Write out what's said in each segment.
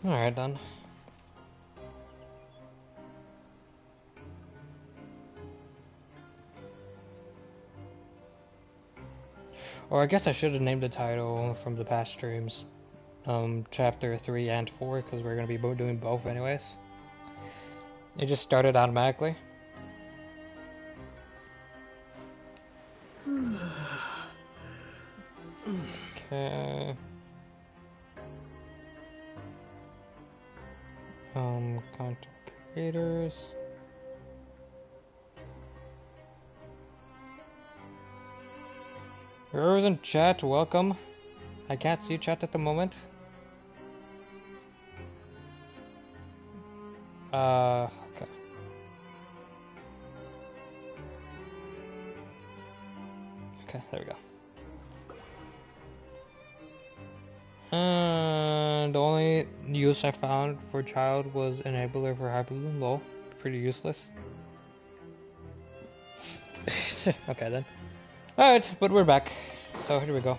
Alright then. Or I guess I should have named the title from the past streams, chapter 3 and 4, because we're going to be doing both anyways. It just started automatically. Okay. Content creators. Whoever's in chat, welcome. I can't see chat at the moment. Okay. Okay, there we go. And the only use I found for child was enabler for Hyperloom. Lol. Pretty useless. Okay then. Alright, but we're back. So here we go.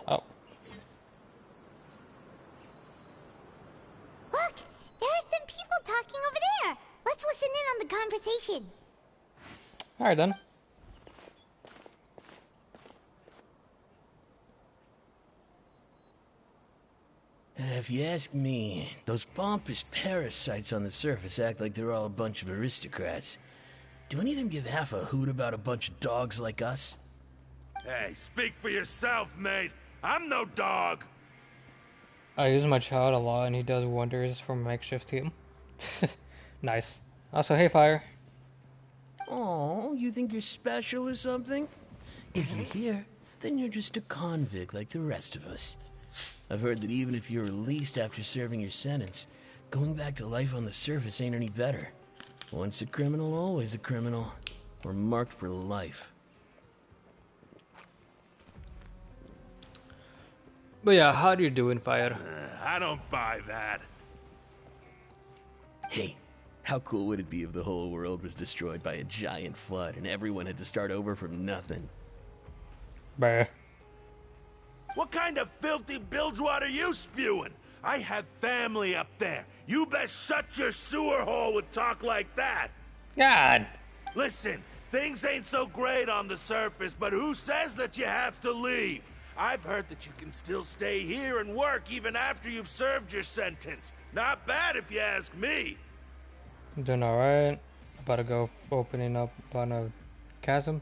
Oh. Look! There are some people talking over there! Let's listen in on the conversation. Alright then. If you ask me, those pompous parasites on the surface act like they're all a bunch of aristocrats. Do any of them give half a hoot about a bunch of dogs like us? Hey, speak for yourself, mate. I'm no dog. I use my child a lot and he does wonders for my makeshift team. Nice. Also, hey Fire. Oh, you think you're special or something? If you're here, then you're just a convict like the rest of us. I've heard that even if you're released after serving your sentence, going back to life on the surface ain't any better. Once a criminal, always a criminal. We're marked for life. But yeah, how do you do in Fire? I don't buy that. Hey, how cool would it be if the whole world was destroyed by a giant flood and everyone had to start over from nothing? Bruh. What kind of filthy bilgewater are you spewing? I have family up there. You best shut your sewer hole with talk like that. God. Listen, things ain't so great on the surface, but who says that you have to leave? I've heard that you can still stay here and work even after you've served your sentence. Not bad if you ask me. Doing alright. About to go opening up bottom of chasm.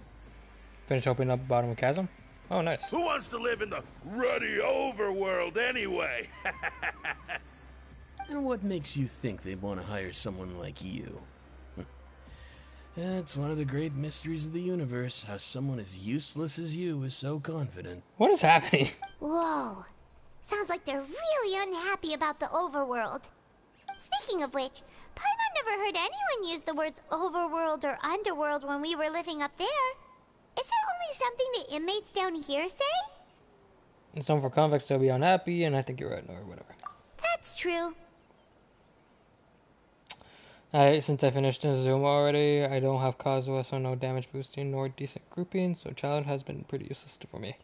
Finish opening up bottom of chasm. Oh, nice. Who wants to live in the ruddy overworld anyway? And what makes you think they'd want to hire someone like you? That's one of the great mysteries of the universe, how someone as useless as you is so confident. What is happening? Whoa. Sounds like they're really unhappy about the overworld. Speaking of which, Paimon never heard anyone use the words overworld or underworld when we were living up there. Is it only something the inmates down here say? It's known for convicts to be unhappy, and I think you're right, or whatever. That's true. Alright, since I finished in Zoom already, I don't have Kazuha, so no damage boosting nor decent grouping, so Child has been pretty useless for me.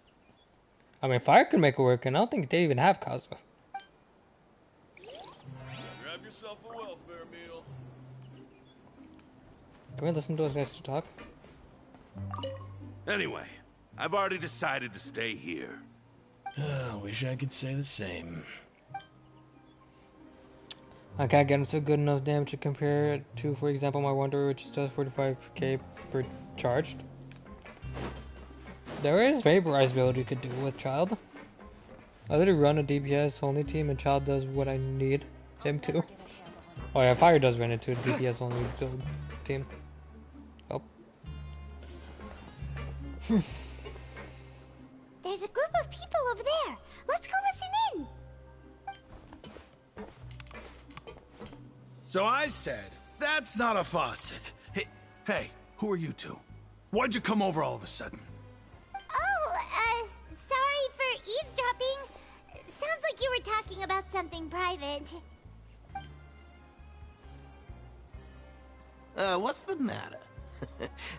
I mean, Fire can make it work, and I don't think they even have Kazuha. Grab yourself a welfare meal. Can we listen to those guys talk? Anyway, I've already decided to stay here. Wish I could say the same. I can't get into good enough damage to compare it to, for example, my Wanderer, which does 45k per charged. There is Vaporize build you could do with Child. I literally run a DPS only team and Child does what I need him to. Oh yeah, Fire does run into a DPS only build team. Oh. There's a group of people over there. Let's go listen in. So I said, that's not a faucet. Hey, who are you two? Why'd you come over all of a sudden? Oh, sorry for eavesdropping. Sounds like you were talking about something private. What's the matter?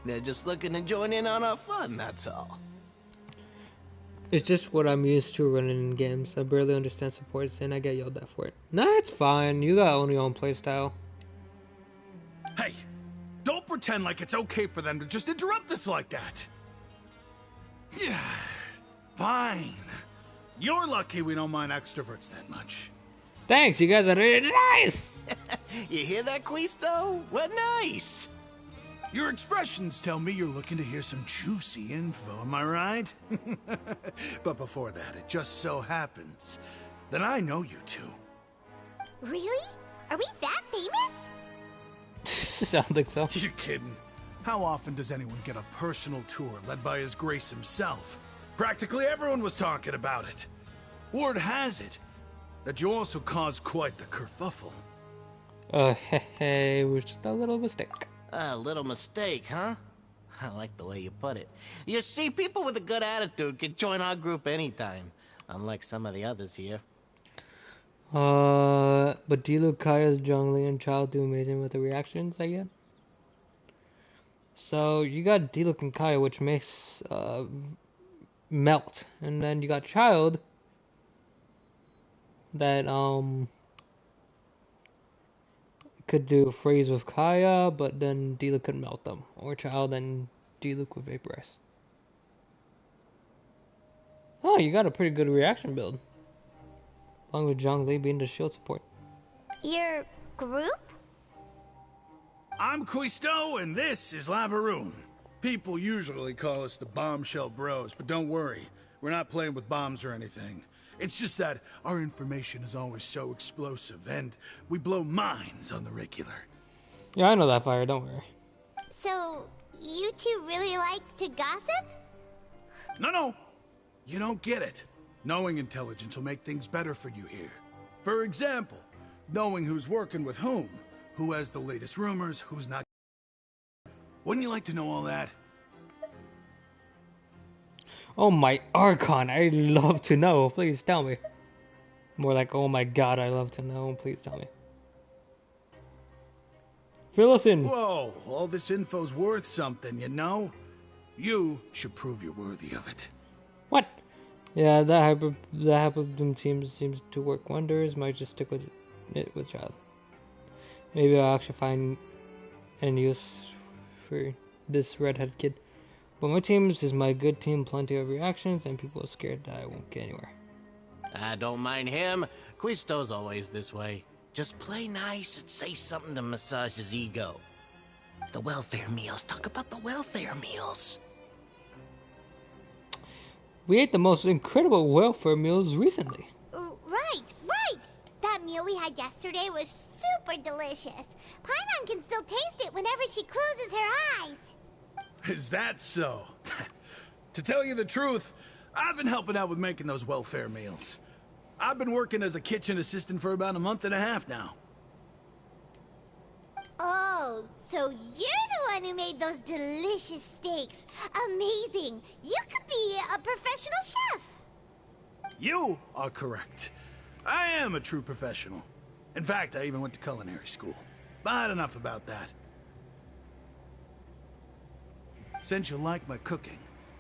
They're just looking to join in on our fun, that's all. It's just what I'm used to running in games. I barely understand supports and I get yelled at for it. Nah, it's fine. You got only your own playstyle. Hey, don't pretend like it's okay for them to just interrupt us like that. Yeah, fine. You're lucky we don't mind extroverts that much. Thanks, you guys are really nice! You hear that, Quisto? What nice! Your expressions tell me you're looking to hear some juicy info, am I right? But before that, it just so happens that I know you two. Really? Are we that famous? I don't think so. You're kidding. How often does anyone get a personal tour led by His Grace himself? Practically everyone was talking about it. Word has it that you also caused quite the kerfuffle. Hey, it was just a little mistake. A little mistake, huh? I like the way you put it. You see, people with a good attitude can join our group anytime, unlike some of the others here. But Diluc, Kaya's Zhongli, and Child do amazing with the reactions I get. So, you got Diluc and Kaya, which makes, Melt. And then you got Child, that, could do a phrase with Kaya, but then Diluc could melt them. Or Child and Diluc would vaporize. Oh, you got a pretty good reaction build. Along with Zhongli being the shield support. Your group? I'm Quisto, and this is Lavaroon. People usually call us the Bombshell Bros, but don't worry. We're not playing with bombs or anything. It's just that our information is always so explosive, and we blow minds on the regular. Yeah, I know that, Fire, don't worry. So, you two really like to gossip? No. You don't get it. Knowing intelligence will make things better for you here. For example, knowing who's working with whom, who has the latest rumors, who's not. Wouldn't you like to know all that? Oh my Archon, I'd love to know. Please tell me. More like, oh my god, I love to know. Please tell me. Fill us in. Whoa, all this info's worth something, you know? You should prove you're worthy of it. What? Yeah, that Hyperdoom team seems to work wonders. Might just stick with it with Child. Maybe I'll actually find any use for this redhead kid. But my teams is my good team, plenty of reactions, and people are scared that I won't get anywhere. I don't mind him. Quisto's always this way. Just play nice and say something to massage his ego. The welfare meals. Talk about the welfare meals. We ate the most incredible welfare meals recently. Right. That meal we had yesterday was super delicious. Paimon can still taste it whenever she closes her eyes. Is that so? To tell you the truth, I've been helping out with making those welfare meals. I've been working as a kitchen assistant for about a month and a half now. Oh, so you're the one who made those delicious steaks. Amazing. You could be a professional chef. You are correct. I am a true professional. In fact, I even went to culinary school. But enough about that. Since you like my cooking,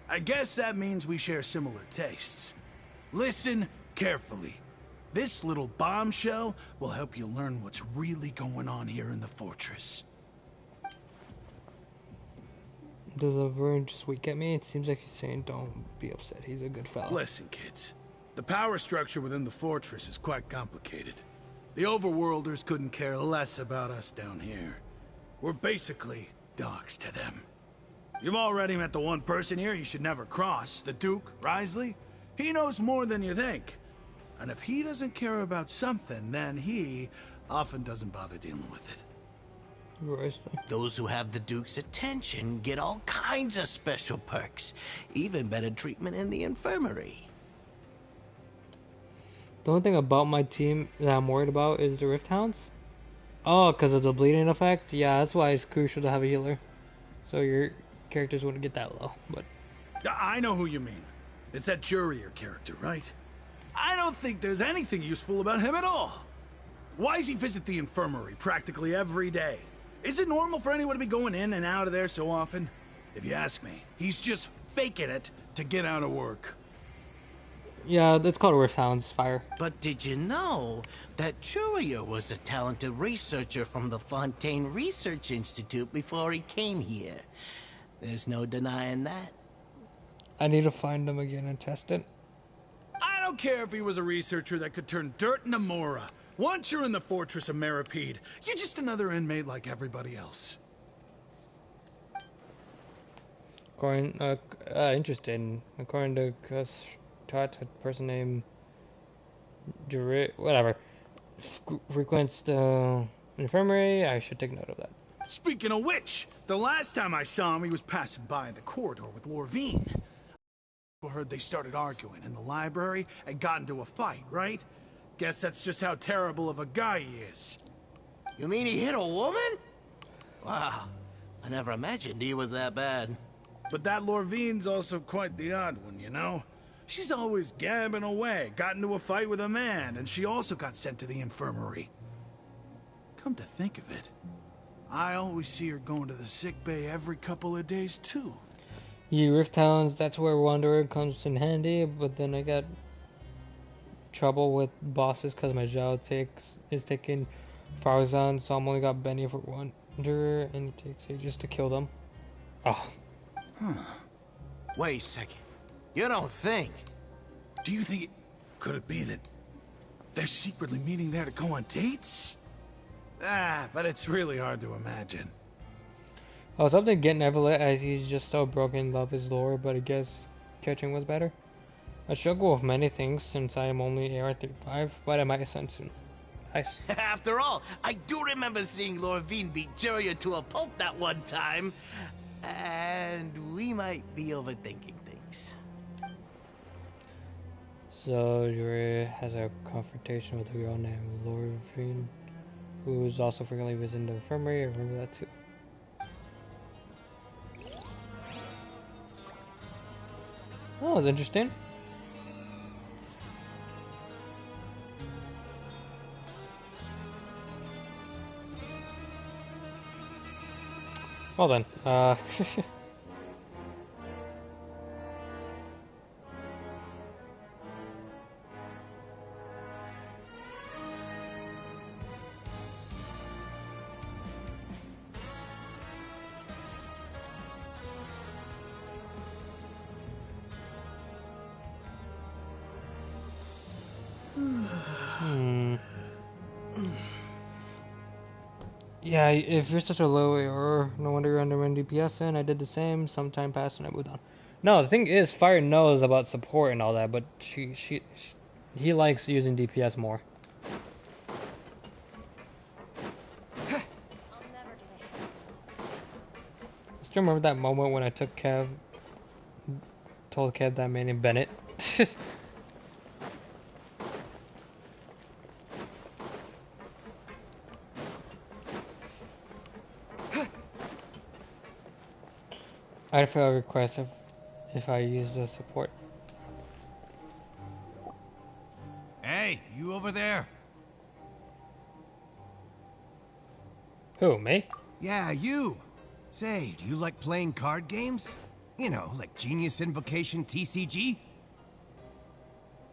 I guess that means we share similar tastes. Listen carefully. This little bombshell will help you learn what's really going on here in the fortress. Does Laverne just wink at me? It seems like he's saying don't be upset. He's a good fellow. Listen, kids. The power structure within the fortress is quite complicated. The overworlders couldn't care less about us down here. We're basically dogs to them. You've already met the one person here you should never cross, the Duke, Risley. He knows more than you think. And if he doesn't care about something, then he often doesn't bother dealing with it. Risley. Those who have the Duke's attention get all kinds of special perks. Even better treatment in the infirmary. The only thing about my team that I'm worried about is the Rift Hounds. Oh, because of the bleeding effect? Yeah, that's why it's crucial to have a healer. So your characters wouldn't get that low, but... I know who you mean. It's that Jurier character, right? I don't think there's anything useful about him at all. Why does he visit the infirmary practically every day? Is it normal for anyone to be going in and out of there so often? If you ask me, he's just faking it to get out of work. Yeah, it's called Rift Hounds Fire. But did you know that Churia was a talented researcher from the Fontaine Research Institute before he came here? There's no denying that. I need to find him again and test it. I don't care if he was a researcher that could turn dirt into Mora. Once you're in the fortress of Meripede, you're just another inmate like everybody else. Interesting. According to Kustat, a person named whatever, frequents the infirmary. I should take note of that. Speaking of which, the last time I saw him, he was passing by in the corridor with Lorvine. I heard they started arguing in the library and got into a fight, right? Guess that's just how terrible of a guy he is. You mean he hit a woman? Wow, I never imagined he was that bad. But that Lorvine's also quite the odd one, you know? She's always gabbing away, got into a fight with a man, and she also got sent to the infirmary. Come to think of it, I always see her going to the sick bay every couple of days, too. You Rift Hounds, that's where Wanderer comes in handy, but then I got trouble with bosses because my Zhao is taking Farzan, so I'm only got Benny for Wanderer, and it takes ages to kill them. Oh. Wait a second. You don't think? Do you think could it be that they're secretly meeting there to go on dates? But it's really hard to imagine. I was hoping to get Neverlet as he's just so broken in love his lore, but I guess catching was better. I struggle with many things since I am only AR-35, but I might ascend soon. Nice. After all, I do remember seeing Lorvine beat Juria to a pulp that one time. And we might be overthinking things. So, Juria has a confrontation with a girl named Lorvine, who is also frequently visiting the infirmary. I remember that too. Oh, that was interesting. Well then, yeah, if you're such a low AR, no wonder you're under DPS, and I did the same. Some time passed and I moved on. No, the thing is, Fire knows about support and all that, but he likes using DPS more. I still remember that moment when I told Kev that man named Bennett. I'd fail a request if I use the support. Hey, you over there? Who, me? Yeah, you. Say, do you like playing card games? You know, like Genius Invocation TCG?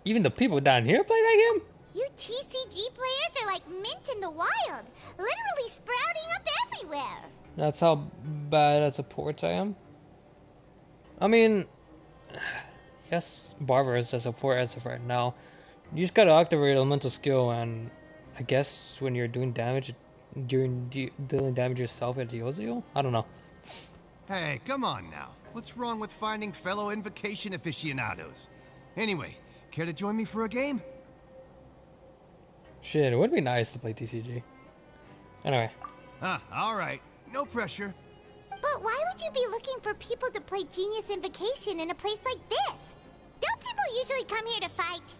Even the people down here play that game? You TCG players are like mint in the wild, literally sprouting up everywhere. That's how bad at supports I am. I mean, yes, Barber is a support as of right now. You just gotta activate elemental skill, and I guess when you're doing damage, dealing damage yourself, it heals you? I don't know. Hey, come on now. What's wrong with finding fellow invocation aficionados? Anyway, care to join me for a game? Shit, it would be nice to play TCG. Anyway. Alright. No pressure. But why would you be looking for people to play Genius Invocation in a place like this? Don't people usually come here to fight?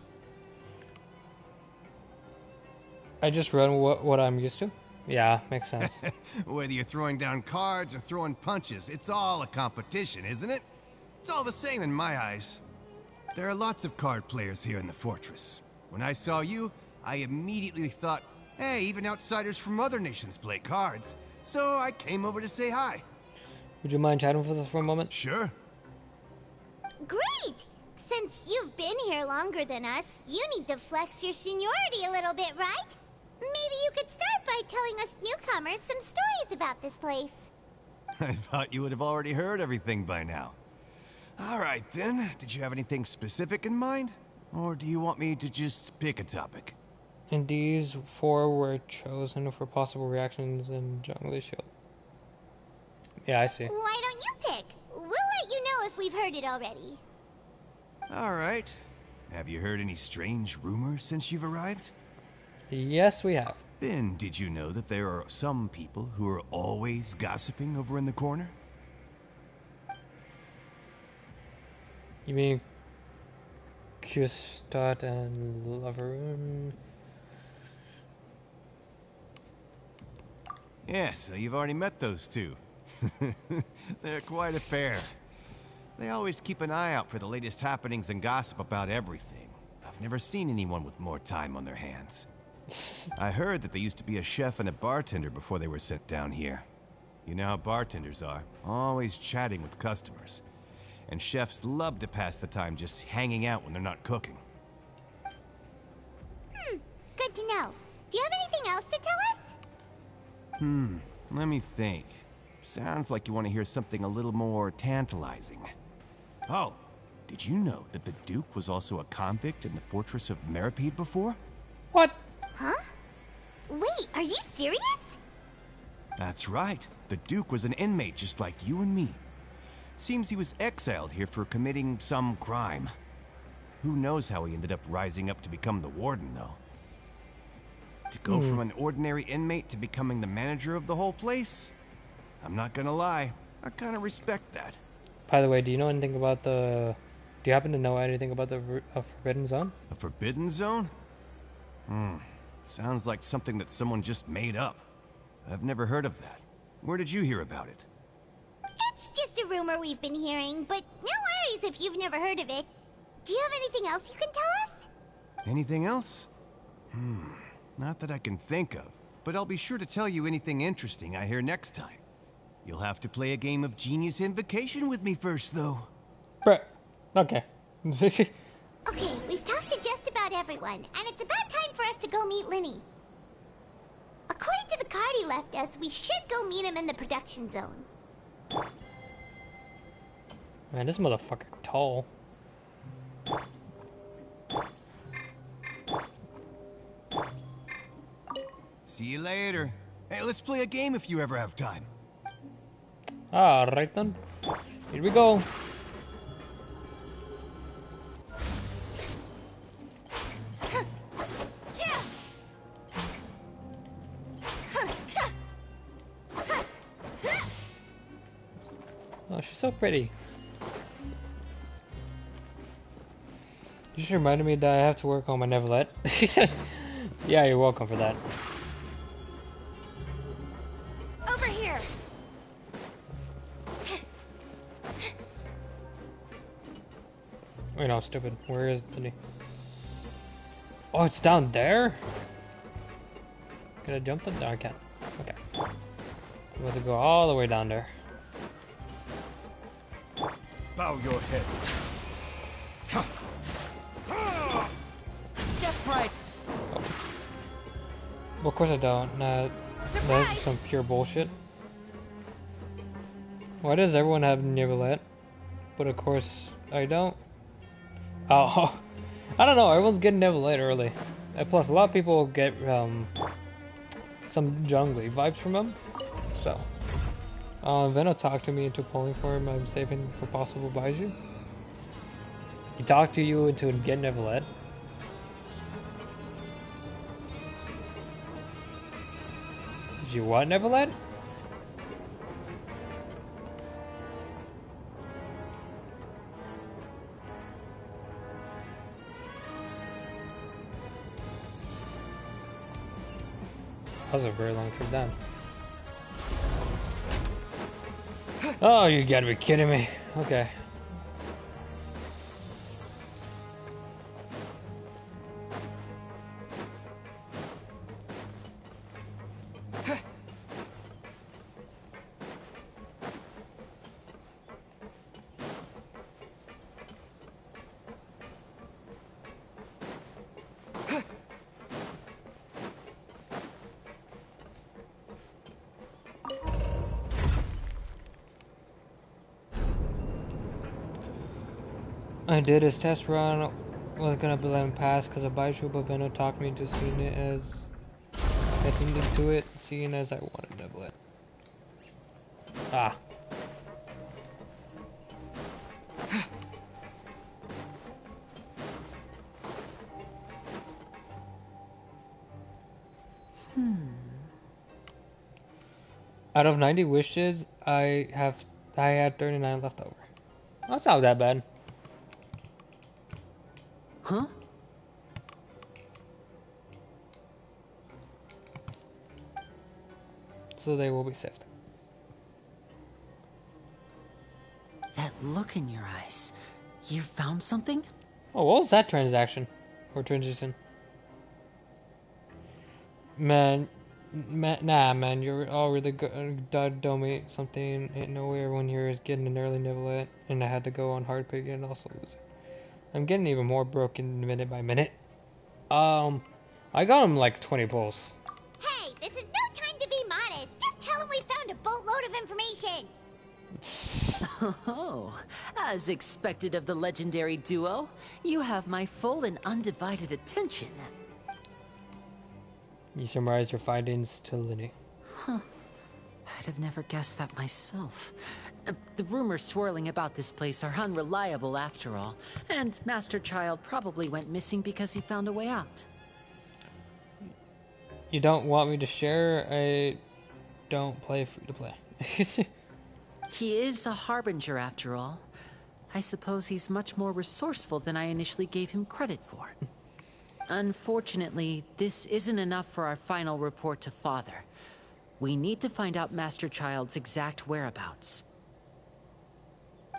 I just run what I'm used to. Yeah, makes sense. Whether you're throwing down cards or throwing punches, it's all a competition, isn't it? It's all the same in my eyes. There are lots of card players here in the fortress. When I saw you, I immediately thought, hey, even outsiders from other nations play cards. So I came over to say hi. Would you mind chatting with us for a moment? Sure. Great! Since you've been here longer than us, you need to flex your seniority a little bit, right? Maybe you could start by telling us newcomers some stories about this place. I thought you would have already heard everything by now. All right, then. Did you have anything specific in mind? Or do you want me to just pick a topic? And these 4 were chosen for possible reactions in Jungle Shield. Yeah, I see. Why don't you pick? We'll let you know if we've heard it already. All right. Have you heard any strange rumors since you've arrived? Yes, we have. Then, did you know that there are some people who are always gossiping over in the corner? You mean Kustat and Laveroon? Yeah, so you've already met those two. They're quite a pair. They always keep an eye out for the latest happenings and gossip about everything. I've never seen anyone with more time on their hands. I heard that they used to be a chef and a bartender before they were sent down here. You know how bartenders are, always chatting with customers. And chefs love to pass the time just hanging out when they're not cooking. Good to know. Do you have anything else to tell us? Let me think. Sounds like you want to hear something a little more tantalizing. Oh, did you know that the Duke was also a convict in the fortress of Meripede before? What? Huh? Wait, are you serious? That's right. The Duke was an inmate just like you and me. Seems he was exiled here for committing some crime. Who knows how he ended up rising up to become the warden, though. To go from an ordinary inmate to becoming the manager of the whole place? I'm not gonna lie, I kinda respect that. By the way, do you know anything about the... Do you happen to know anything about the Forbidden Zone? A forbidden zone? Sounds like something that someone just made up. I've never heard of that. Where did you hear about it? It's just a rumor we've been hearing, but no worries if you've never heard of it. Do you have anything else you can tell us? Anything else? Not that I can think of, but I'll be sure to tell you anything interesting I hear next time. You'll have to play a game of Genius Invocation with me first, though. Bruh. Okay. Okay, we've talked to just about everyone, and it's about time for us to go meet Linny. According to the card he left us, we should go meet him in the production zone. Man, this motherfucker tall. See you later. Hey, let's play a game if you ever have time. Alright then. Here we go. Oh, she's so pretty. You just reminded me that I have to work on my Neverlet. Yeah, you're welcome for that. Over here. Wait, no, stupid. Where is the... Oh, it's down there? Can I jump them? No, I can't. Okay. I'm about to go all the way down there. Bow your head. Step right. Well, of course I don't. Nah, that's just some pure bullshit. Why does everyone have Neverlet? But of course I don't. Oh, I don't know. Everyone's getting Neverlet early. And plus, a lot of people get some jungly vibes from him. So, Veno talked to me into pulling for him. I'm saving for possible Baiju. He talked to you into getting Neverlet. Did you want Neverlet? That was a very long trip down. Oh, you gotta be kidding me. Okay. I did his test run. Wasn't gonna let him pass because a Baishu, but Venom talked me into seeing it as getting into it, seeing as I wanted to double it. Ah. Out of 90 wishes, I had 39 left over. That's not that bad. Huh? So they will be saved. That look in your eyes. You found something? Oh, what was that transaction? Or transition? Man, nah, man, you're all really good. Donate something ain't nowhere when you're getting an early nivelet, and I had to go on hard pick and also lose it. I'm getting even more broken minute by minute. I got him like 20 pulls. Hey, this is no time to be modest. Just tell him we found a boatload of information. Oh, as expected of the legendary duo, you have my full and undivided attention. You summarized your findings to Linny. Huh. I'd have never guessed that myself. The rumors swirling about this place are unreliable after all, and Master Child probably went missing because he found a way out. You don't want me to share? I don't play free to play. He is a harbinger after all. I suppose he's much more resourceful than I initially gave him credit for. Unfortunately, this isn't enough for our final report to Father. We need to find out Master Child's exact whereabouts.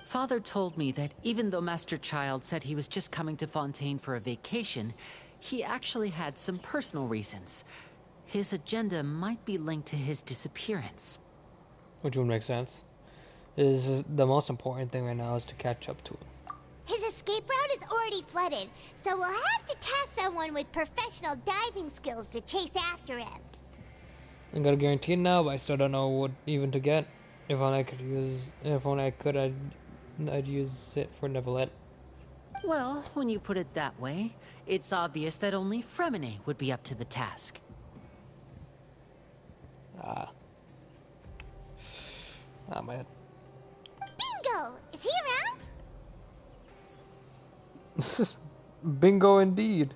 Father told me that even though Master Child said he was just coming to Fontaine for a vacation, he actually had some personal reasons. His agenda might be linked to his disappearance. Which would make sense. Is the most important thing right now is to catch up to him. His escape route is already flooded, so we'll have to task someone with professional diving skills to chase after him. I'm gonna guarantee now, but I still don't know what even to get. If only I could, I'd use it for Neverlet. Well, when you put it that way, it's obvious that only Fremine would be up to the task. Ah, my head. Bingo! Is he around? Bingo indeed.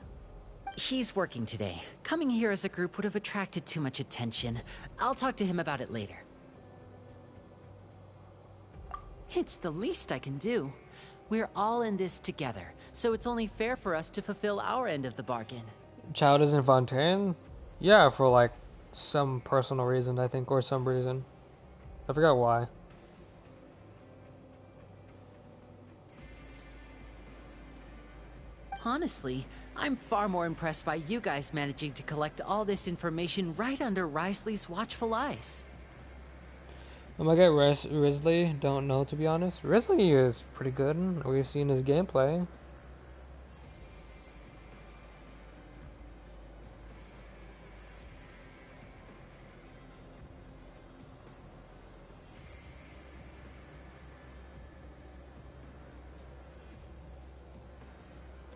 He's working today. Coming here as a group would have attracted too much attention. I'll talk to him about it later. It's the least I can do. We're all in this together, so it's only fair for us to fulfill our end of the bargain. Child is in Fontaine? Yeah, for like some personal reason, I think, or some reason. I forgot why. Honestly, I'm far more impressed by you guys managing to collect all this information right under Risley's watchful eyes. Oh my god, Risley, don't know to be honest. Risley is pretty good. We've seen his gameplay.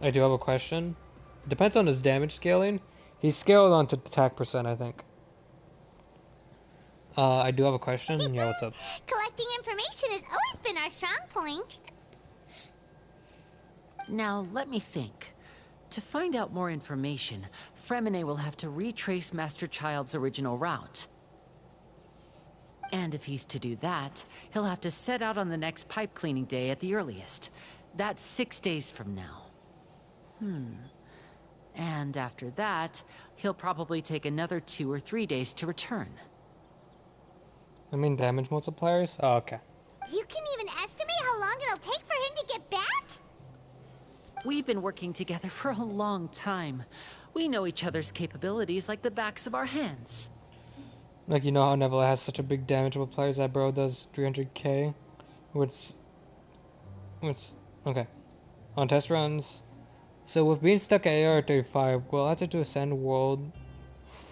I do have a question. Depends on his damage scaling. He's scaled onto attack percent, I think. I do have a question. Yeah, what's up? Collecting information has always been our strong point. Now, let me think. To find out more information, Fremine will have to retrace Master Child's original route. And if he's to do that, he'll have to set out on the next pipe cleaning day at the earliest. That's 6 days from now. And after that, he'll probably take another 2 or 3 days to return. I mean damage multipliers? Oh, okay. You can even estimate how long it'll take for him to get back? We've been working together for a long time. We know each other's capabilities like the backs of our hands. Like, you know how Neville has such a big damage multipliers that bro does 300k? What's okay. On test runs. So with being stuck at AR-35, we'll have to ascend world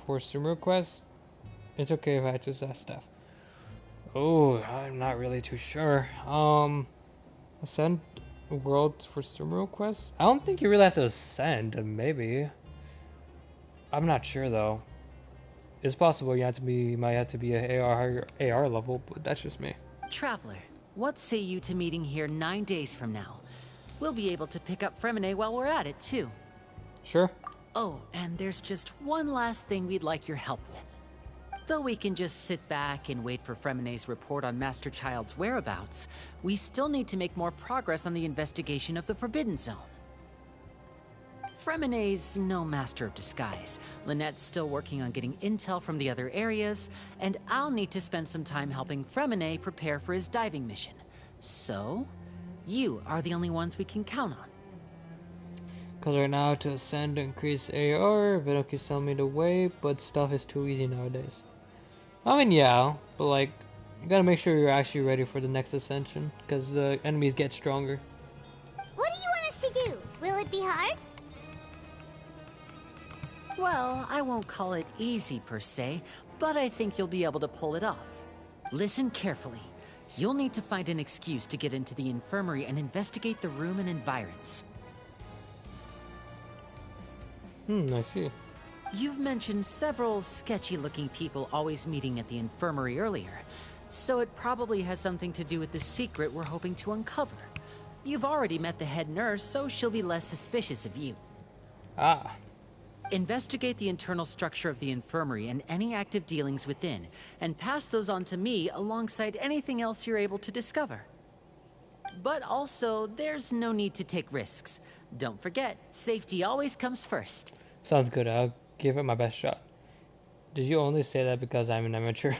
for sumo quest. It's okay if I just ask stuff. Oh, I'm not really too sure. Ascend world for sumo quests? I don't think you really have to ascend, maybe. I'm not sure though. It's possible you might have to be a AR level, but that's just me. Traveler, what say you to meeting here 9 days from now? We'll be able to pick up Fremine while we're at it, too. Sure. Oh, and there's just one last thing we'd like your help with. Though we can just sit back and wait for Fremine's report on Master Child's whereabouts, we still need to make more progress on the investigation of the Forbidden Zone. Fremine's no master of disguise. Lynette's still working on getting intel from the other areas, and I'll need to spend some time helping Fremine prepare for his diving mission. So, you are the only ones we can count on. Because right now to ascend increase AR, Vito keeps telling me to wait, but stuff is too easy nowadays. I mean, yeah, but like, you gotta make sure you're actually ready for the next ascension, because the enemies get stronger. What do you want us to do? Will it be hard? Well, I won't call it easy per se, but I think you'll be able to pull it off. Listen carefully. You'll need to find an excuse to get into the infirmary and investigate the room and environs. I see. You've mentioned several sketchy-looking people always meeting at the infirmary earlier, so it probably has something to do with the secret we're hoping to uncover. You've already met the head nurse, so she'll be less suspicious of you. Ah. Investigate the internal structure of the infirmary and any active dealings within, and pass those on to me alongside anything else you're able to discover. But also, there's no need to take risks. Don't forget, safety always comes first. Sounds good, I'll give it my best shot. Did you only say that because I'm an amateur?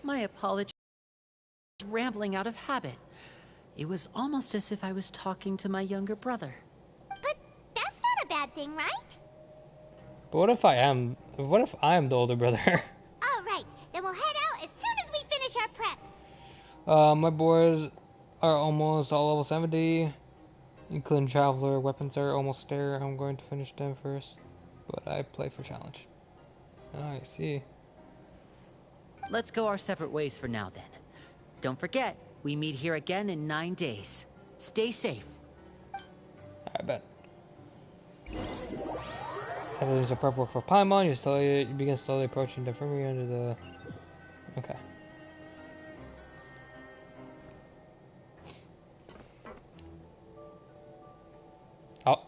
My apologies. Rambling out of habit. It was almost as if I was talking to my younger brother. But that's not a bad thing, right? But what if I am the older brother? All right, then we'll head out as soon as we finish our prep. My boys are almost all level 70, including Traveler. Weapons are almost there. I'm going to finish them first, but I play for challenge. Oh, I see. Let's go our separate ways for now then. Don't forget, we meet here again in 9 days. Stay safe. I bet. After there's a prep work for Paimon, you begin slowly approaching the infirmary under the... Okay. Oh.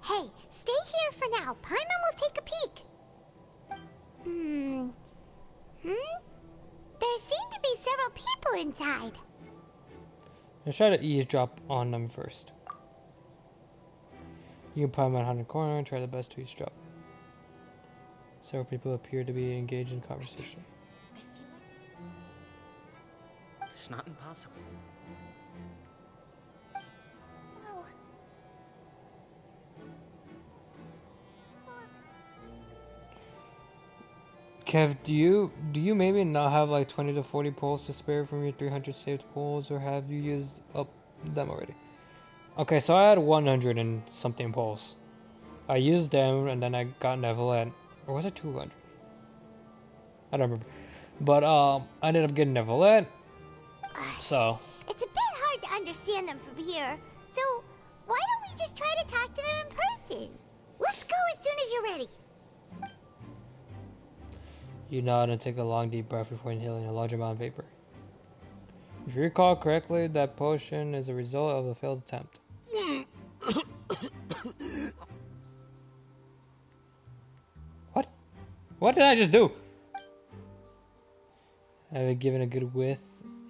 Hey, stay here for now. Paimon will take a peek. There seem to be several people inside. Let's try to eavesdrop on them first. You can Paimon on the corner and try the best to eavesdrop. Several people appear to be engaged in conversation. It's not impossible. Whoa. Kev, do you maybe not have like 20 to 40 pulls to spare from your 300 saved pulls, or have you used up them already? Okay, so I had 100 and something pulls. I used them and then I got Neverland. Or was it 200? I don't remember. But I ended up getting Neverland. So It's a bit hard to understand them from here. So why don't we just try to talk to them in person? Let's go as soon as you're ready. you nod and take a long deep breath before inhaling a large amount of vapor. If you recall correctly, that potion is a result of a failed attempt. What? What did I just do? Have I given a good whiff?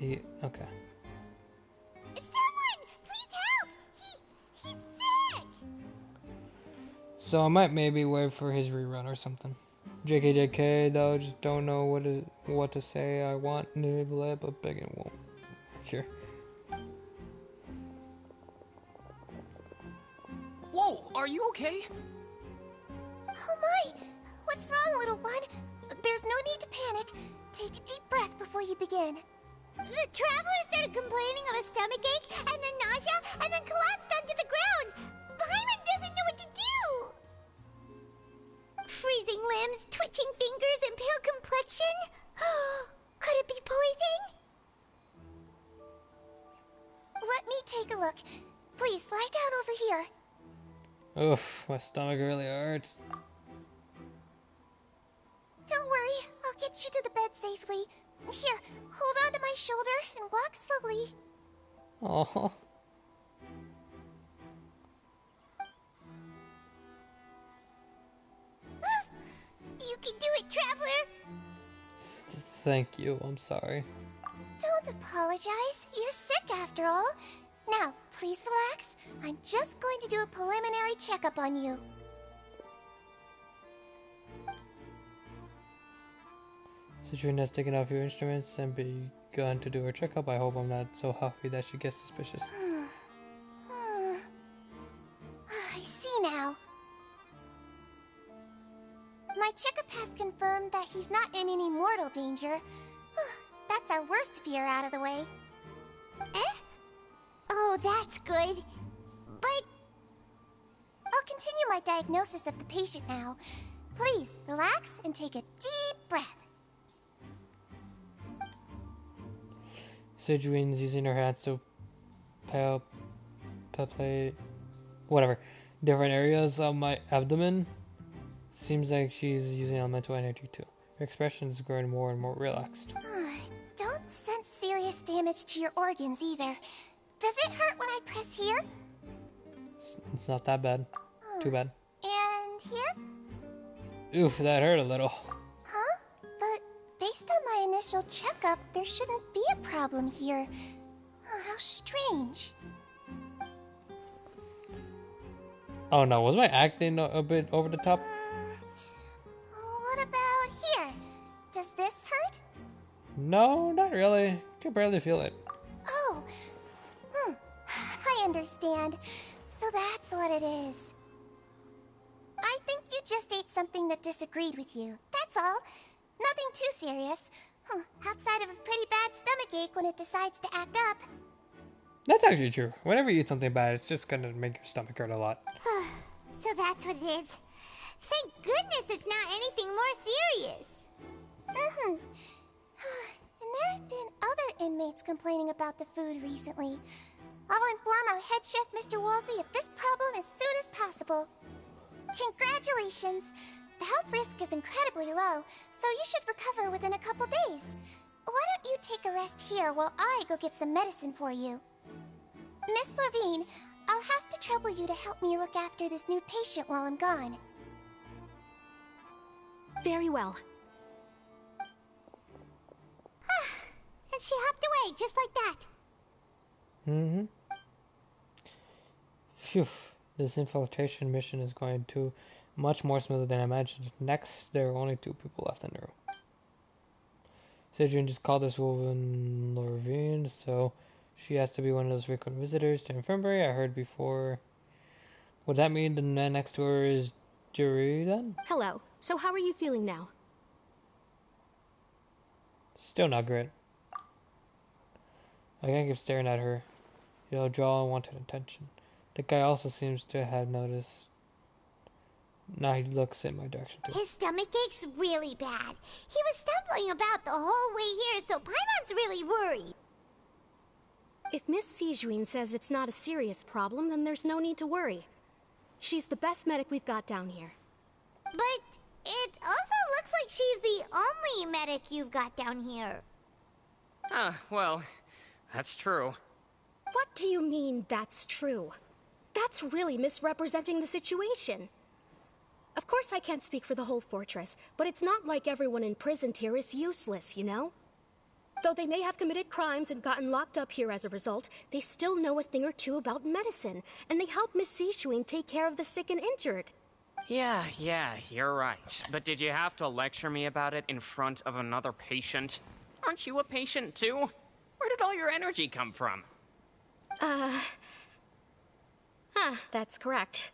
Okay. Someone, please help! He's sick! So I might maybe wait for his rerun or something. JK though, just don't know what to say. I want Niblet, but begging won't. Sure. Whoa, are you okay? Oh my! What's wrong, little one? There's no need to panic. Take a deep breath before you begin. The traveler started complaining of a stomachache, and then nausea, and then collapsed onto the ground. Paimon doesn't know what to do. Freezing limbs, twitching fingers, and pale complexion. Could it be poison? Let me take a look. Please, lie down over here. Oof, my stomach really hurts. Don't worry, I'll get you to the bed safely. Here, hold on to my shoulder and walk slowly. Oh. You can do it, Traveler! Thank you, I'm sorry. Don't apologize. You're sick after all. Now, please relax. I'm just going to do a preliminary checkup on you. Citrine has taken off your instruments and begun to do her checkup. I hope I'm not so huffy that she gets suspicious. I see now. My checkup has confirmed that he's not in any mortal danger. That's our worst fear out of the way. Eh? Oh, that's good. But I'll continue my diagnosis of the patient now. Please, relax and take a deep breath. Sidrine's using her hands to palpate whatever different areas of my abdomen. Seems like she's using elemental energy too. Her expression is growing more and more relaxed. Don't sense serious damage to your organs either. Does it hurt when I press here? It's not that bad. Too bad. And here? Oof, that hurt a little. Huh? But based on my initial checkup, there shouldn't be a problem here. Oh, how strange. Oh no, was my acting a bit over the top? What about here? Does this hurt? No, not really. I can barely feel it. Oh. I understand. So that's what it is. I think you just ate something that disagreed with you. That's all. Nothing too serious. Outside of a pretty bad stomachache when it decides to act up. That's actually true. Whenever you eat something bad, it's just gonna make your stomach hurt a lot. So that's what it is. Thank goodness it's not anything more serious. And there have been other inmates complaining about the food recently. I'll inform our head chef, Mr. Wolsey, of this problem as soon as possible. Congratulations! The health risk is incredibly low, so you should recover within a couple days. Why don't you take a rest here while I go get some medicine for you? Miss Levine, I'll have to trouble you to help me look after this new patient while I'm gone. Very well. And she hopped away, just like that. Phew. This infiltration mission is going to much more smoothly than I imagined. Next, there are only 2 people left in the room. Sidrian just called this woman Lorvine, so she has to be one of those frequent visitors to the infirmary I heard before. Would that mean the man next to her is Jerry then? Hello. So how are you feeling now? Still not great. I can't keep staring at her. It'll draw unwanted attention. The guy also seems to have noticed. Now he looks in my direction too. His stomach ache's really bad. He was stumbling about the whole way here, so Paimon's really worried. If Miss Sidrian says it's not a serious problem, then there's no need to worry. She's the best medic we've got down here. But it also looks like she's the only medic you've got down here. Well, that's true. What do you mean, that's true? That's really misrepresenting the situation. Of course I can't speak for the whole fortress, but it's not like everyone imprisoned here is useless, you know? Though they may have committed crimes and gotten locked up here as a result, they still know a thing or two about medicine, and they help Miss Sidrian take care of the sick and injured. Yeah, you're right. But did you have to lecture me about it in front of another patient? Aren't you a patient too? Where did all your energy come from? That's correct.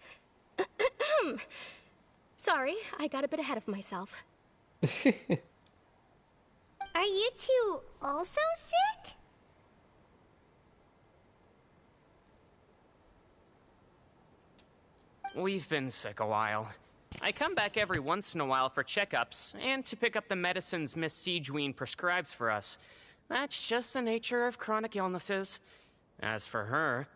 Sorry, I got a bit ahead of myself. Are you two also sick? We've been sick a while. I come back every once in a while for checkups, and to pick up the medicines Miss Siegeween prescribes for us. That's just the nature of chronic illnesses. As for her...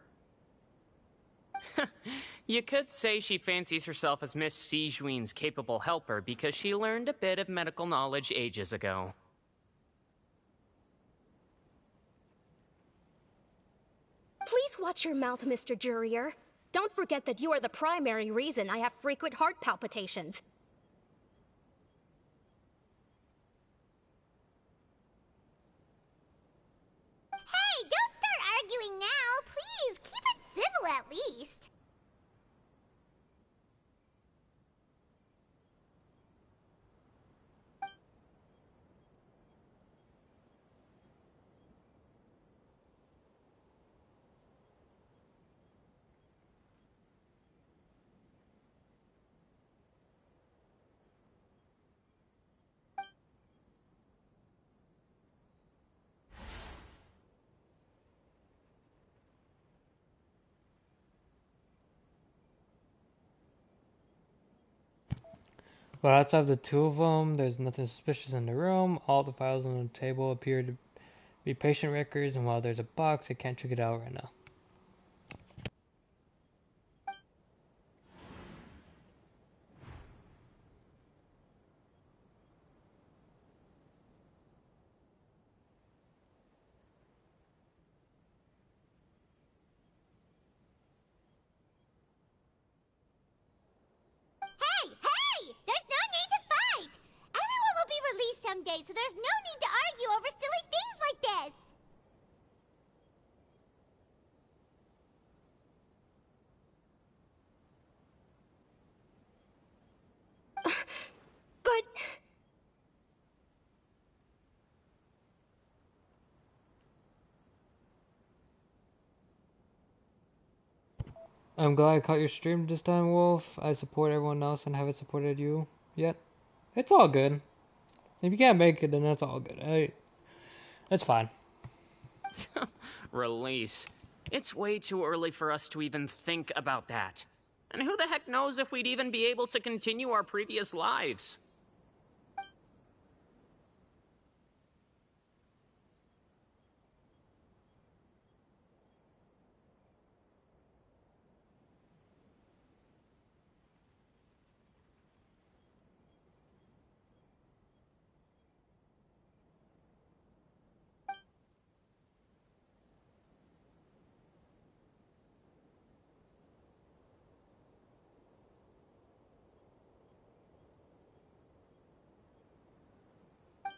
You could say she fancies herself as Miss Siegeween's capable helper because she learned a bit of medical knowledge ages ago. Please watch your mouth, Mr. Jurier. Don't forget that you are the primary reason I have frequent heart palpitations. Hey, don't start arguing now. Please, keep it civil at least. But outside of the two of them, there's nothing suspicious in the room. All the files on the table appear to be patient records, and while there's a box, I can't check it out right now. Hey! There's no need to fight! Everyone will be released someday, so there's no need to argue over silly things like this! But... I'm glad I caught your stream this time, Wolf. I support everyone else and haven't supported you yet. It's all good. If you can't make it, then that's all good. That's fine. Release. It's way too early for us to even think about that. And who the heck knows if we'd even be able to continue our previous lives?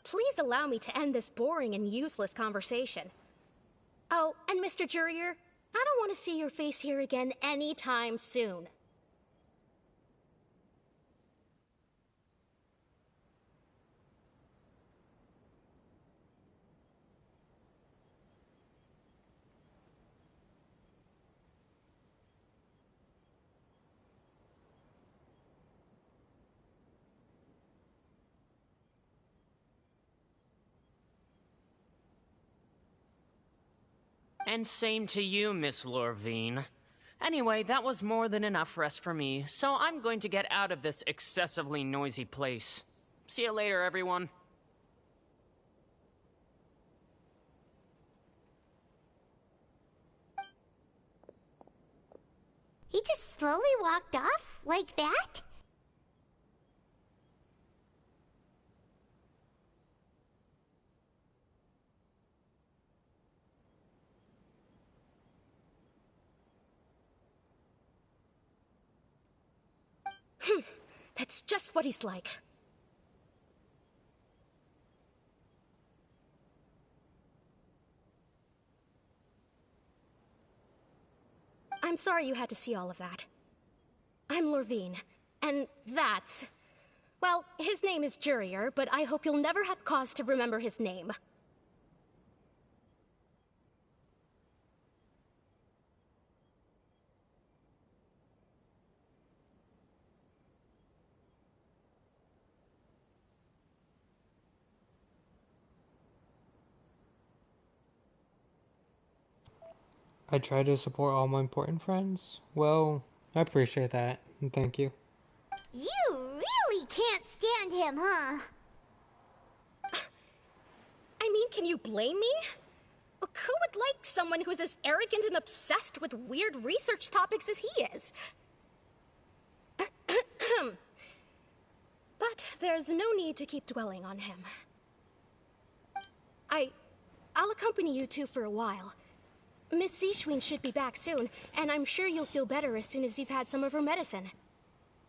Please allow me to end this boring and useless conversation. Oh, and Mr. Jurier, I don't want to see your face here again anytime soon. And same to you, Miss Lorvine. Anyway, that was more than enough rest for me, so I'm going to get out of this excessively noisy place. See you later, everyone. He just slowly walked off like that? That's just what he's like. I'm sorry you had to see all of that. I'm Lorvine, and that's... Well, his name is Jurier, but I hope you'll never have cause to remember his name. I try to support all my important friends. Well, I appreciate that, and thank you. You him, huh? I mean, can you blame me? Who would like someone who's as arrogant and obsessed with weird research topics as he is? But there's no need to keep dwelling on him. I'll accompany you two for a while. Miss Zishwin should be back soon, and I'm sure you'll feel better as soon as you've had some of her medicine.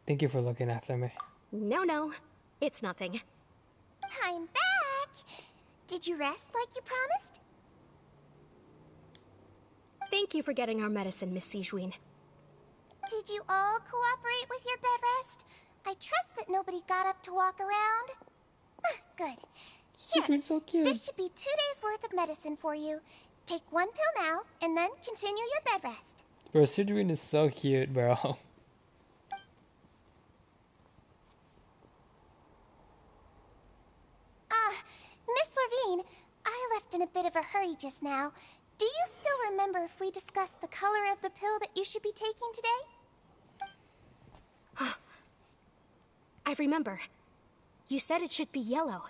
Thank you for looking after me. No, it's nothing. I'm back! Did you rest like you promised? Thank you for getting our medicine, Miss Zishwin. Did you all cooperate with your bed rest? I trust that nobody got up to walk around. Good. Here, So cute. this should be 2 days worth of medicine for you. Take 1 pill now, and then continue your bed rest. Bro, Sidrine is so cute, bro. Miss Levine, I left in a bit of a hurry just now. Do you still remember if we discussed the color of the pill that you should be taking today? I remember. You said it should be yellow.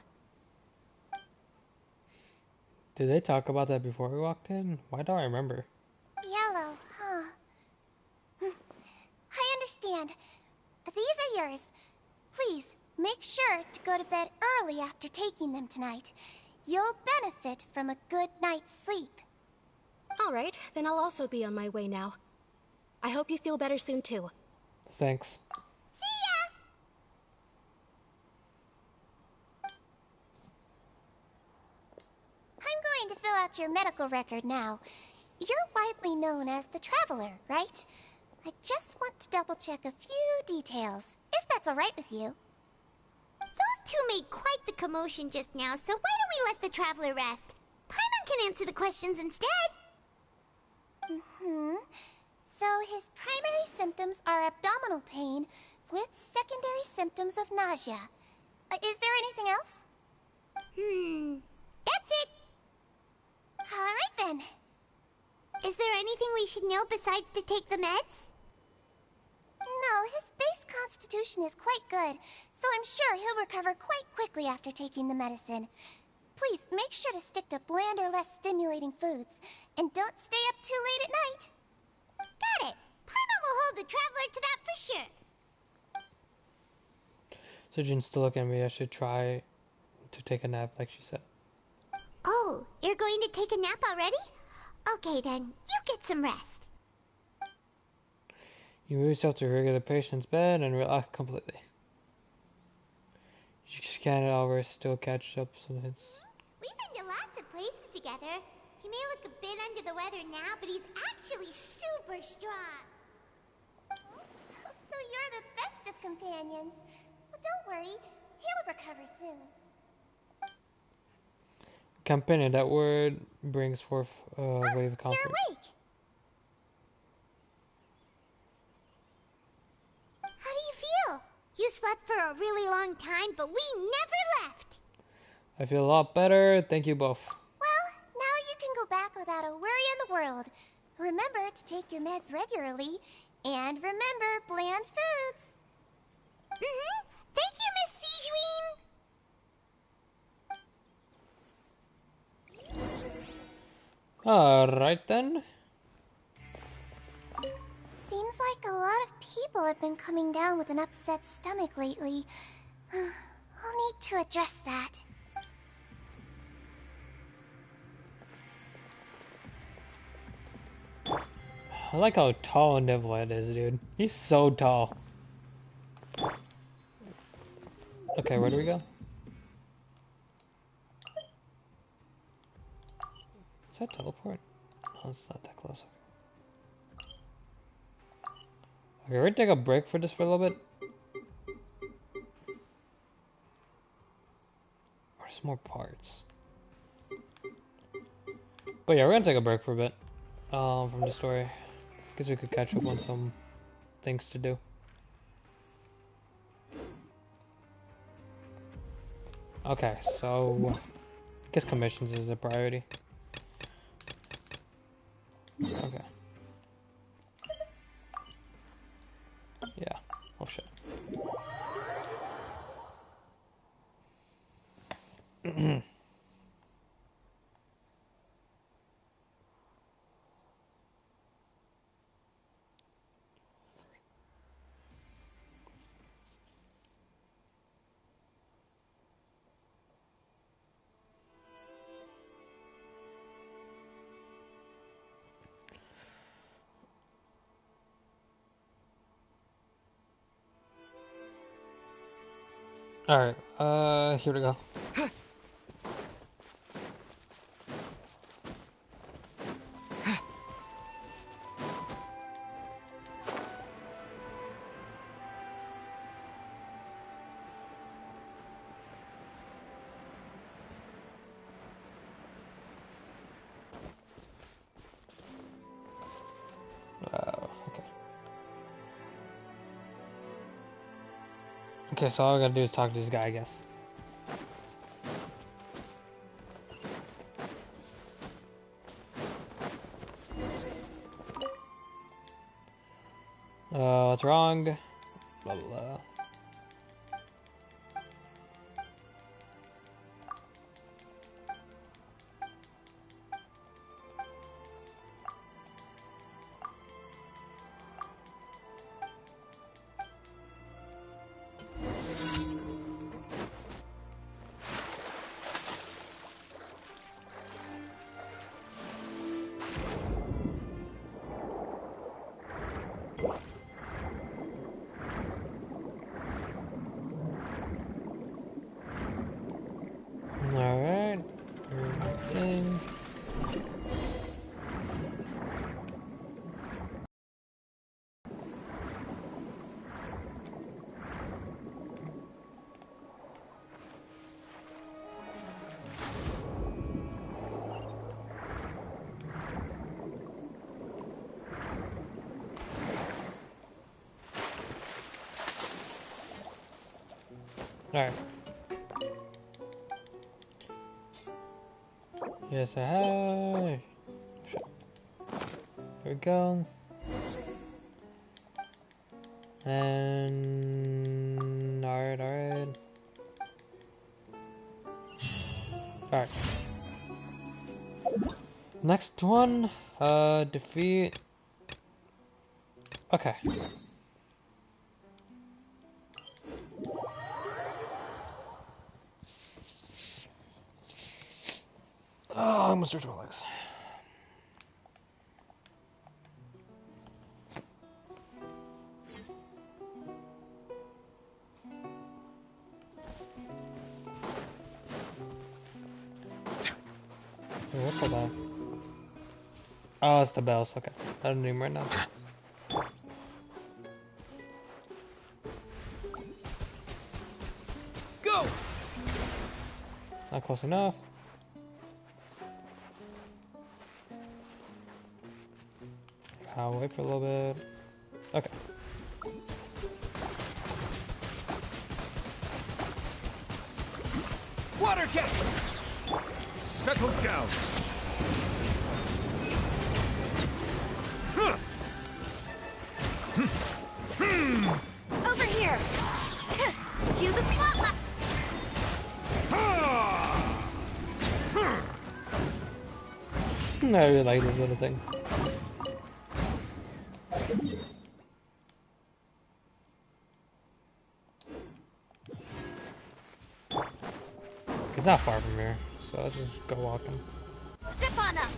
Did they talk about that before we walked in? Why don't I remember? Yellow, huh? I understand. These are yours. Please, make sure to go to bed early after taking them tonight. You'll benefit from a good night's sleep. All right, then I'll also be on my way now. I hope you feel better soon, too. Thanks. See ya! I'm going to fill out your medical record now. You're widely known as the Traveler, right? I just want to double-check a few details, if that's all right with you. Those two made quite the commotion just now, so why don't we let the Traveler rest? Paimon can answer the questions instead. So his primary symptoms are abdominal pain with secondary symptoms of nausea. Is there anything else? That's it. All right then. Is there anything we should know besides to take the meds? No, his base constitution is quite good, so I'm sure he'll recover quite quickly after taking the medicine. Please make sure to stick to bland or less stimulating foods, and don't stay up too late at night. Got it. Paimon will hold the Traveler to that for sure. Sidrine's still looking at me. I should try to take a nap, like she said. Oh, you're going to take a nap already? Okay then, you get some rest. You move yourself to a regular patient's bed and relax completely. You scan it over, still catch up some hints. We've been to lots of places together. He may look a bit under the weather now, but he's actually super strong. So you're the best of companions. Well, don't worry, he'll recover soon. Companion, that word brings forth a wave of comfort. You're awake. How do you feel? You slept for a really long time, but we never left. I feel a lot better. Thank you both. Well, now you can go back without a worry in the world. Remember to take your meds regularly, and remember bland foods. Thank you, Miss Zijween. Alright then. Seems like a lot of people have been coming down with an upset stomach lately. I'll need to address that. I like how tall Nivelhead is, dude. He's so tall. Okay, where do we go? Is that teleport? No, it's not that close. Okay, we're gonna take a break for this for a little bit. Where's more parts? But yeah, we're gonna take a break for a bit. From the story. Guess we could catch up on some things to do. Okay, so I guess commissions is a priority. Okay. Yeah. Oh shit. Alright, here we go. Okay. Okay, so all I gotta do is talk to this guy, I guess. What's wrong? Blah blah blah. Alright, here's the thing. Alright. Yes, I have. There we go. And alright. Alright. Next one, defeat. Okay. Oh, I almost hurt my legs. Hey, what's all that? Oh, it's the bells. Okay, I don't need them right now. Go! Not close enough. I'll wait for a little bit. Okay. Water jet! Settle down. Over here! Cue the spotlight! I really like this little thing. It's not far from here, so let's just go walking. Step on up!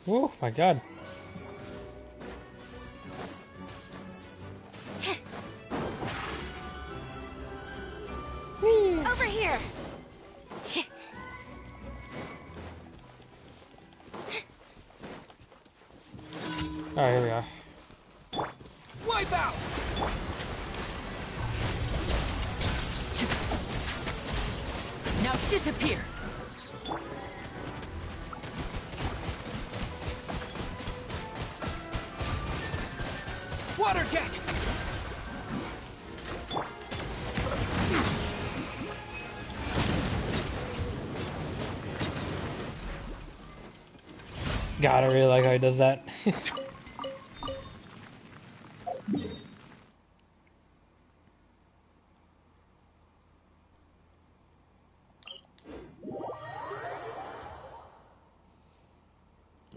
Oh my god. Over here! Alright, here we are. Wipe out! Now disappear! Water jet! God, I really like how he does that.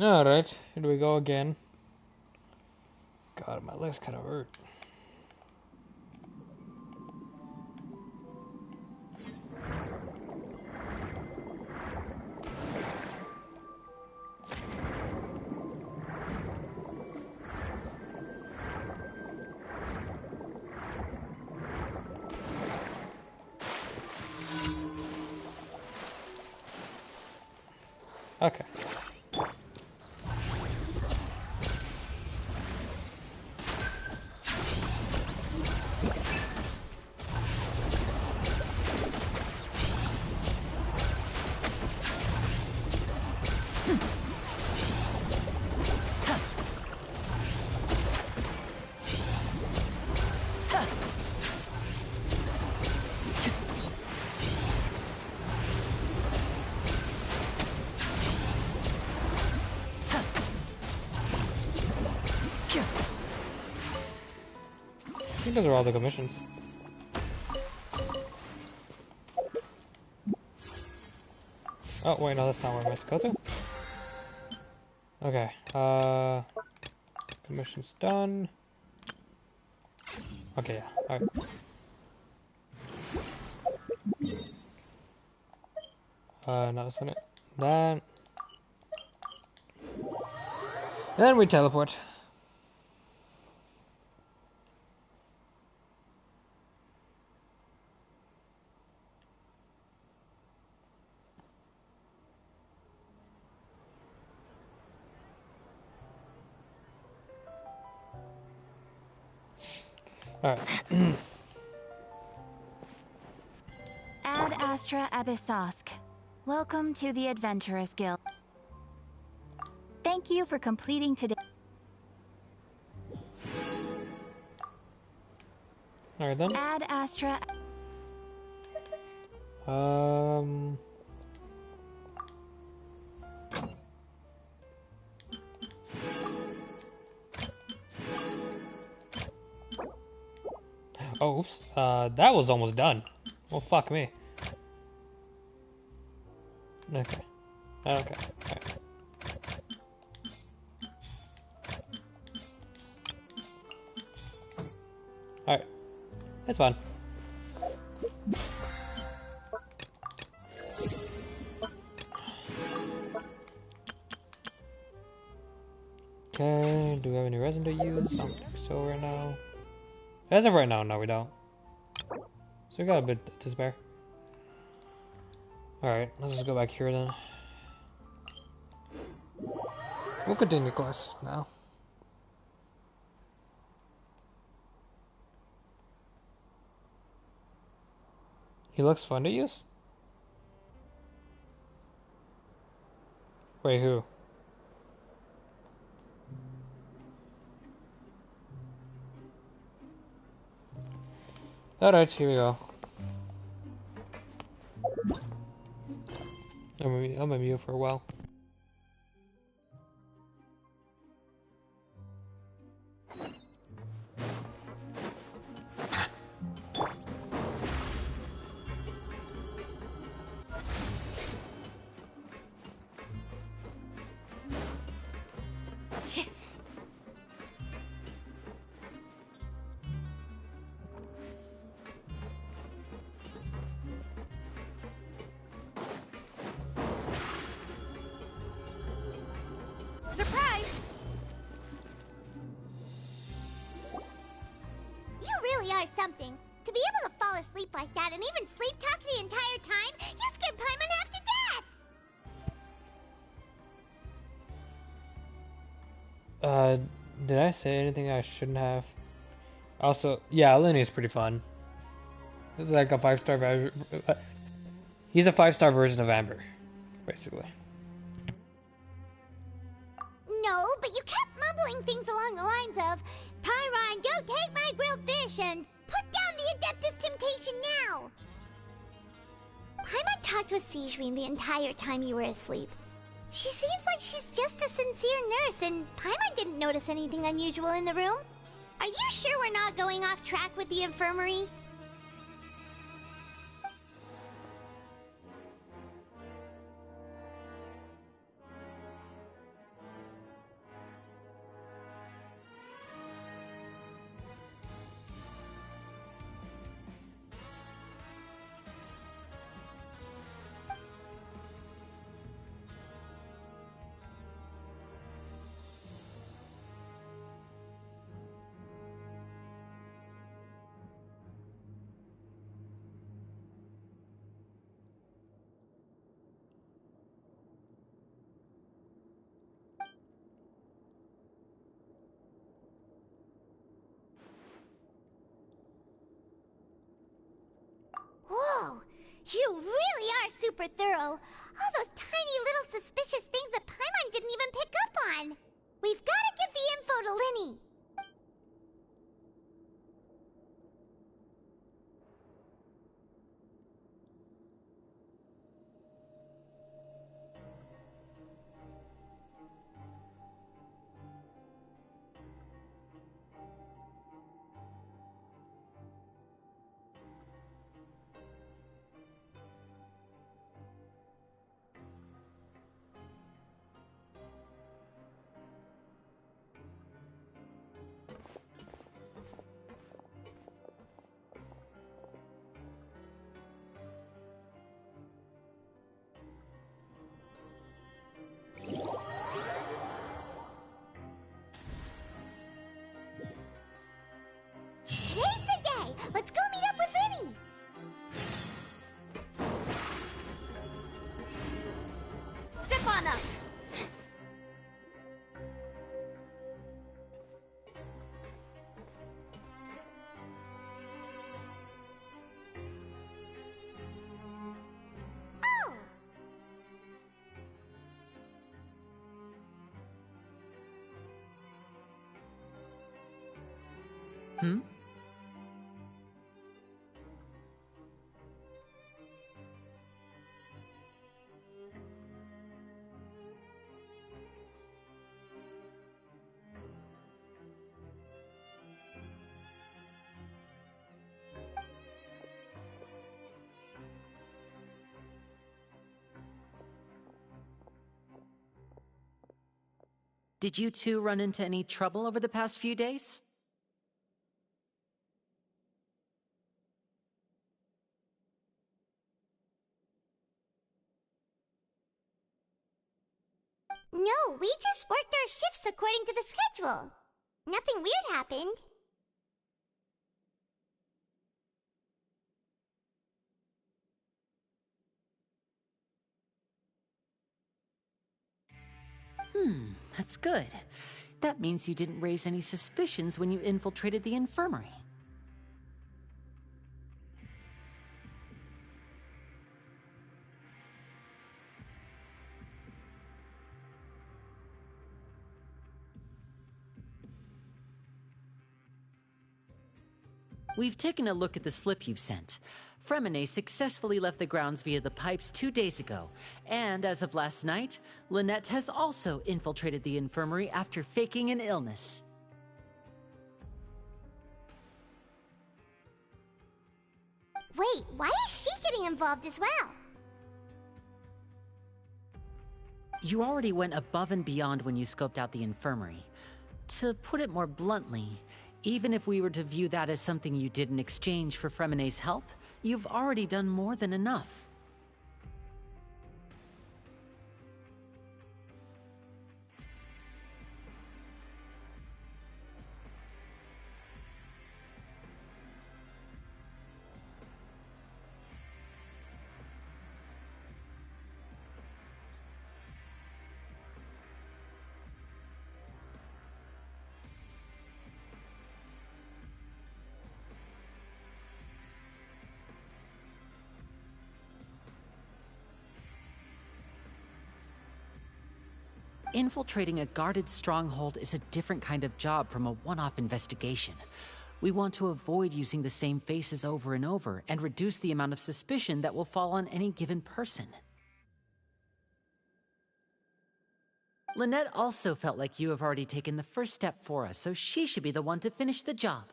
Alright, here we go again. God, my legs kind of hurt. Okay. I think those are all the commissions. Oh, wait, no, that's not where I'm meant to go to. Okay, commission's done. Okay, yeah, alright. No, that's not it. Then we teleport. Alright. Ad Astra Abyssosk. Welcome to the Adventurers Guild. Thank you for completing today. Alright then. Ad Astra. Oh, oops. That was almost done. Well, fuck me. Okay. Okay. Alright. Alright. It's fine. Okay, do we have any resin to use? I don't think so right now. As of right now, no we don't. So we got a bit to spare. Alright, let's just go back here then. We'll continue quest now. He looks fun to use? Wait, who? Alright, here we go. I'm a mute for a while. Surprise! You really are something. To be able to fall asleep like that and even sleep talk the entire time, you scared Paimon half to death! Did I say anything I shouldn't have? Also, yeah, Lenny's pretty fun. This is like a 5-star version. He's a 5-star version of Amber, basically. No, but you kept mumbling things along the lines of, Pyron, don't take my grilled fish, and put down the Adeptus Temptation now! Paimon talked with Sigewinne the entire time you were asleep. She seems like she's just a sincere nurse, and Paimon didn't notice anything unusual in the room. Are you sure we're not going off track with the infirmary? super thorough. All those tiny little suspicious things that Paimon didn't even pick up on. We've got to get the info to Linny. Today's the day! Let's go meet up with Linny! Step on up! Oh! Hmm? Did you two run into any trouble over the past few days? No, we just worked our shifts according to the schedule. Nothing weird happened. That's good. That means you didn't raise any suspicions when you infiltrated the infirmary. We've taken a look at the slip you've sent. Fremine successfully left the grounds via the pipes 2 days ago, and as of last night, Lynette has also infiltrated the infirmary after faking an illness. Wait, why is she getting involved as well? You already went above and beyond when you scoped out the infirmary. To put it more bluntly, even if we were to view that as something you did in exchange for Fremine's help, you've already done more than enough. Infiltrating a guarded stronghold is a different kind of job from a one-off investigation. We want to avoid using the same faces over and over and reduce the amount of suspicion that will fall on any given person. Lynette also felt like you have already taken the first step for us, so she should be the one to finish the job.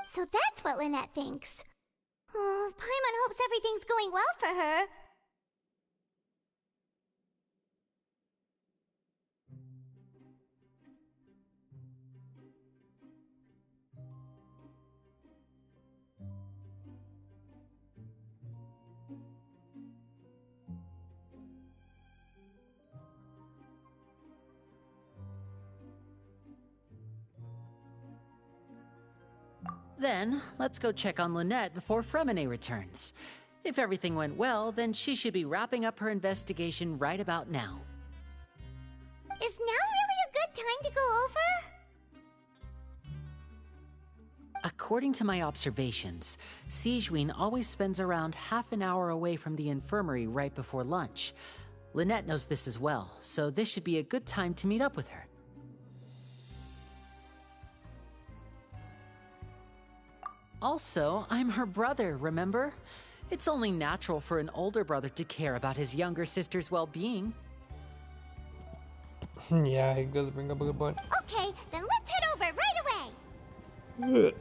So that's what Lynette thinks. Oh, Paimon hopes everything's going well for her. Then, let's go check on Lynette before Fremine returns. If everything went well, then she should be wrapping up her investigation right about now. Is now really a good time to go over? According to my observations, Sigewinne always spends around half an hour away from the infirmary right before lunch. Lynette knows this as well, so this should be a good time to meet up with her. Also, I'm her brother, remember? It's only natural for an older brother to care about his younger sister's well-being. Yeah, he does bring up a good point. Okay, then let's head over right away.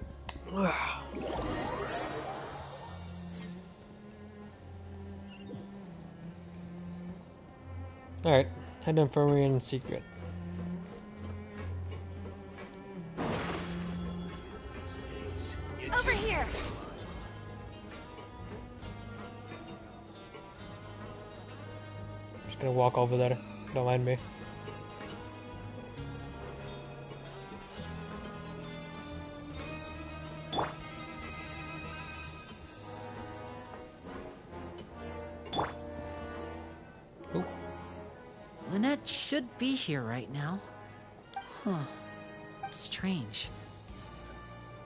Alright, head to infirmary in secret. Over here. I'm just gonna walk over there. Don't mind me. Lynette should be here right now. Huh. Strange.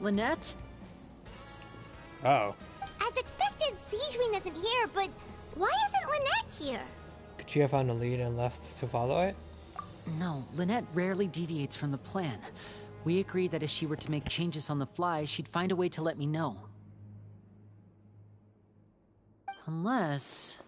Lynette? Uh-oh. As expected, Sigewinne isn't here, but why isn't Lynette here? Could she have found a lead and left to follow it? No, Lynette rarely deviates from the plan. We agreed that if she were to make changes on the fly, she'd find a way to let me know. Unless...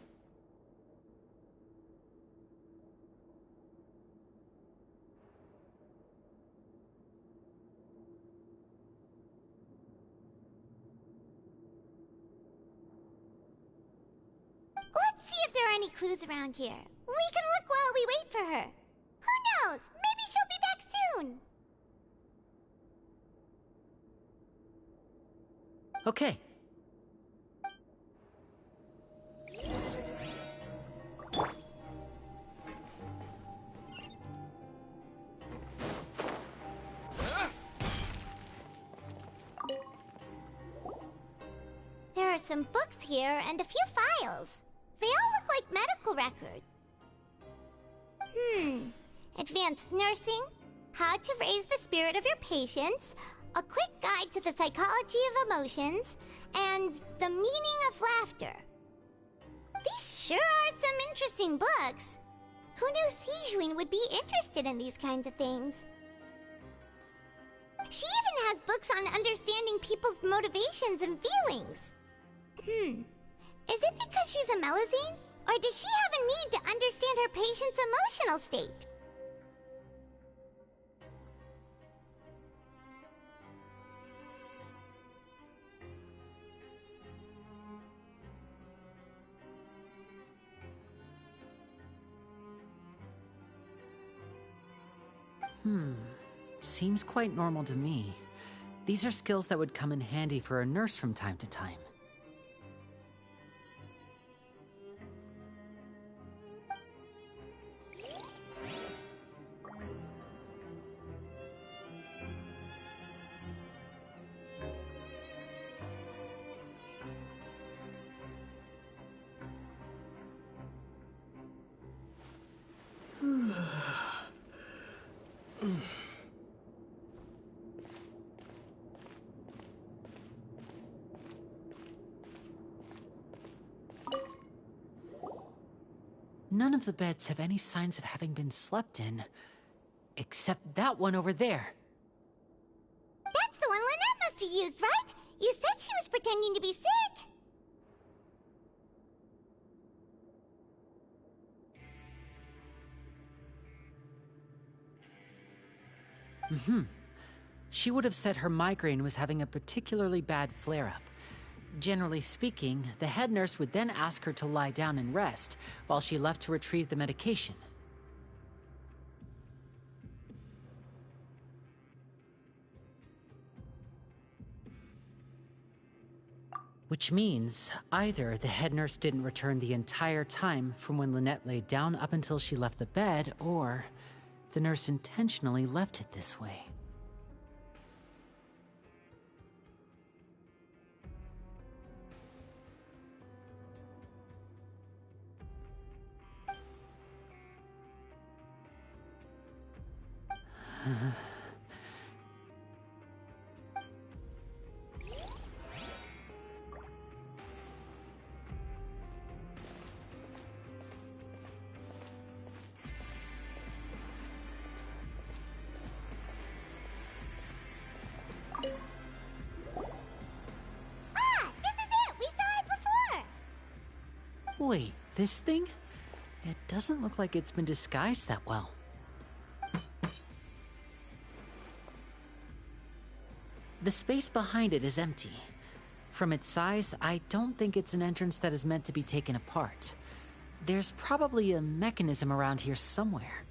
Let's see if there are any clues around here. We can look while we wait for her. Who knows? Maybe she'll be back soon. Okay. There are some books here and a few files. They all look like medical records. Advanced nursing, how to raise the spirit of your patients, a quick guide to the psychology of emotions, and the meaning of laughter. These sure are some interesting books. Who knew Sigewinne would be interested in these kinds of things? She even has books on understanding people's motivations and feelings. Is it because she's a Melazine? Or does she have a need to understand her patient's emotional state? Seems quite normal to me. These are skills that would come in handy for a nurse from time to time. None of the beds have any signs of having been slept in, except that one over there. That's the one Lynette must have used, right? You said she was pretending to be sick. She would have said her migraine was having a particularly bad flare-up. Generally speaking, the head nurse would then ask her to lie down and rest, while she left to retrieve the medication. Which means, either the head nurse didn't return the entire time from when Lynette laid down up until she left the bed, or the nurse intentionally left it this way. Wait, this thing? It doesn't look like it's been disguised that well. The space behind it is empty. From its size, I don't think it's an entrance that is meant to be taken apart. There's probably a mechanism around here somewhere.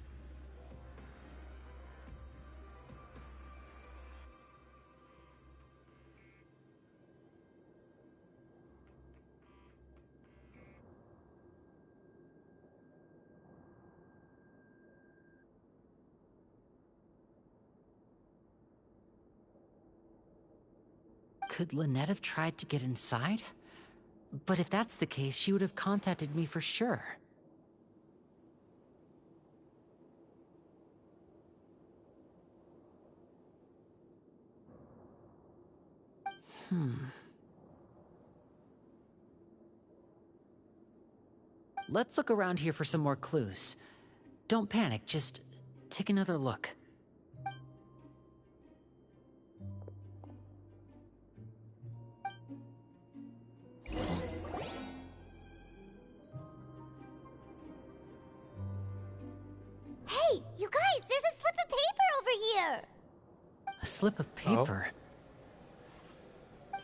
Could Lynette have tried to get inside? But if that's the case, she would have contacted me for sure. Let's look around here for some more clues. Don't panic, just take another look. Hey, you guys, there's a slip of paper over here! A slip of paper?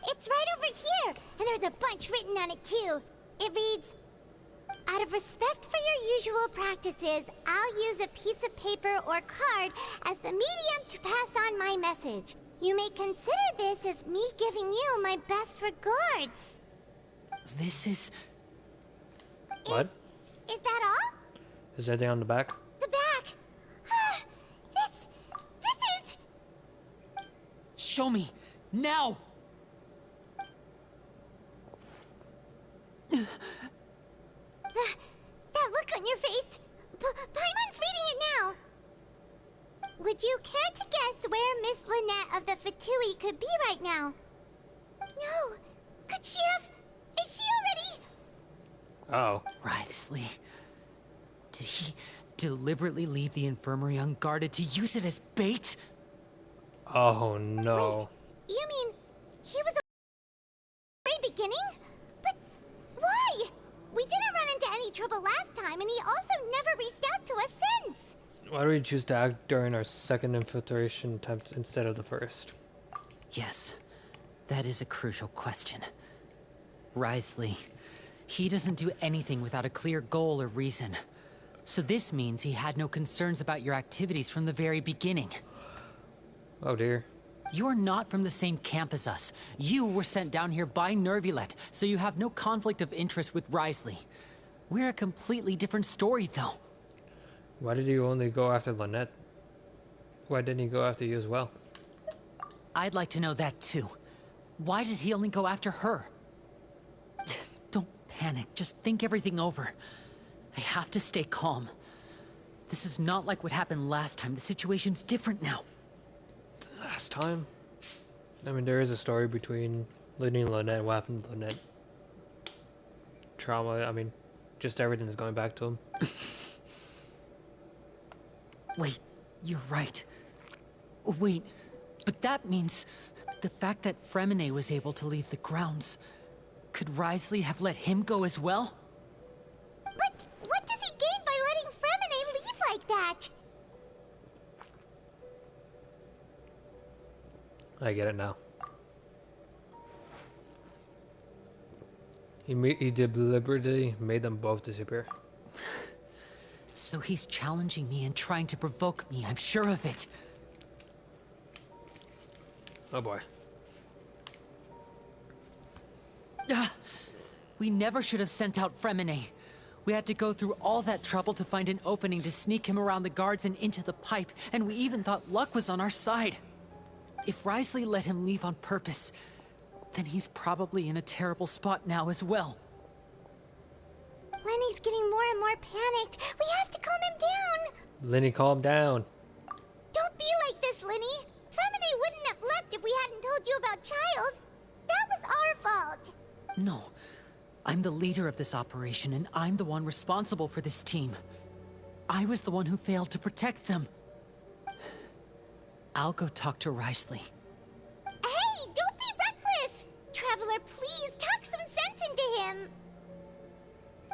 It's right over here, and there's a bunch written on it too. It reads, "Out of respect for your usual practices, I'll use a piece of paper or card as the medium to pass on my message. You may consider this as me giving you my best regards." This is... What? Is that all? Is anything on the back? The back. This is... Show me! Now! That look on your face. Paimon's reading it now. Would you care to guess where Miss Lynette of the Fatui could be right now? No. Could she have... Is she already... Oh. Wriothesley. Did he deliberately leave the infirmary unguarded to use it as bait? Oh no. Wait, you mean he was a very beginning? But why? We didn't run into any trouble last time, and he also never reached out to us since. Why do we choose to act during our second infiltration attempt instead of the first? Yes, that is a crucial question. Wriothesley, he doesn't do anything without a clear goal or reason. So this means he had no concerns about your activities from the very beginning. Oh dear. You're not from the same camp as us. You were sent down here by Nervulet, so you have no conflict of interest with Wriothesley. We're a completely different story, though. Why did you only go after Lynette? Why didn't he go after you as well? I'd like to know that, too. Why did he only go after her? Don't panic. Just think everything over. I have to stay calm. This is not like what happened last time. The situation's different now. Last time? I mean, there is a story between Liddy and Lynette. What happened to Lynette? Trauma, I mean, just everything is going back to him. Wait, you're right. Wait, but that means the fact that Fremine was able to leave the grounds. Could Wriothesley have let him go as well? But what does he gain by letting Fremine leave like that? I get it now. He deliberately made them both disappear. So he's challenging me and trying to provoke me, I'm sure of it. Oh boy. We never should have sent out Fremine. We had to go through all that trouble to find an opening to sneak him around the guards and into the pipe, and we even thought luck was on our side. If Wriothesley let him leave on purpose, then he's probably in a terrible spot now as well. Lenny's getting more and more panicked. We have to calm him down. Lenny, calm down. Don't be if we hadn't told you about Child. That was our fault. No. I'm the leader of this operation, and I'm the one responsible for this team. I was the one who failed to protect them. I'll go talk to Risley. Hey, don't be reckless! Traveler, please talk some sense into him.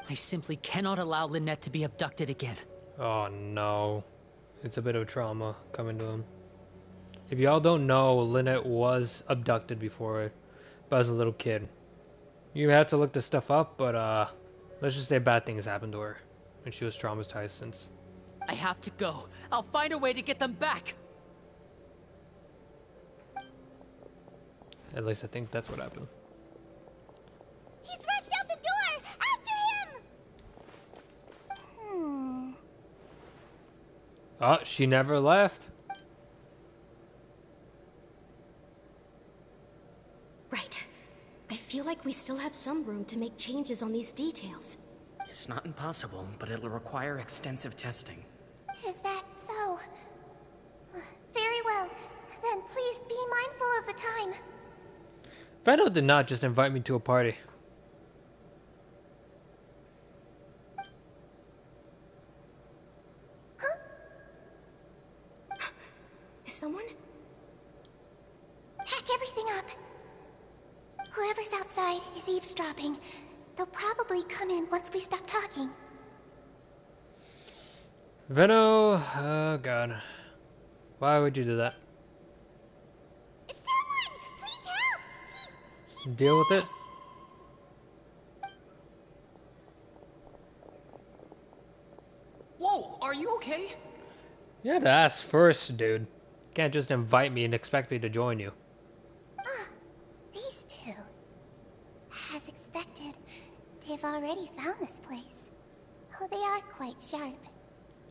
I simply cannot allow Lynette to be abducted again. Oh no. It's a bit of trauma coming to him. If y'all don't know, Lynette was abducted before, but as a little kid. You had to look this stuff up, but let's just say bad things happened to her. And she was traumatized since. I have to go. I'll find a way to get them back. At least I think that's what happened. He's rushed out the door! After him! Oh, she never left. Right. I feel like we still have some room to make changes on these details. It's not impossible, but it'll require extensive testing. Is that so? Very well. Then please be mindful of the time. Veno did not just invite me to a party. Huh? Is someone? Pack everything up. Whoever's outside is eavesdropping. They'll probably come in once we stop talking. Veno, oh god. Why would you do that? Someone! Please help! Deal with it? Whoa, are you okay? You had to ask first, dude. You can't just invite me and expect me to join you. Ah, these two. As expected, they've already found this place. Oh, they are quite sharp.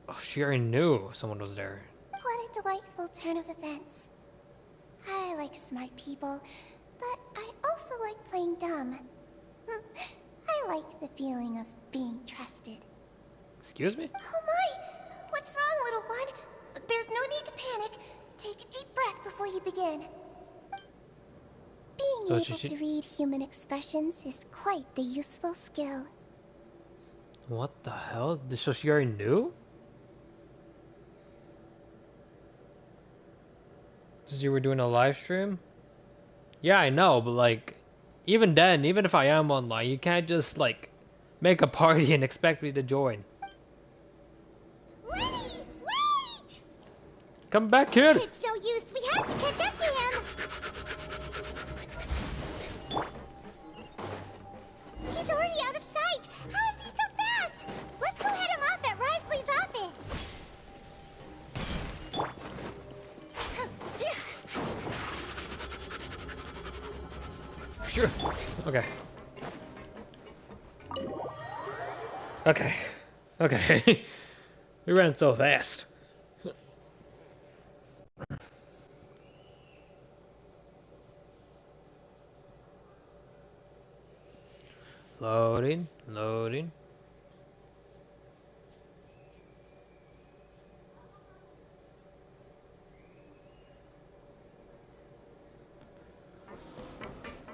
Oh, she already knew someone was there. What a delightful turn of events. I like smart people, but I also like playing dumb. I like the feeling of being trusted. Excuse me? Oh my! What's wrong, little one? There's no need to panic. Take a deep breath before you begin. Being So able she- to read human expressions is quite the useful skill. What the hell? So she already knew? Since you were doing a live stream? Yeah, I know, but like, even then, even if I am online, you can't just like make a party and expect me to join. Wait! Come back here! It's no use. We have to catch up to him. He's already out of sight. How is he so fast? Let's go head him off at Risley's office. Sure. Okay. Okay. Okay. We ran so fast. Loading, loading.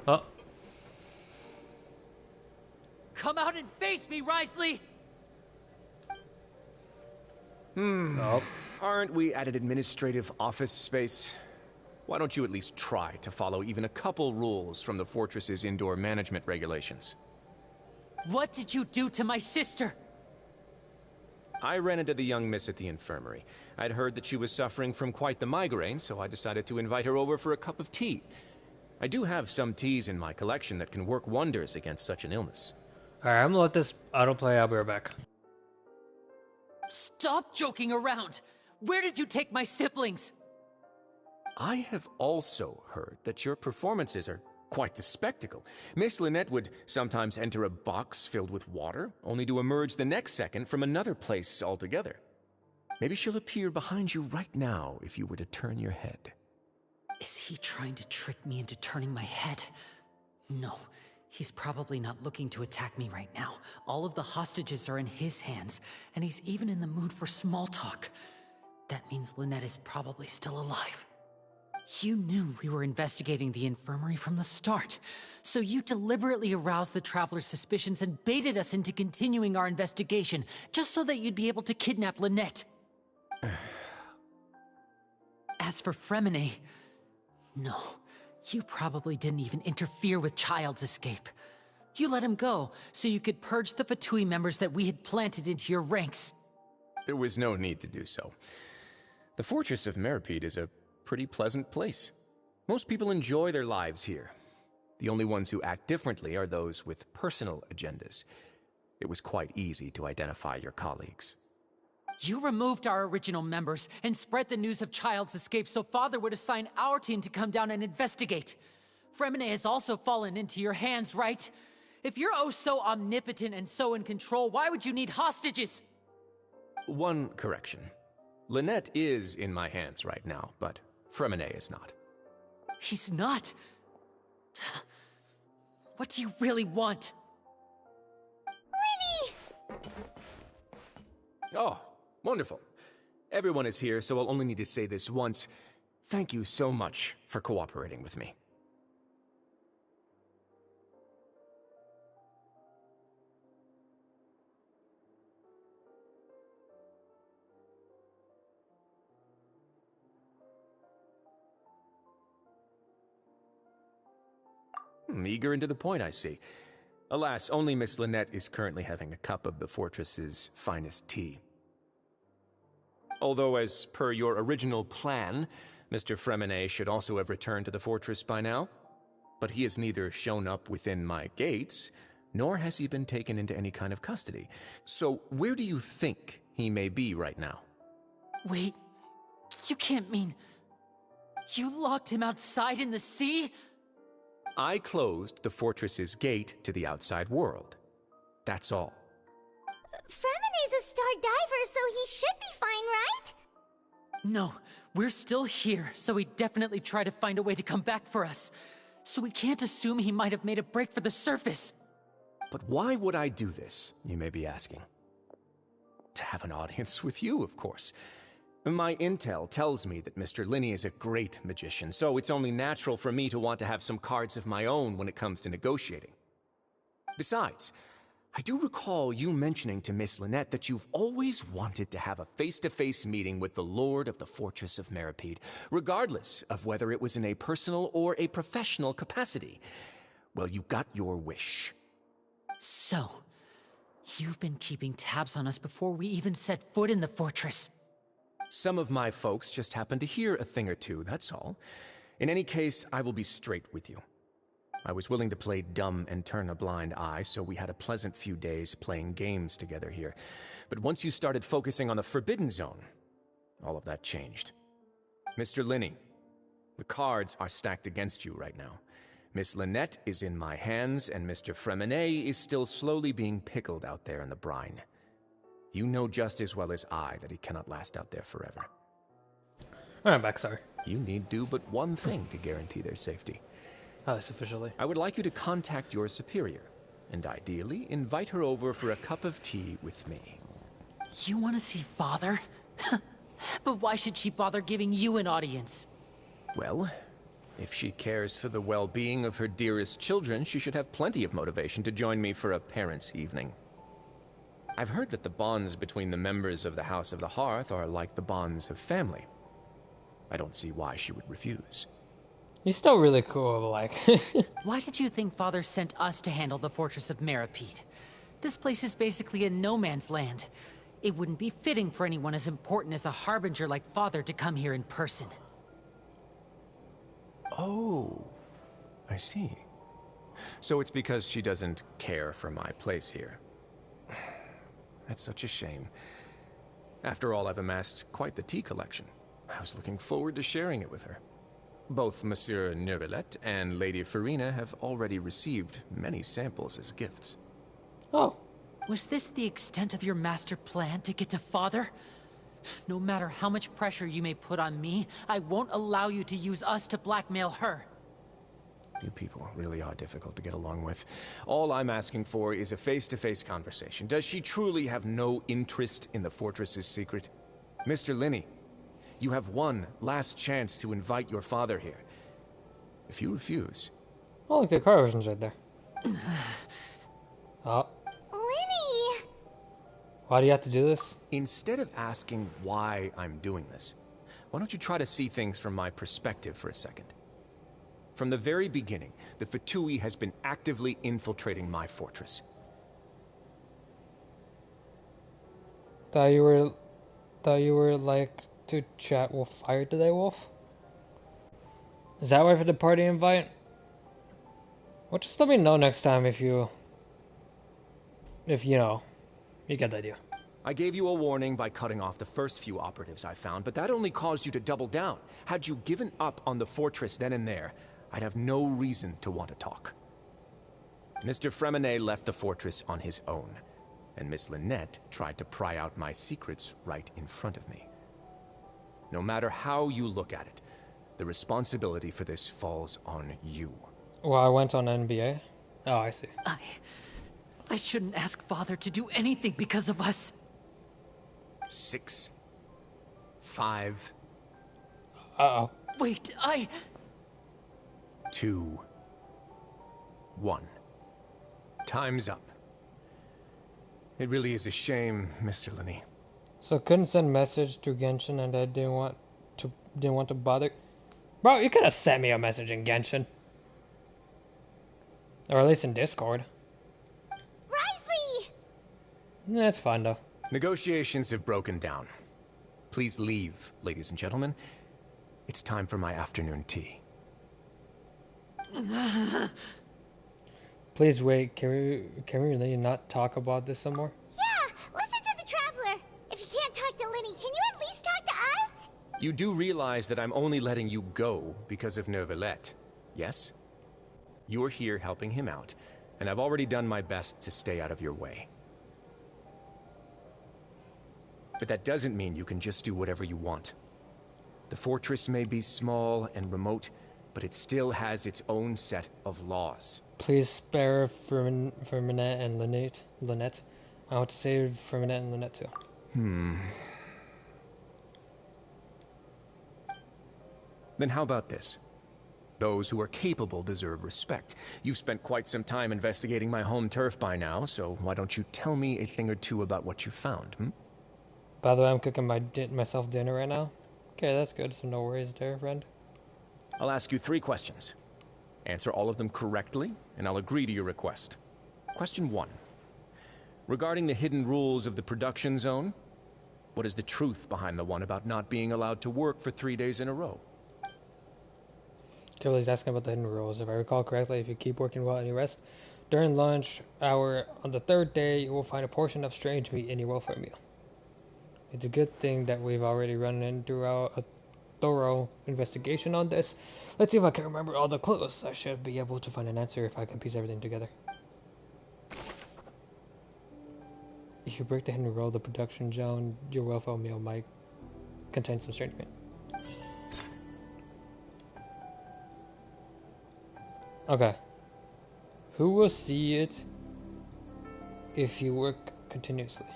Oh. Come out and face me, Risley! Oh. Aren't we at an administrative office space? Why don't you at least try to follow even a couple rules from the fortress's indoor management regulations? What did you do to my sister? I ran into the young miss at the infirmary. I'd heard that she was suffering from quite the migraine, so I decided to invite her over for a cup of tea. I do have some teas in my collection that can work wonders against such an illness. Alright, I'm gonna let this autoplay. I'll be right back. Stop joking around! Where did you take my siblings? I have also heard that your performances are quite the spectacle. Miss Lynette would sometimes enter a box filled with water, only to emerge the next second from another place altogether. Maybe she'll appear behind you right now if you were to turn your head. Is he trying to trick me into turning my head? No, he's probably not looking to attack me right now. All of the hostages are in his hands, and he's even in the mood for small talk. That means Lynette is probably still alive. You knew we were investigating the infirmary from the start, so you deliberately aroused the Traveler's suspicions and baited us into continuing our investigation, just so that you'd be able to kidnap Lynette. As for Fremine, no, you probably didn't even interfere with Child's escape. You let him go, so you could purge the Fatui members that we had planted into your ranks. There was no need to do so. The Fortress of Meripede is a pretty pleasant place. Most people enjoy their lives here. The only ones who act differently are those with personal agendas. It was quite easy to identify your colleagues. You removed our original members and spread the news of Child's escape so Father would assign our team to come down and investigate. Fremine has also fallen into your hands, right? If you're oh so omnipotent and so in control, why would you need hostages? One correction. Lynette is in my hands right now, but Fremine is not. He's not? What do you really want? Lenny! Oh, wonderful. Everyone is here, so I'll only need to say this once. Thank you so much for cooperating with me. Eager and to the point, I see. Alas, only Miss Lynette is currently having a cup of the fortress's finest tea. Although, as per your original plan, Mr. Fremine should also have returned to the fortress by now. But he has neither shown up within my gates, nor has he been taken into any kind of custody. So, where do you think he may be right now? Wait, you can't mean... You locked him outside in the sea? I closed the fortress's gate to the outside world. That's all. Fremine's a star diver, so he should be fine, right? No, we're still here, so he'd definitely try to find a way to come back for us. So we can't assume he might have made a break for the surface. But why would I do this, you may be asking? To have an audience with you, of course. My intel tells me that Mr. Linney is a great magician, so it's only natural for me to want to have some cards of my own when it comes to negotiating. Besides, I do recall you mentioning to Miss Lynette that you've always wanted to have a face-to-face meeting with the Lord of the Fortress of Meripede, regardless of whether it was in a personal or a professional capacity. Well, you got your wish. So, you've been keeping tabs on us before we even set foot in the fortress. Some of my folks just happened to hear a thing or two, that's all. In any case, I will be straight with you. I was willing to play dumb and turn a blind eye, so we had a pleasant few days playing games together here. But once you started focusing on the Forbidden Zone, all of that changed. Mr. Linney, the cards are stacked against you right now. Miss Lynette is in my hands, and Mr. Fremine is still slowly being pickled out there in the brine. You know just as well as I that he cannot last out there forever. I'm back, sorry. You need do but one thing to guarantee their safety. Oh, that's officially. I would like you to contact your superior, and ideally invite her over for a cup of tea with me. You want to see Father? But why should she bother giving you an audience? Well, if she cares for the well-being of her dearest children, she should have plenty of motivation to join me for a parents' evening. I've heard that the bonds between the members of the House of the Hearth are like the bonds of family. I don't see why she would refuse. He's still really cool, like... Why did you think Father sent us to handle the Fortress of Meripede? This place is basically a no-man's land. It wouldn't be fitting for anyone as important as a Harbinger like Father to come here in person. Oh, I see. So it's because she doesn't care for my place here. That's such a shame. After all, I've amassed quite the tea collection. I was looking forward to sharing it with her. Both Monsieur Neuvillette and Lady Farina have already received many samples as gifts. Oh. Was this the extent of your master plan to get to Father? No matter how much pressure you may put on me, I won't allow you to use us to blackmail her. You people really are difficult to get along with. All I'm asking for is a face-to-face conversation. Does she truly have no interest in the fortress's secret? Mr. Linney, You have one last chance to invite your father here. If you refuse... Oh, look, the car version's right there. Oh. Lenny! Why do you have to do this? Instead of asking why I'm doing this, why don't you try to see things from my perspective for a second? From the very beginning, the Fatui has been actively infiltrating my fortress. Thought you were like to chat with Fire today, Wolf? Is that why for the party invite? Well, just let me know next time if you know, you get the idea. I gave you a warning by cutting off the first few operatives I found, but that only caused you to double down. Had you given up on the fortress then and there, I'd have no reason to want to talk. Mr. Freminet left the fortress on his own, and Miss Lynette tried to pry out my secrets right in front of me. No matter how you look at it, the responsibility for this falls on you. Well, I went on NBA. Oh, I see. I shouldn't ask Father to do anything because of us. 6, 5... Uh-oh. Wait, 2, 1. Time's up. It really is a shame, Mr. Lenny. So couldn't send message to Genshin and I didn't want to bother. Bro, you could have sent me a message in Genshin. Or at least in Discord. Risley! That's fine though. Negotiations have broken down. Please leave, ladies and gentlemen. It's time for my afternoon tea. Please wait, can we really not talk about this some more? Yeah, listen to the Traveler. If you can't talk to Lenny, can you at least talk to us? You do realize that I'm only letting you go because of Neuvillette, yes? You're here helping him out, and I've already done my best to stay out of your way. But that doesn't mean you can just do whatever you want. The fortress may be small and remote, but it still has its own set of laws. Please spare Firminette and Lynette. I want to save Firminette and Lynette too. Then how about this? Those who are capable deserve respect. You've spent quite some time investigating my home turf by now, so why don't you tell me a thing or two about what you found, By the way, I'm cooking myself dinner right now. Okay, that's good, so no worries there, friend. I'll ask you 3 questions. Answer all of them correctly, and I'll agree to your request. Question 1. Regarding the hidden rules of the production zone, what is the truth behind the one about not being allowed to work for 3 days in a row? Kelly's asking about the hidden rules. If I recall correctly, if you keep working without any rest, during lunch hour on the 3rd day, you will find a portion of strange meat in your welfare meal. It's a good thing that we've already run into a thorough investigation on this. Let's see if I can remember all the clues. I should be able to find an answer if I can piece everything together. If you break the hidden rule of the production zone, your welfare meal might contain some strange meat. Okay. Who will see it if you work continuously?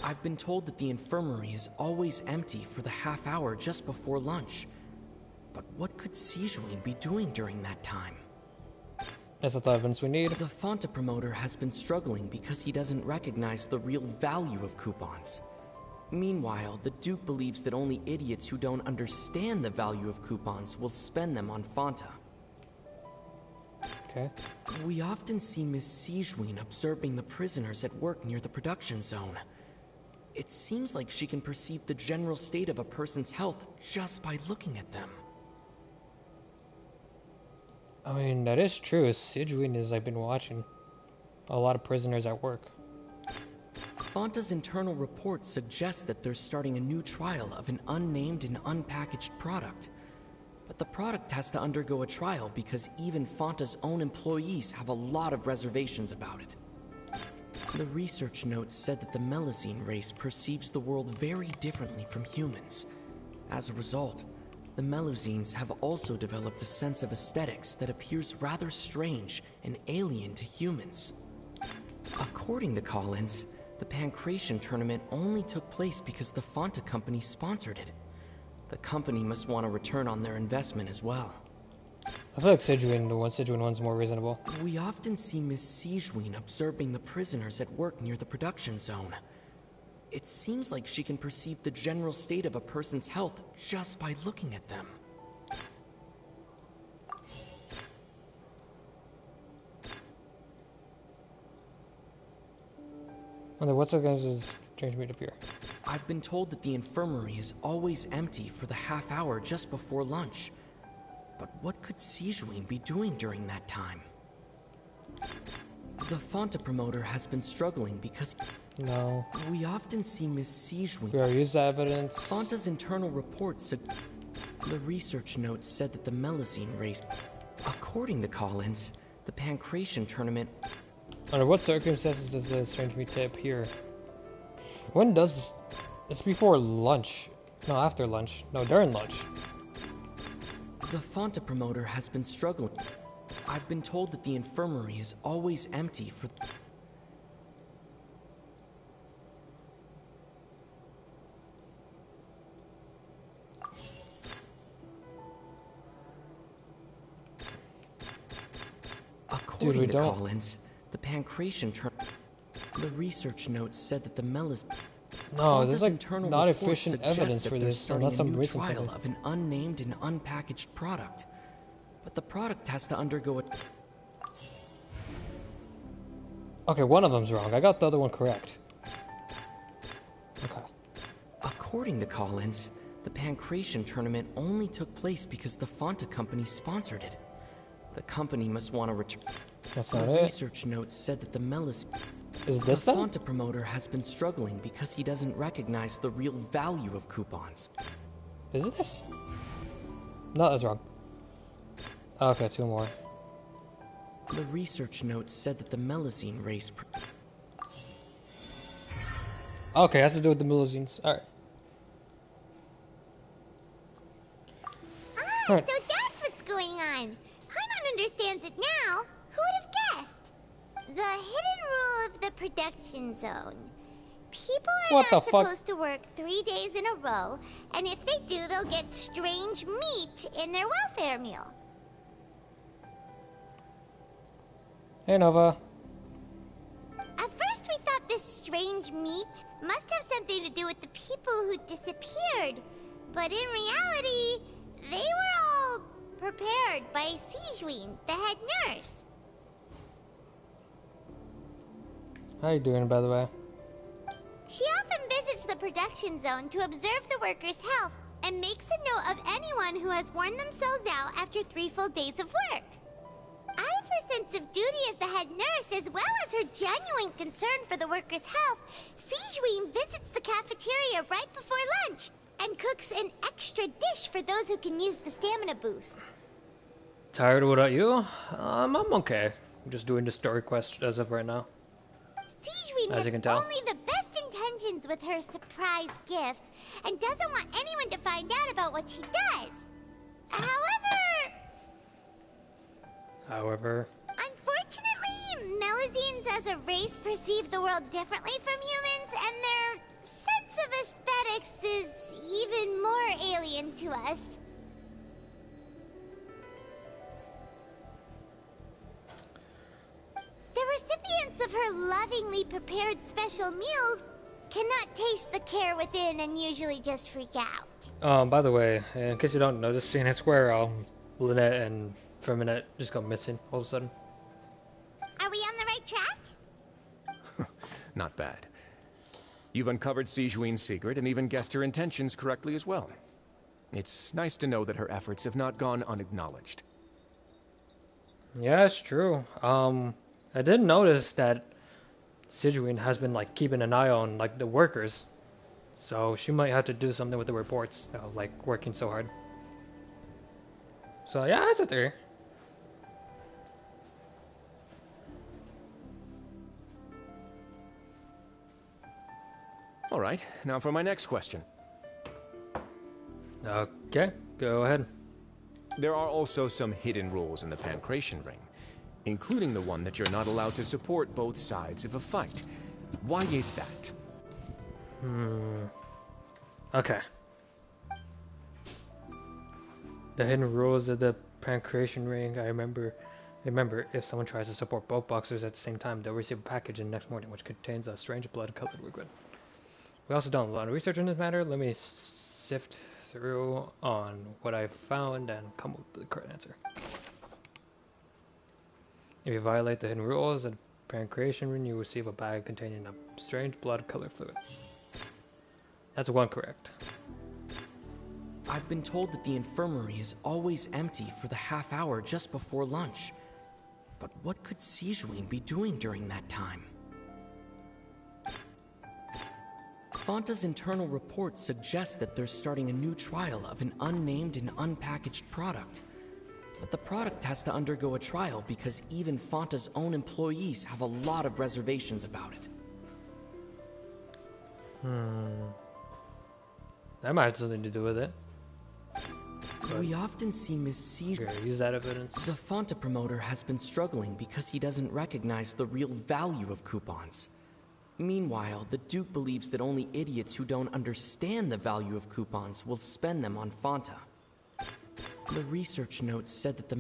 I've been told that the infirmary is always empty for the half hour just before lunch. But what could Sijuin be doing during that time? That's the evidence we need. The Fonta promoter has been struggling because he doesn't recognize the real value of coupons. Meanwhile, the Duke believes that only idiots who don't understand the value of coupons will spend them on Fonta. Okay. We often see Miss Sijuin observing the prisoners at work near the production zone. It seems like she can perceive the general state of a person's health just by looking at them. I mean, that is true. Sijuin is, I've been watching a lot of prisoners at work. Fonta's internal report suggests that they're starting a new trial of an unnamed and unpackaged product. But the product has to undergo a trial because even Fonta's own employees have a lot of reservations about it. The research notes said that the Melazine race perceives the world very differently from humans. As a result, the Melazines have also developed a sense of aesthetics that appears rather strange and alien to humans. According to Collins, the Pancration tournament only took place because the Fonta company sponsored it. The company must want a return on their investment as well. I feel like Sijuin one's more reasonable. We often see Miss Sijuin observing the prisoners at work near the production zone. It seems like she can perceive the general state of a person's health just by looking at them. What's the guy's strange meat up here? I've been told that the infirmary is always empty for the half hour just before lunch. But what could Sijuin be doing during that time? The Fonta promoter has been struggling because... No. We often see Miss Sijuin... We already used the evidence. Fonta's internal reports... The research notes said that the Melazine race... According to Collins, the Pancration tournament... Under what circumstances does the strange meat appear? When does... It's before lunch. No, after lunch. No, during lunch. The Fonta promoter has been struggling. I've been told that the infirmary is always empty for... According to Collins, the Pancration the research notes said that the Melas... No, there's like not efficient evidence for this unless I'm missing trial something. of an unnamed and unpackaged product. But the product has to undergo a... Okay, one of them's wrong. I got the other one correct. Okay. According to Collins, the Pancration tournament only took place because the Fonta company sponsored it. The company must want to return... That's not the it. research notes said that the Melas... Is the this them? Fonta promoter has been struggling because he doesn't recognize the real value of coupons. Is it this? No, that's wrong. Okay, two more. The research notes said that the Melazine race... Okay, has to do with the Melazines. Alright. So that's what's going on. Paimon understands it now. Who would have guessed? The hidden rule of the production zone. People are What the not fuck? supposed to work 3 days in a row, and if they do, they'll get strange meat in their welfare meal. Hey, Nova. At first we thought this strange meat must have something to do with the people who disappeared. But in reality, they were all prepared by Sijuin, the head nurse. How you doing, by the way? She often visits the production zone to observe the workers' health and makes a note of anyone who has worn themselves out after 3 full days of work. Out of her sense of duty as the head nurse, as well as her genuine concern for the workers' health, Sijuin visits the cafeteria right before lunch and cooks an extra dish for those who can use the stamina boost. Tired without you? I'm okay. I'm just doing the story quest as of right now. Sijuin As has you can tell. only the best intentions with her surprise gift and doesn't want anyone to find out about what she does. However... Unfortunately, Melazines as a race perceive the world differently from humans, and their sense of aesthetics is even more alien to us. The recipients of her lovingly prepared special meals cannot taste the care within and usually just freak out. By the way, in case you don't know, this scene is where Lynette and Firminette just go missing all of a sudden. Are we on the right track? Not bad. You've uncovered Sijuin's secret and even guessed her intentions correctly as well. It's nice to know that her efforts have not gone unacknowledged. Yeah, it's true. I did notice that Sijuin has been like keeping an eye on like the workers, so she might have to do something with the reports that was like working so hard. So yeah, that's a theory. All right, now for my next question. Okay, go ahead. There are also some hidden rules in the Pancration Ring, including the one that you're not allowed to support both sides of a fight. Why is that? Okay. The hidden rules of the pancreation ring. I remember, if someone tries to support both boxers at the same time, they'll receive a package the next morning which contains a strange blood-colored liquid. We also done a lot of research on this matter. Let me sift through on what I found and come up with the correct answer. If you violate the hidden rules of the pancreation ring, you receive a bag containing a strange blood-colored fluid. That's one correct. I've been told that the infirmary is always empty for the half hour just before lunch. But what could Sijuin be doing during that time? Fanta's internal report suggests that they're starting a new trial of an unnamed and unpackaged product. But the product has to undergo a trial because even Fanta's own employees have a lot of reservations about it. That might have something to do with it. We often see Miss Sijuin. Use that evidence. The Fanta promoter has been struggling because he doesn't recognize the real value of coupons. Meanwhile, the Duke believes that only idiots who don't understand the value of coupons will spend them on Fanta. The research notes said that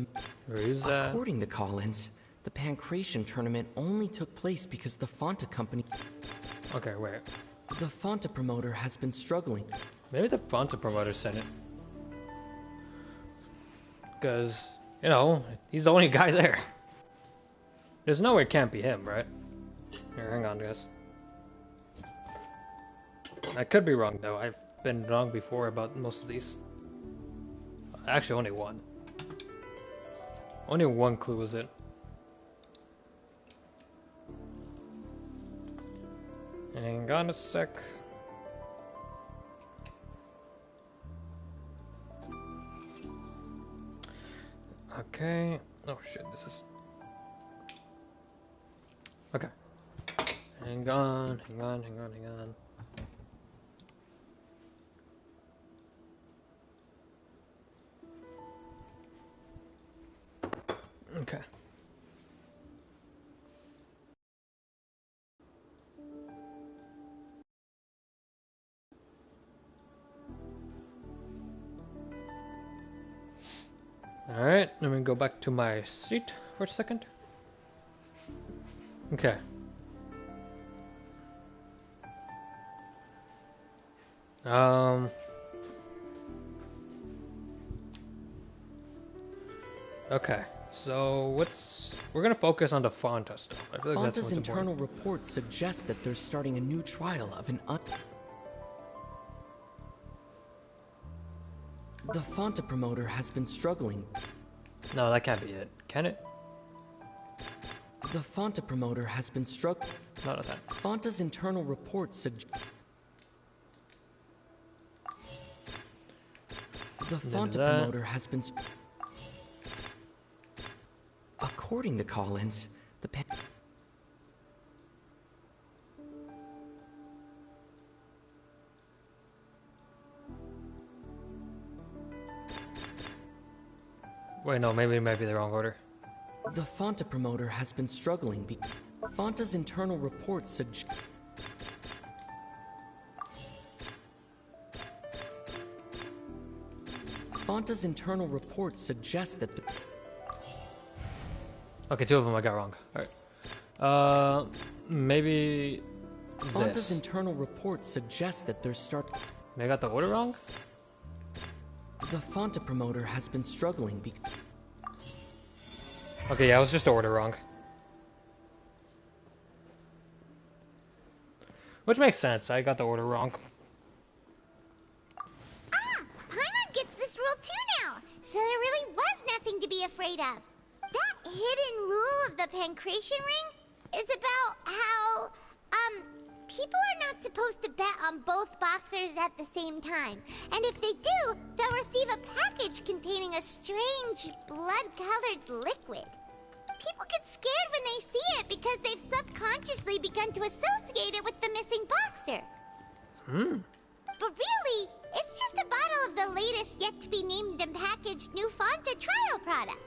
according to Collins, the Pancration tournament only took place because the Fanta company... Okay, wait. The Fanta promoter has been struggling. Maybe the Fanta promoter said it. Because, you know, he's the only guy there. There's no way it can't be him, right? Here, hang on, guys. I could be wrong, though. I've been wrong before about most of these. Actually, only one. Only one clue was it. Hang on a sec. Okay. Oh shit, this is... Okay. Hang on. Okay. Alright, let me go back to my seat for a second. Okay. Okay, so we're gonna focus on the Fanta stuff. I feel like that's Fanta's what's internal important. report suggests that they're starting a new trial of an The Fanta promoter has been struggling. No, that can't be it. Can it? The Fanta promoter has been struggling. Not at that. Fanta's internal report suggests... The Fanta promoter has been... According to Collins, the Wait, no, maybe it might be the wrong order. The Fanta promoter has been struggling Fanta's internal report suggests... Fanta's internal report suggests that the... Okay, two of them I got wrong. Alright. Maybe Fanta's internal report suggests that they're Maybe I got the order wrong? The Fanta promoter has been struggling Okay, yeah, it was just the order wrong. Which makes sense, I got the order wrong. Paimon gets this rule too now, so there really was nothing to be afraid of. That hidden rule of the Pancration ring is about how, people are not supposed to bet on both boxers at the same time. And if they do, they'll receive a package containing a strange, blood-colored liquid. People get scared when they see it because they've subconsciously begun to associate it with the missing boxer. But really, it's just a bottle of the latest yet-to-be-named and packaged new Fanta trial product.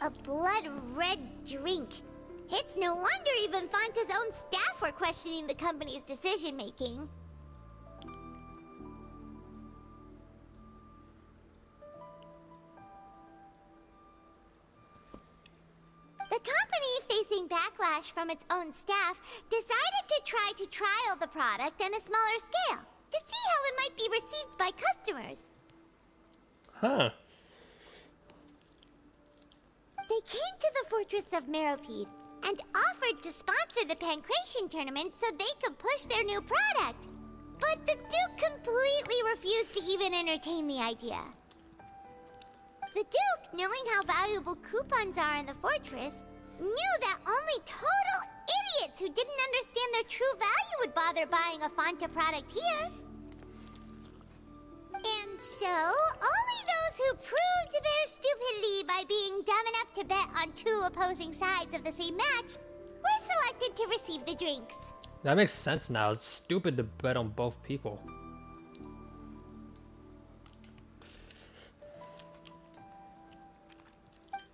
A blood-red drink. It's no wonder even Fanta's own staff were questioning the company's decision-making. company, facing backlash from its own staff, decided to try to trial the product on a smaller scale to see how it might be received by customers. Huh. They came to the fortress of Meropide and offered to sponsor the Pancration tournament so they could push their new product. But the Duke completely refused to even entertain the idea. The Duke, knowing how valuable coupons are in the fortress, knew that only total idiots who didn't understand their true value would bother buying a Fanta product here. And so, only those who proved their stupidity by being dumb enough to bet on two opposing sides of the same match were selected to receive the drinks. That makes sense now. It's stupid to bet on both people.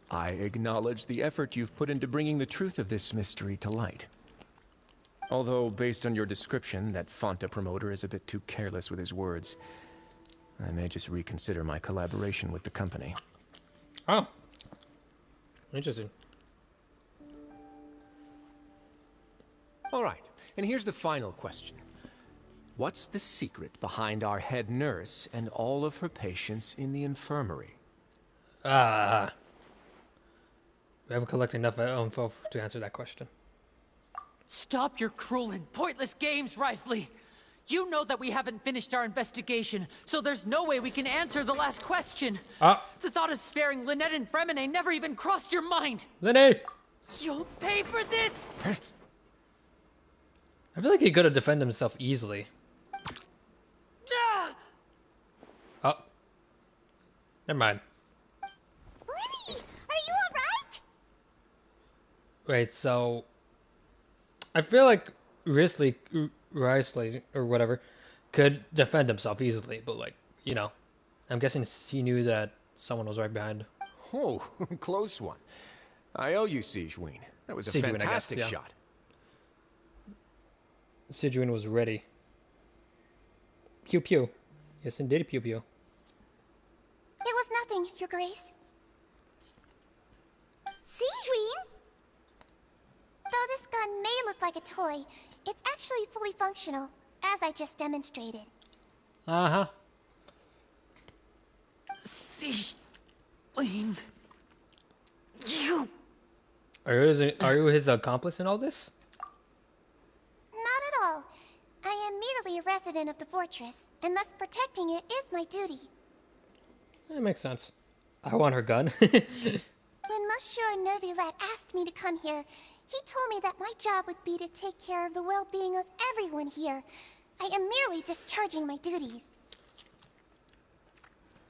I acknowledge the effort you've put into bringing the truth of this mystery to light. Although, based on your description, that Fanta promoter is a bit too careless with his words. I may just reconsider my collaboration with the company. Oh. Interesting. All right, and here's the final question. What's the secret behind our head nurse and all of her patients in the infirmary? We haven't collected enough info to answer that question. Stop your cruel and pointless games, Risley! You know that we haven't finished our investigation, so there's no way we can answer the last question. The thought of sparing Lynette and Fremine never even crossed your mind. Lynette! You'll pay for this! I feel like he could have defended himself easily. Oh. Never mind. Lenny, are you alright? Wait, so... I feel like Risley, or whatever, could defend himself easily, but like, you know, I'm guessing he knew that someone was right behind. Oh, close one. I owe you, Sigewinne. That was a fantastic shot. Sigewinne was ready. Pew pew. Yes, indeed, pew pew. It was nothing, Your Grace. Sigewinne? Though this gun may look like a toy, it's actually fully functional, as I just demonstrated. Uh-huh. Sigewinne... You... Are you his accomplice in all this? Not at all. I am merely a resident of the fortress, and thus protecting it is my duty. That makes sense. I want her gun. When Monsieur Nervillette asked me to come here, he told me that my job would be to take care of the well-being of everyone here. I am merely discharging my duties.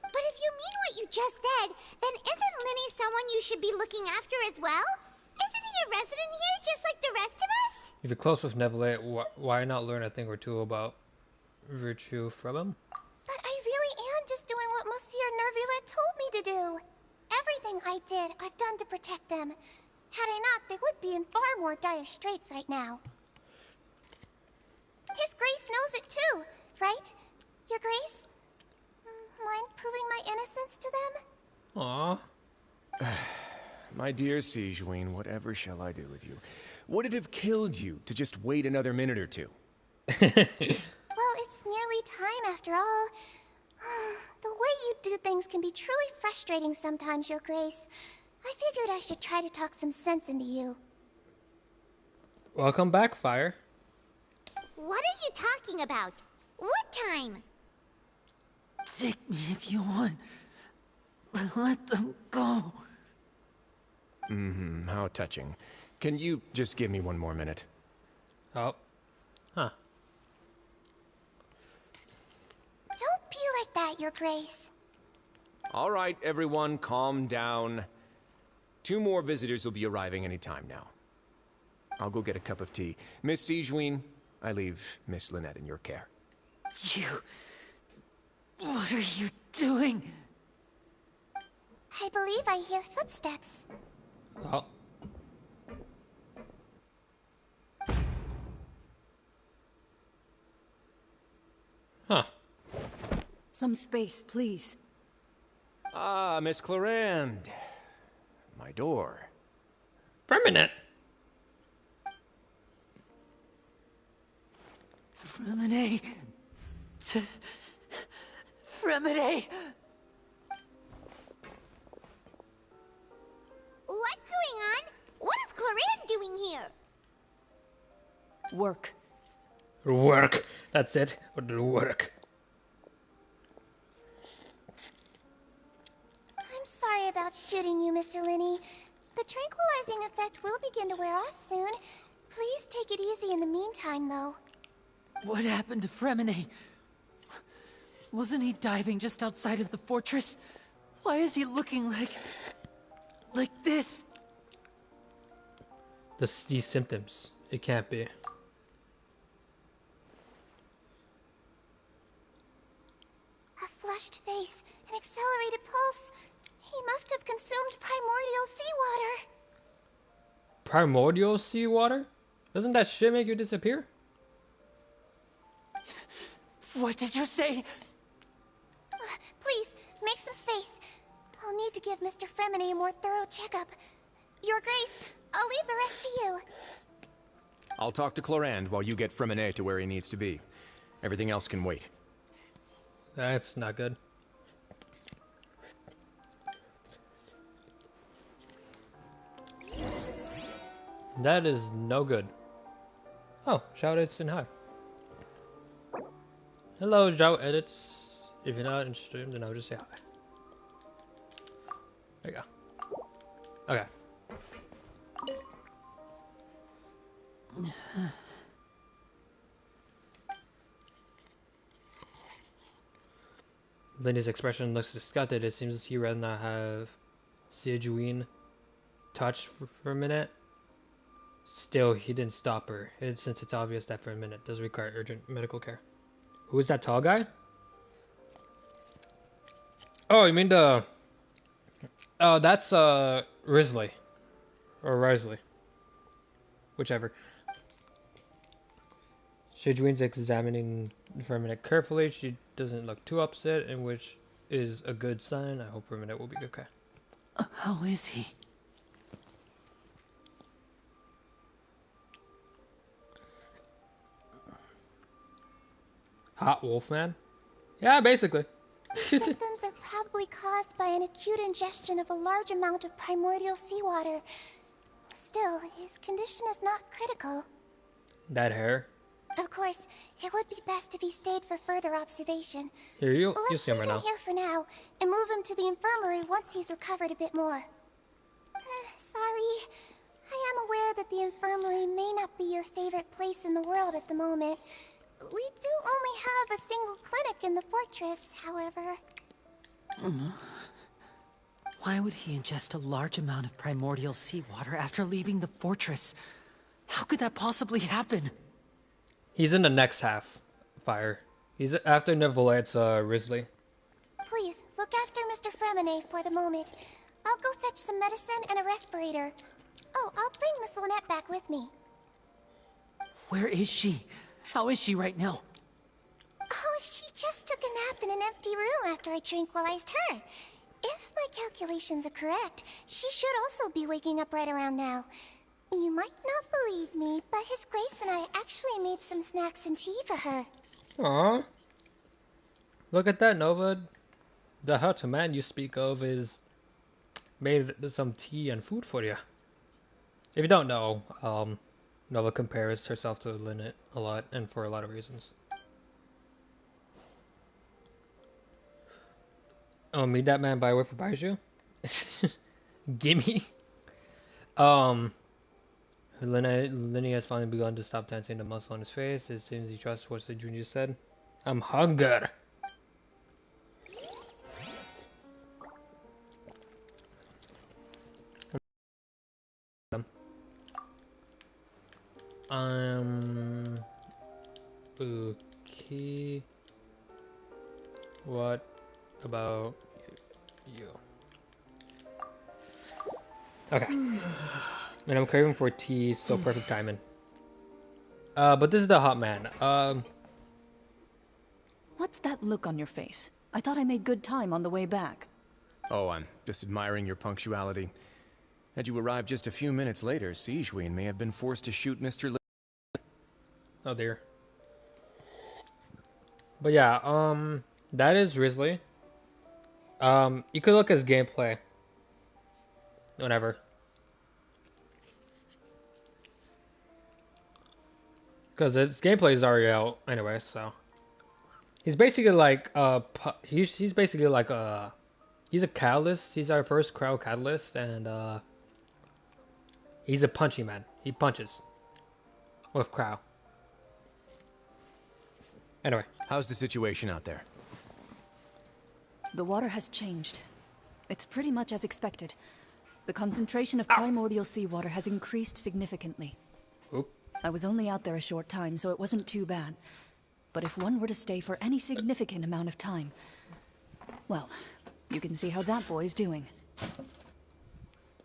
But if you mean what you just said, then isn't Linny someone you should be looking after as well? Isn't he a resident here just like the rest of us? If you're close with Nervillette, why not learn a thing or two about virtue from him? But I really am just doing what Monsieur Nervillette told me to do. Everything I did, I've done to protect them. Had I not, they would be in far more dire straits right now. His Grace knows it too, right? Your Grace? Mind proving my innocence to them? Aww. My dear Sigewinne, whatever shall I do with you? Would it have killed you to just wait another minute or two? Well, it's nearly time after all. The way you do things can be truly frustrating sometimes, Your Grace. I figured I should try to talk some sense into you. Welcome back, Fire. What are you talking about? What time? Take me if you want. But let them go. Mm-hmm, how touching. Can you just give me one more minute? Oh. Huh. Don't be like that, Your Grace. All right, everyone, calm down. 2 more visitors will be arriving any time now. I'll go get a cup of tea. Miss Sigewinne, I leave Miss Lynette in your care. You... What are you doing? I believe I hear footsteps. Oh. Huh. Some space, please. Ah, Miss Clarande. My door. Permanent. Fremine. Fremine. What's going on? What is Clorinde doing here? Work. Work. That's it. Work. I'm sorry about shooting you, Mr. Linney. The tranquilizing effect will begin to wear off soon. Please take it easy in the meantime, though. What happened to Fremine? Wasn't he diving just outside of the fortress? Why is he looking like this? These symptoms. It can't be. A flushed face, an accelerated pulse. He must have consumed primordial seawater. Primordial seawater? Doesn't that shit make you disappear? What did you say? Please, make some space. I'll need to give Mr. Fremine a more thorough checkup. Your Grace, I'll leave the rest to you. I'll talk to Clorinde while you get Fremine to where he needs to be. Everything else can wait. That's not good. That is no good. Oh, shout edits and hi. Hello, shout edits. If you're not interested, then I'll just say hi. There you go. Okay. Lindy's expression looks disgusted. It seems he rather not have Sejuin touched for a minute. Still, he didn't stop her, since it's obvious that for a minute does require urgent medical care. Who is that tall guy? Oh, you mean the... Oh, that's Risley. Or Risley. Whichever. Sejuin's examining for a minute carefully. She doesn't look too upset, and which is a good sign. I hope for a minute will be okay. How is he? Hot wolf man? Yeah, basically. The symptoms are probably caused by an acute ingestion of a large amount of primordial seawater. Still, his condition is not critical. That hair. Of course, it would be best if he stayed for further observation. Here, you Let's see him leave right him now. here for now, and move him to the infirmary once he's recovered a bit more. Sorry. I am aware that the infirmary may not be your favorite place in the world at the moment. We do only have a single clinic in the fortress, however. Why would he ingest a large amount of primordial seawater after leaving the fortress? How could that possibly happen? He's in the next half. Fire. He's after Neville. It's Risley. Please, look after Mr. Fremine for the moment. I'll go fetch some medicine and a respirator. Oh, I'll bring Miss Lynette back with me. Where is she? How is she right now? Oh, she just took a nap in an empty room after I tranquilized her. If my calculations are correct, she should also be waking up right around now. You might not believe me, but His Grace and I actually made some snacks and tea for her. Aww. Look at that, Nova. The hut man you speak of is made some tea and food for you. If you don't know, Nova compares herself to Lynette a lot, and for a lot of reasons. Oh, meet that man by way for Baiju? Gimme. Lenny has finally begun to stop dancing the muscle on his face. It seems he trusts what the junior said. I'm hunger. Okay. What about you? Okay. And I'm craving for tea, so perfect timing. But this is the hot man. What's that look on your face? I thought I made good time on the way back. Oh, I'm just admiring your punctuality. Had you arrived just a few minutes later, Siegeween may have been forced to shoot Mr. Oh dear. But yeah, that is Risley. You could look at his gameplay. Whatever. Because its gameplay is already out anyway, so. He's basically like, he's basically like he's a catalyst. He's our first crowd catalyst, and he's a punchy man. He punches with crowd. Anyway. How's the situation out there? The water has changed. It's pretty much as expected. The concentration of primordial seawater has increased significantly. Oop. I was only out there a short time, so it wasn't too bad. But if one were to stay for any significant amount of time, well, you can see how that boy's doing.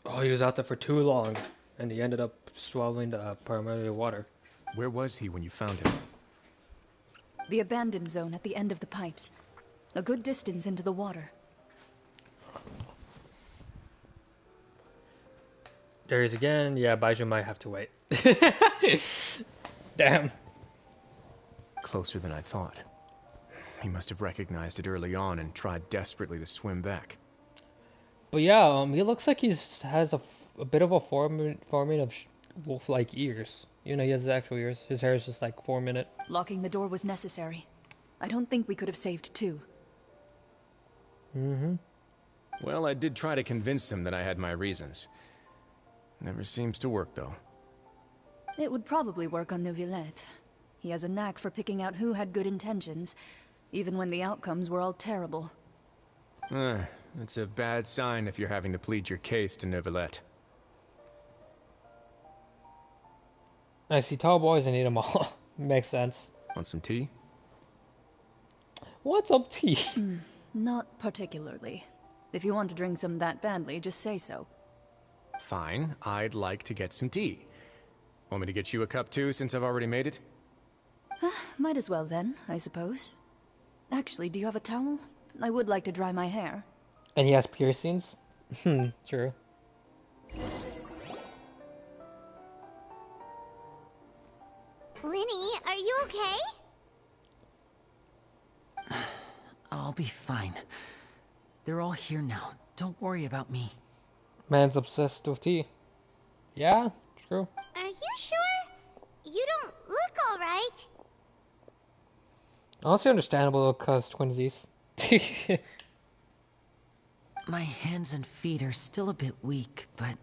Oh, he was out there for too long, and he ended up swallowing the primordial water. Where was he when you found him? The abandoned zone at the end of the pipes. A good distance into the water. There he is again. Yeah, Baiju might have to wait. Damn. Closer than I thought. He must have recognized it early on and tried desperately to swim back. But yeah, he looks like has a bit of a forming of wolf-like ears. You know, he has actual ears. His hair is just like 4-minute. Locking the door was necessary. I don't think we could have saved two. Mm-hmm. Well, I did try to convince him that I had my reasons. Never seems to work, though. It would probably work on Neuvillette. He has a knack for picking out who had good intentions, even when the outcomes were all terrible. It's a bad sign if you're having to plead your case to Neuvillette. I see tall boys and eat them all. Makes sense. Want some tea? What's up, tea? Not particularly. If you want to drink some that badly, just say so. Fine, I'd like to get some tea. Want me to get you a cup too, since I've already made it? Might as well then, I suppose. Actually, do you have a towel? I would like to dry my hair. And he has piercings? True. Linny, are you okay? I'll be fine. They're all here now. Don't worry about me. Man's obsessed with tea. Yeah, true. Are you sure? You don't look alright. Honestly understandable because twinsies. My hands and feet are still a bit weak, but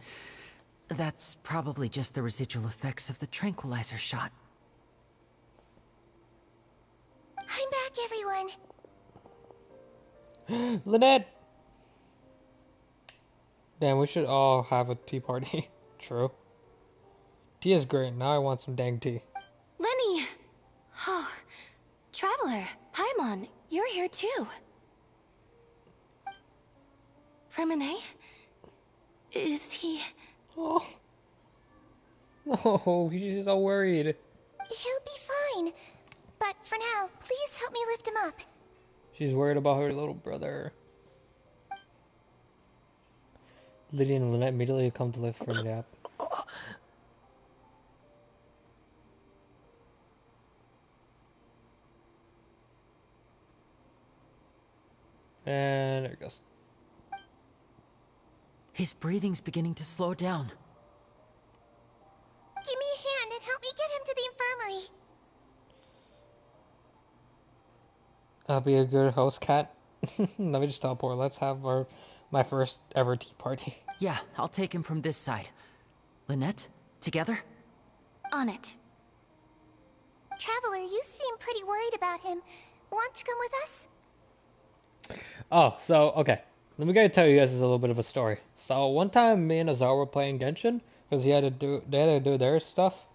that's probably just the residual effects of the tranquilizer shot. I'm back, everyone. Lynette! Damn, we should all have a tea party. True. Tea is great. Now I want some dang tea. Lenny! Oh, Traveler, Paimon, you're here too. Fremine? Is he... Oh. No, he's so worried. He'll be fine. But for now, please help me lift him up. She's worried about her little brother. Lydia and Lynette immediately come to lift Fremine up. And there it goes. His breathing's beginning to slow down. Give me a hand and help me get him to the infirmary. I'll be a good host, Cat. Let me just teleport. Let's have my first ever tea party. Yeah, I'll take him from this side. Lynette, together? On it. Traveler, you seem pretty worried about him. Want to come with us? Oh, so, okay. Let me tell you guys a little bit of a story. So, one time me and Azar were playing Genshin, because they had to do their stuff.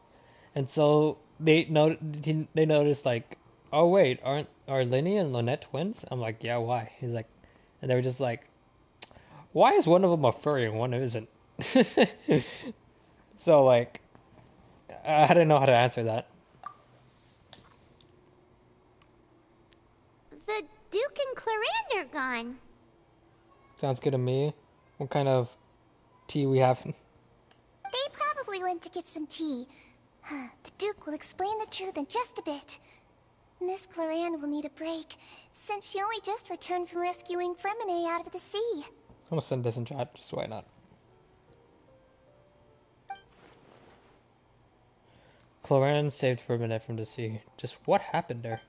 And so, they noticed, like, oh wait, are Linny and Lynette twins? I'm like, yeah, why? He's like, and they were just like, why is one of them a furry and one isn't? So, like, I didn't know how to answer that. The Duke and Clarande are gone. Sounds good to me. What kind of tea we have? went to get some tea. The Duke will explain the truth in just a bit. Miss Cloran will need a break, since she only just returned from rescuing Fremine out of the sea. I'm gonna send this in chat, just why not? Cloran saved Ferdinand from the sea. Just what happened there?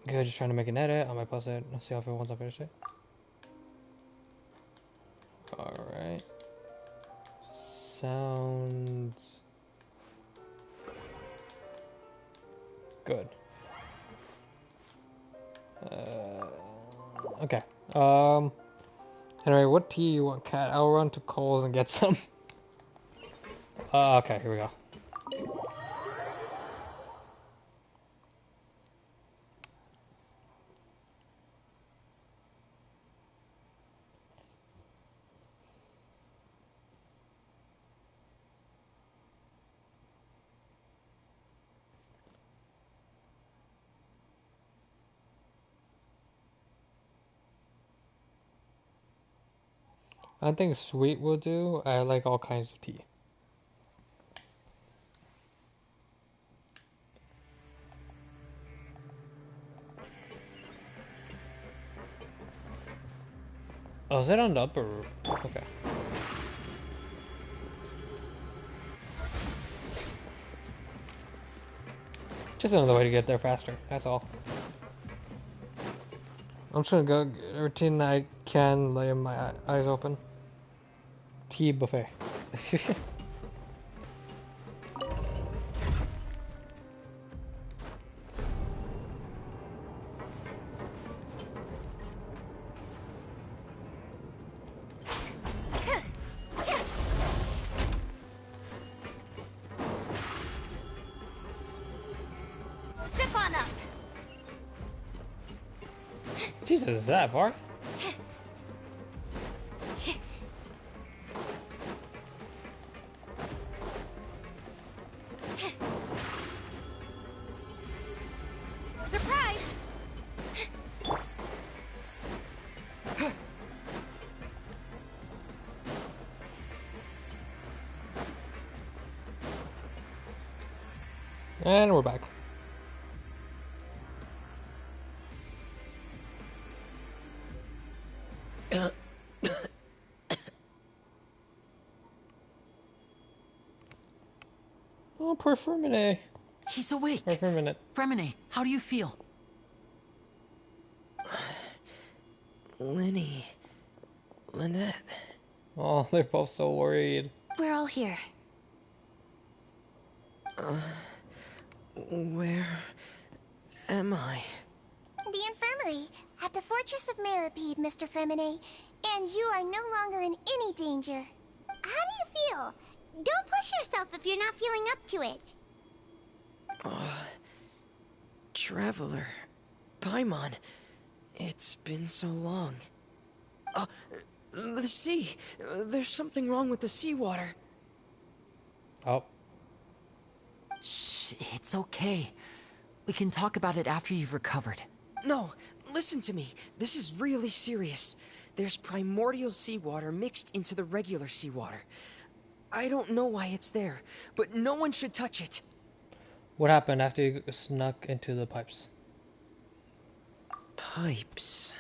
Good, just trying to make an edit. I might pause it. I'll see how it once I finish it. Alright. Sounds good. Okay. Anyway, what tea you want, Cat? I'll run to Coles and get some. Okay, here we go. I think sweet will do. I like all kinds of tea. Oh, is it on the upper roof? Okay. Just another way to get there faster, that's all. I'm just gonna go get everything I can, lay my eyes open. Tea buffet. Step on up. Jesus, is that far? Surprise! And we're back. Oh, poor Fremine. He's awake. Poor Fremine. Fremine, how do you feel? Lenny. Lynette. Oh, they're both so worried. We're all here. Where am I? The infirmary, at the Fortress of Meripede, Mr. Fremine, and you are no longer in any danger. How do you feel? Don't push yourself if you're not feeling up to it. Traveler. Paimon. It's been so long. The sea. There's something wrong with the seawater. Oh. Shh, it's okay. We can talk about it after you've recovered. No, listen to me. This is really serious. There's primordial seawater mixed into the regular seawater. I don't know why it's there, but no one should touch it. What happened after you snuck into the pipes? Pipes.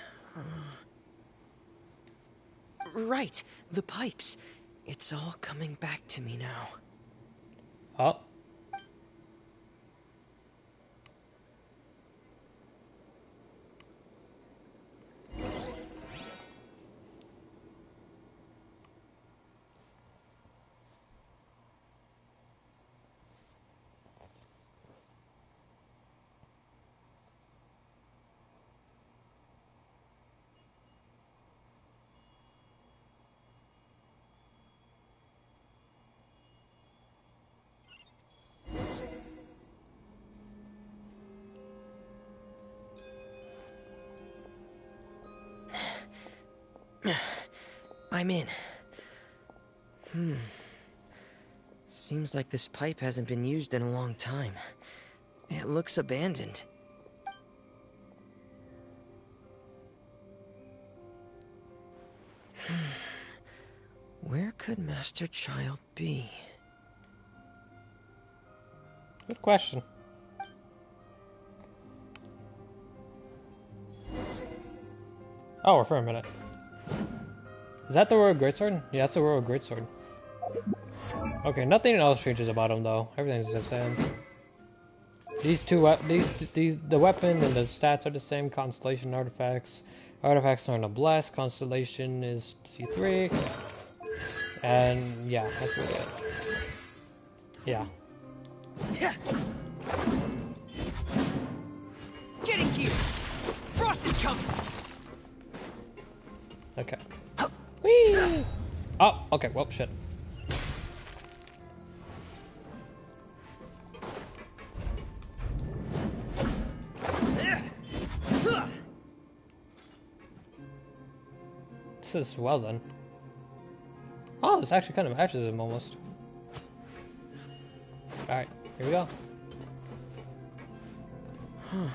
Right, the pipes. It's all coming back to me now. Oh. I'm in. Seems like this pipe hasn't been used in a long time. It looks abandoned. Where could Master Child be? Good question. Oh, for a minute. Is that the Royal Greatsword? Yeah, that's the Royal Greatsword. Okay, nothing else changes about him though. Everything's the same. These two, the weapon and the stats are the same. Constellation artifacts. Artifacts are in a blast. Constellation is C3. And yeah, that's really it. Yeah. Getting here! Frost is coming! Okay. Whee! Oh, okay, well, shit. This is well then. Oh, this actually kind of matches him almost. Alright, here we go. Huh.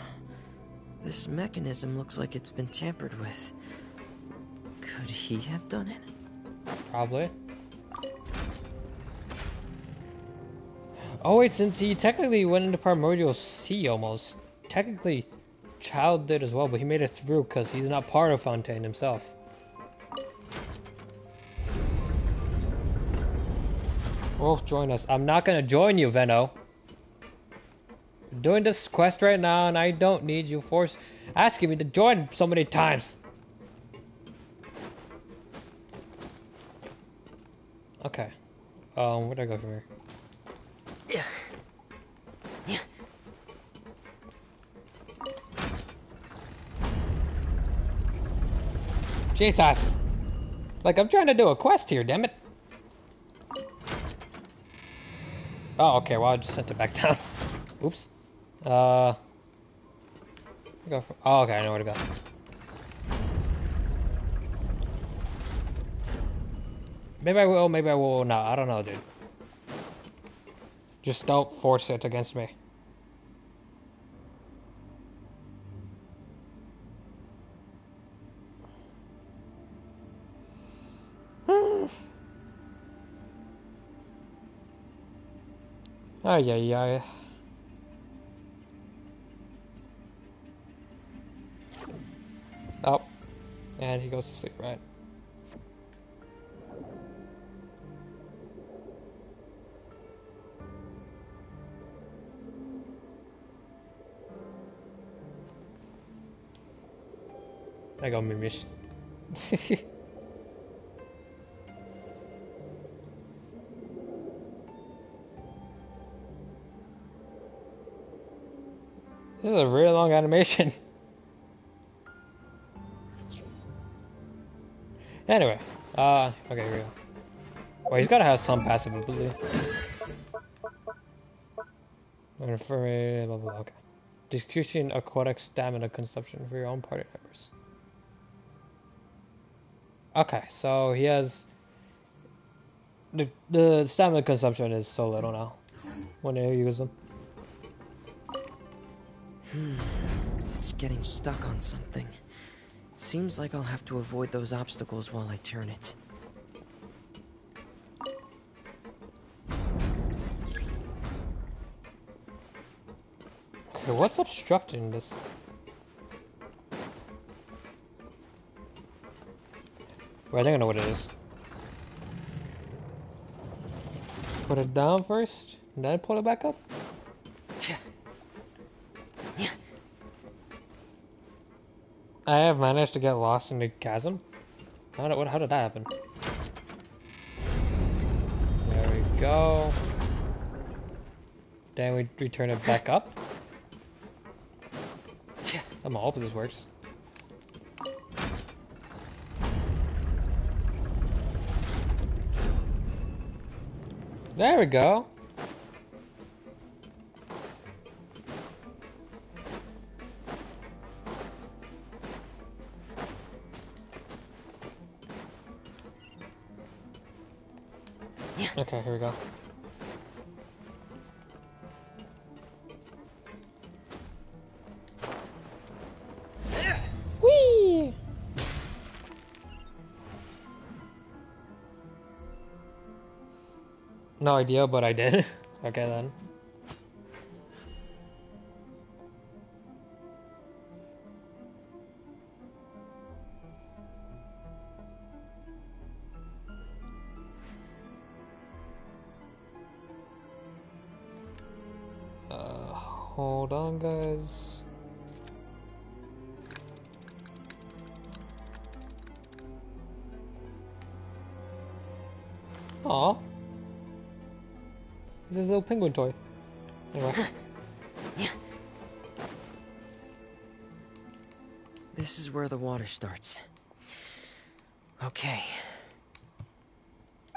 This mechanism looks like it's been tampered with. Could he have done it? Probably. Oh wait, since he technically went into Primordial Sea almost. Technically, Child did as well, but he made it through because he's not part of Fontaine himself. Wolf, join us. I'm not gonna join you, Venno. I'm doing this quest right now, and I don't need you asking me to join so many times. Okay. Where'd I go from here? Yeah. Yeah. Jesus! Like, I'm trying to do a quest here, damn it. Oh, okay, well, I just sent it back down. Oops. Go for, oh, okay, I know where to go. Maybe I will, maybe I will not. I don't know, dude. Just don't force it against me. Ay, ay, ay. Oh. And he goes to sleep, right? I got my mission. This is a really long animation. Anyway, okay, here we go. Well, he's gotta have some passive ability. For me, blah, blah, okay. Decreasing aquatic stamina consumption for your own party members. Okay, so he has... The stamina consumption is so little now when you use them. It's getting stuck on something. Seems like I'll have to avoid those obstacles while I turn it. Okay, what's obstructing this? Well, I think I know what it is. Put it down first, and then pull it back up? I have managed to get lost in the chasm. How did that happen? There we go. Then we return it back up. I'm gonna hope this works. There we go. Okay, here we go. Whee! No idea, but I did. Okay then. Hold on, guys. Aw. This is a little penguin toy. Anyway. This is where the water starts. Okay.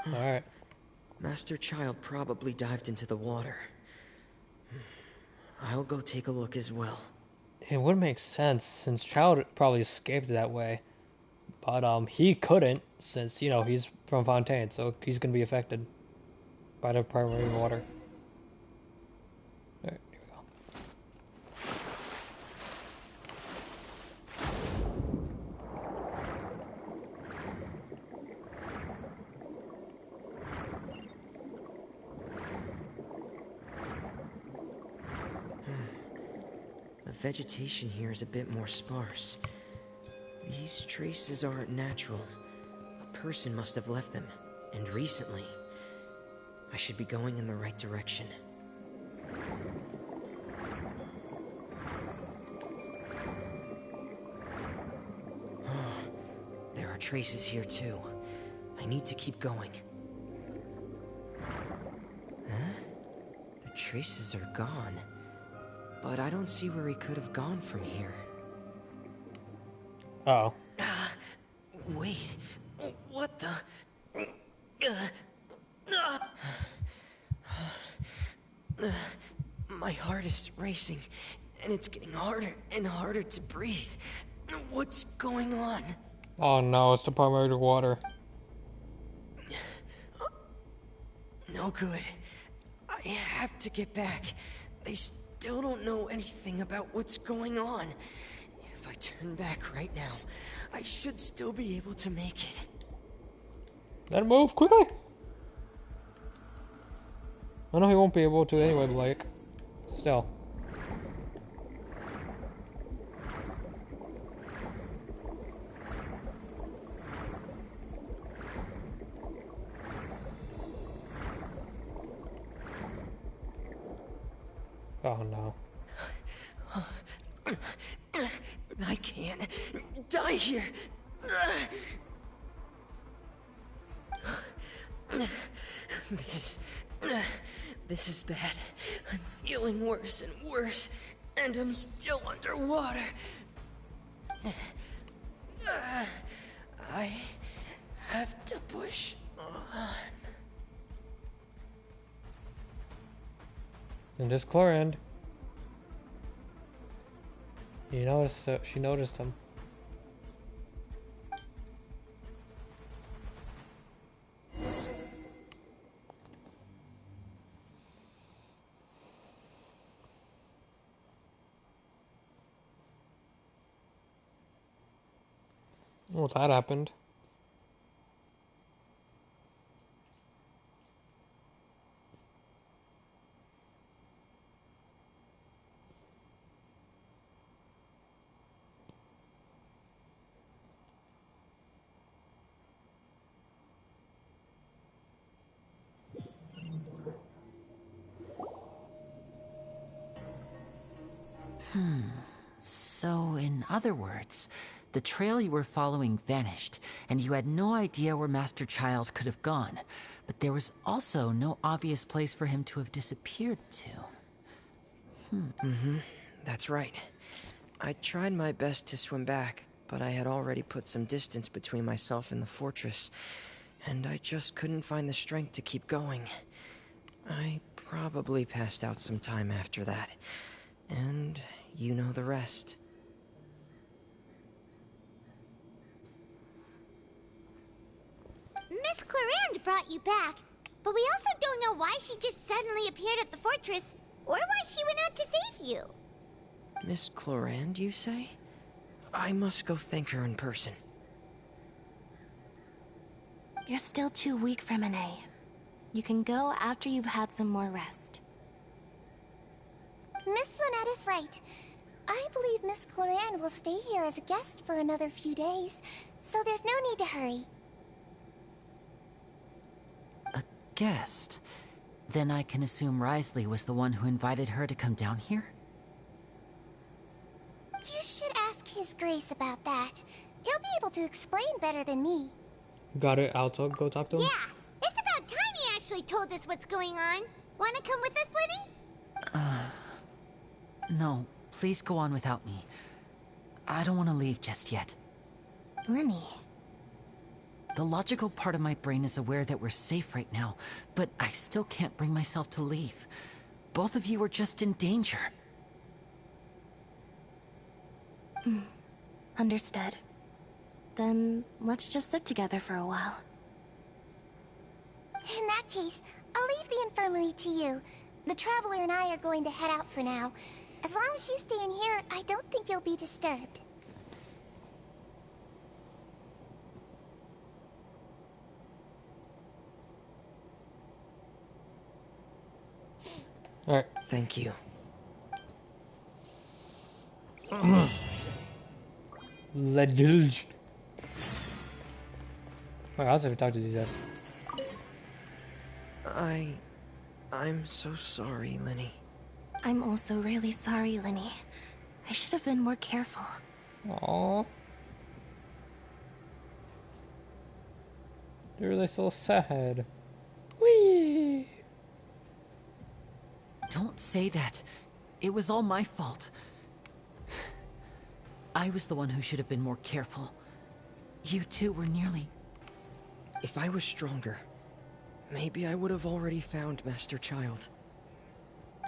Alright. Master Child probably dived into the water. I'll go take a look as well. It would make sense since Child probably escaped that way. But he couldn't since, you know, he's from Fontaine, so he's gonna be affected by the primary water. Alright, here we go. The vegetation here is a bit more sparse. These traces aren't natural. A person must have left them, and recently. I should be going in the right direction. There are traces here too. I need to keep going. Huh? The traces are gone. But I don't see where he could have gone from here. Uh-oh. Wait. What the... My heart is racing, and it's getting harder and harder to breathe. What's going on? Oh no, it's the primary water. No good. I have to get back. They still don't know anything about what's going on. If I turn back right now, I should still be able to make it. Then move quickly. I know he won't be able to anyway, Blake. Still. Oh no. I can't die here. This is bad. I'm feeling worse and worse, and I'm still underwater. I have to push on. And just Chlorand. You noticed that she noticed him. Well, that happened. So, in other words, the trail you were following vanished, and you had no idea where Master Child could have gone. But there was also no obvious place for him to have disappeared to. That's right. I tried my best to swim back, but I had already put some distance between myself and the fortress, and I just couldn't find the strength to keep going. I probably passed out some time after that, and you know the rest. Miss Clorand brought you back, but we also don't know why she just suddenly appeared at the fortress, or why she went out to save you. Miss Clorand, you say? I must go thank her in person. You're still too weak, Fremine. You can go after you've had some more rest. Miss Lynette is right. I believe Miss Cloran will stay here as a guest for another few days, so there's no need to hurry. A guest? Then I can assume Risley was the one who invited her to come down here? You should ask His Grace about that. He'll be able to explain better than me. Got it. I'll go talk to him. Yeah, it's about time he actually told us what's going on. Wanna come with us, Lenny? No, please go on without me. I don't want to leave just yet. Lenny. The logical part of my brain is aware that we're safe right now, but I still can't bring myself to leave. Both of you are just in danger. Understood. Then let's just sit together for a while. In that case, I'll leave the infirmary to you. The Traveler and I are going to head out for now. As long as you stay in here, I don't think you'll be disturbed. Alright. Thank you. Ledge. Wait, I'll have to talk to these guys. I'm so sorry, Lenny. I'm also really sorry, Lenny. I should have been more careful. Aww. They're really so sad. Whee! Don't say that. It was all my fault. I was the one who should have been more careful. You two were nearly... If I was stronger, maybe I would have already found Master Child.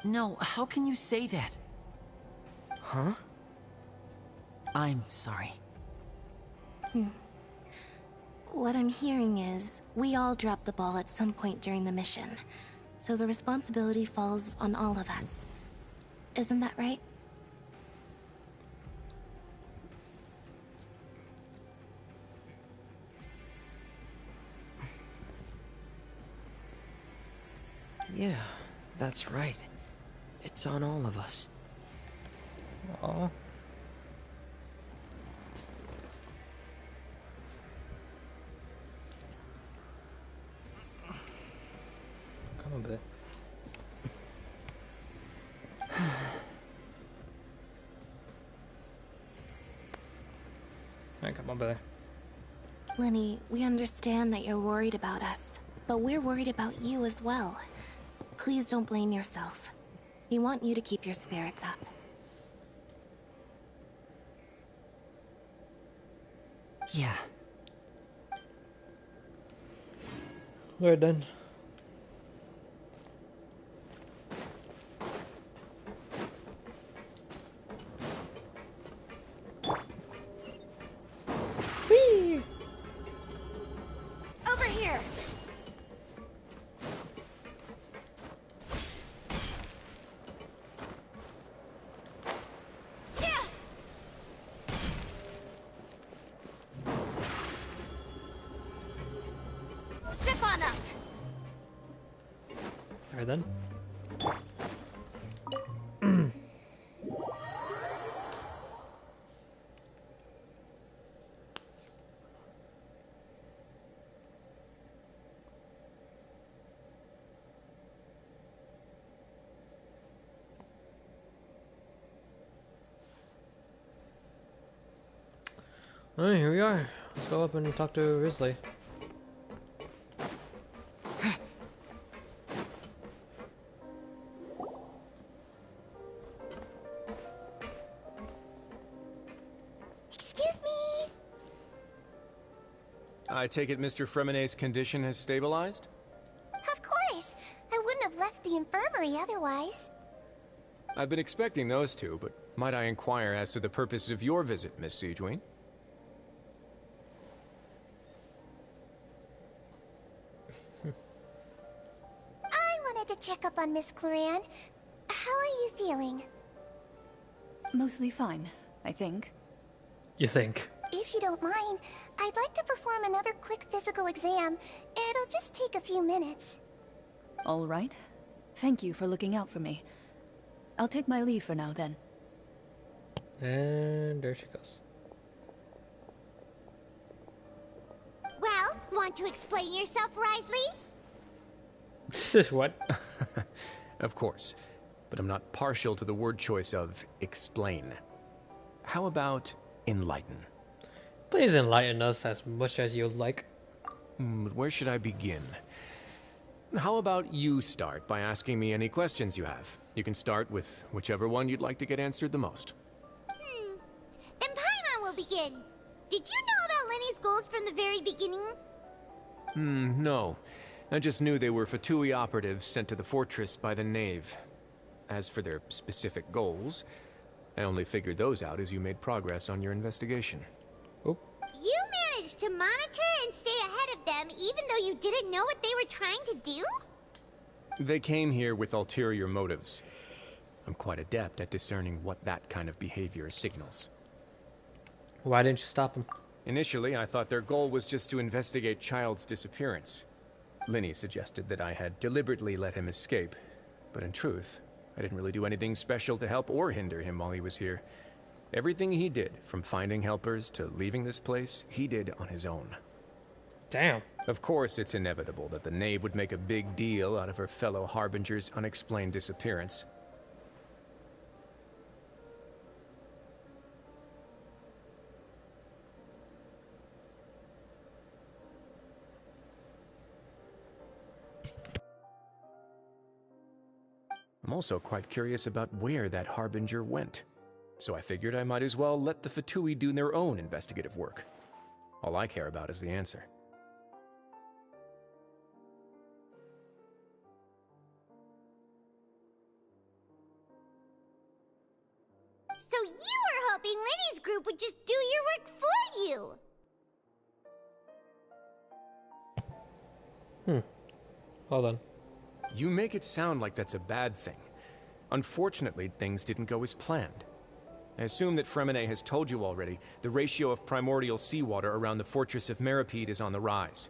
No, how can you say that? Huh? I'm sorry. What I'm hearing is, we all dropped the ball at some point during the mission. So the responsibility falls on all of us. Isn't that right? Yeah, that's right. It's on all of us. Aww. Come on, babe. Alright, come on, babe. Lenny, we understand that you're worried about us, but we're worried about you as well. Please don't blame yourself. We want you to keep your spirits up. Yeah. Alright then. Whee! Over here! Step on up! Alright then. Alright, here we are. Let's go up and talk to Risley. Excuse me? I take it Mr. Fremonet's condition has stabilized? Of course. I wouldn't have left the infirmary otherwise. I've been expecting those two, but might I inquire as to the purpose of your visit, Miss Sejuane? I wanted to check up on Miss Cloran. How are you feeling? Mostly fine, I think. You think? If you don't mind, I'd like to perform another quick physical exam. It'll just take a few minutes. All right. Thank you for looking out for me. I'll take my leave for now, then. And there she goes. Well, want to explain yourself, Risley? What? Of course, but I'm not partial to the word choice of explain. How about enlighten? Please enlighten us as much as you'd like. Where should I begin? How about you start by asking me any questions you have? You can start with whichever one you'd like to get answered the most. Then Paimon will begin. Did you know about Lenny's goals from the very beginning? No. I just knew they were Fatui operatives sent to the fortress by the Knave. As for their specific goals, I only figured those out as you made progress on your investigation. You managed to monitor and stay ahead of them even though you didn't know what they were trying to do? They came here with ulterior motives. I'm quite adept at discerning what that kind of behavior signals. Why didn't you stop them? Initially, I thought their goal was just to investigate Child's disappearance. Linny suggested that I had deliberately let him escape, but in truth, I didn't really do anything special to help or hinder him while he was here. Everything he did, from finding helpers to leaving this place, he did on his own. Damn. Of course, it's inevitable that the Knave would make a big deal out of her fellow Harbinger's unexplained disappearance. I'm also quite curious about where that Harbinger went. So I figured I might as well let the Fatui do their own investigative work. All I care about is the answer. So you were hoping Lenny's group would just do your work for you? Hold on. You make it sound like that's a bad thing. Unfortunately, things didn't go as planned. I assume that Fremine has told you already the ratio of primordial seawater around the fortress of Meripede is on the rise.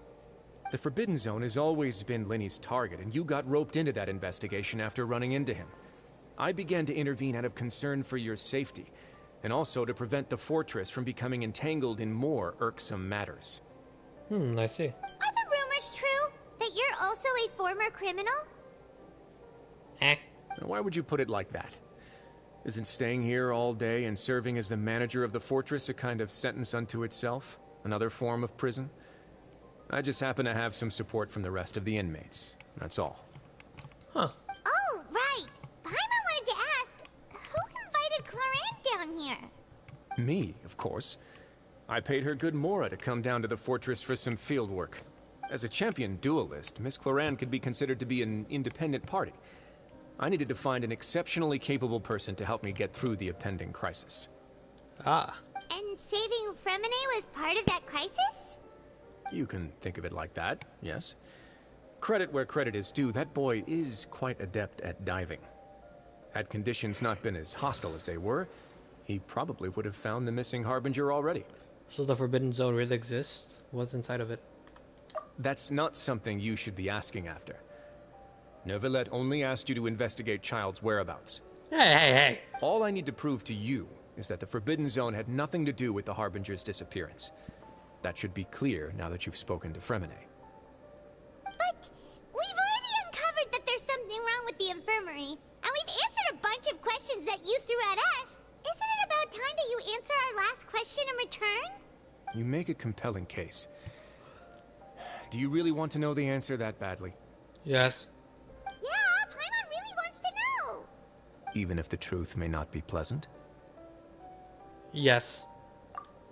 The Forbidden Zone has always been Linny's target, and you got roped into that investigation after running into him. I began to intervene out of concern for your safety, and also to prevent the fortress from becoming entangled in more irksome matters. I see. Are the rumors true? That you're also a former criminal? Why would you put it like that? Isn't staying here all day and serving as the manager of the fortress a kind of sentence unto itself? Another form of prison? I just happen to have some support from the rest of the inmates. That's all. Huh. Oh, right. Paimon wanted to ask, who invited Clorant down here? Me, of course. I paid her good mora to come down to the fortress for some field work. As a champion duelist, Miss Cloran could be considered to be an independent party. I needed to find an exceptionally capable person to help me get through the impending crisis. Ah. And saving Fremine was part of that crisis? You can think of it like that, yes. Credit where credit is due, that boy is quite adept at diving. Had conditions not been as hostile as they were, he probably would have found the missing Harbinger already. So the Forbidden Zone really exists? What's inside of it? That's not something you should be asking after. Neuvillette only asked you to investigate Child's whereabouts. Hey! All I need to prove to you is that the Forbidden Zone had nothing to do with the Harbinger's disappearance. That should be clear now that you've spoken to Fremine. But we've already uncovered that there's something wrong with the infirmary, and we've answered a bunch of questions that you threw at us. Isn't it about time that you answer our last question in return? You make a compelling case. Do you really want to know the answer that badly? Yes. Yeah, Paimon really wants to know. Even if the truth may not be pleasant? Yes.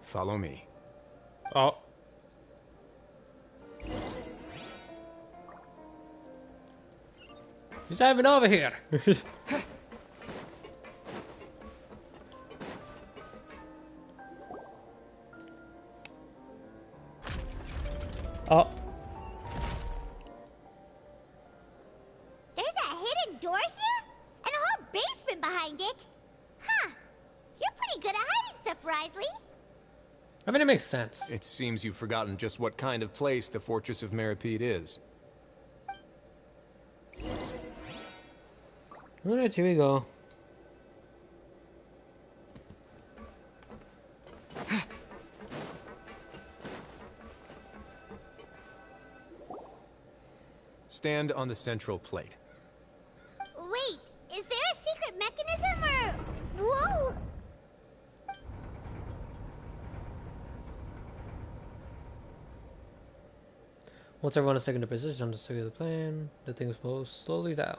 Follow me. Oh. He's not even over here. Oh. There's a hidden door here? And a whole basement behind it? Huh. You're pretty good at hiding stuff, Risley. I mean, it makes sense. It seems you've forgotten just what kind of place the Fortress of Meripede is. Alright, here we go. Stand on the central plate. Wait, is there a secret mechanism or... Whoa! Once everyone is taken to position on the side of the plane, the things will slowly down.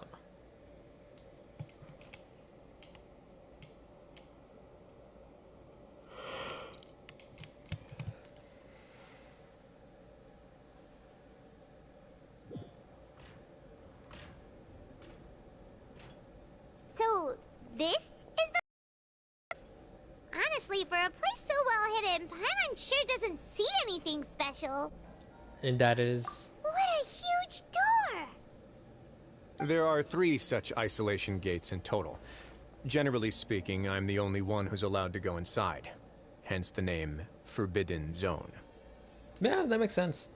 So, this is the... Honestly, for a place so well hidden, Paimon sure doesn't see anything special. And that is... What a huge door! There are 3 such isolation gates in total. Generally speaking, I'm the only one who's allowed to go inside. Hence the name Forbidden Zone. Yeah, that makes sense.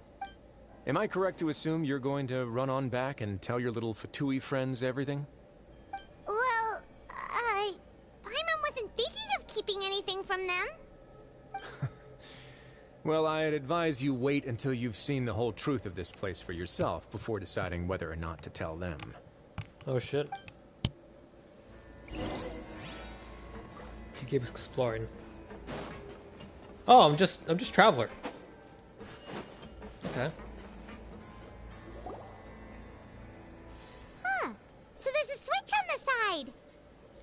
Am I correct to assume you're going to run on back and tell your little Fatui friends everything? Well, Paimon wasn't thinking of keeping anything from them. Well, I'd advise you wait until you've seen the whole truth of this place for yourself before deciding whether or not to tell them. Oh shit. He keeps exploring. Oh, I'm just Traveler. Okay. Huh. So there's a switch on the side.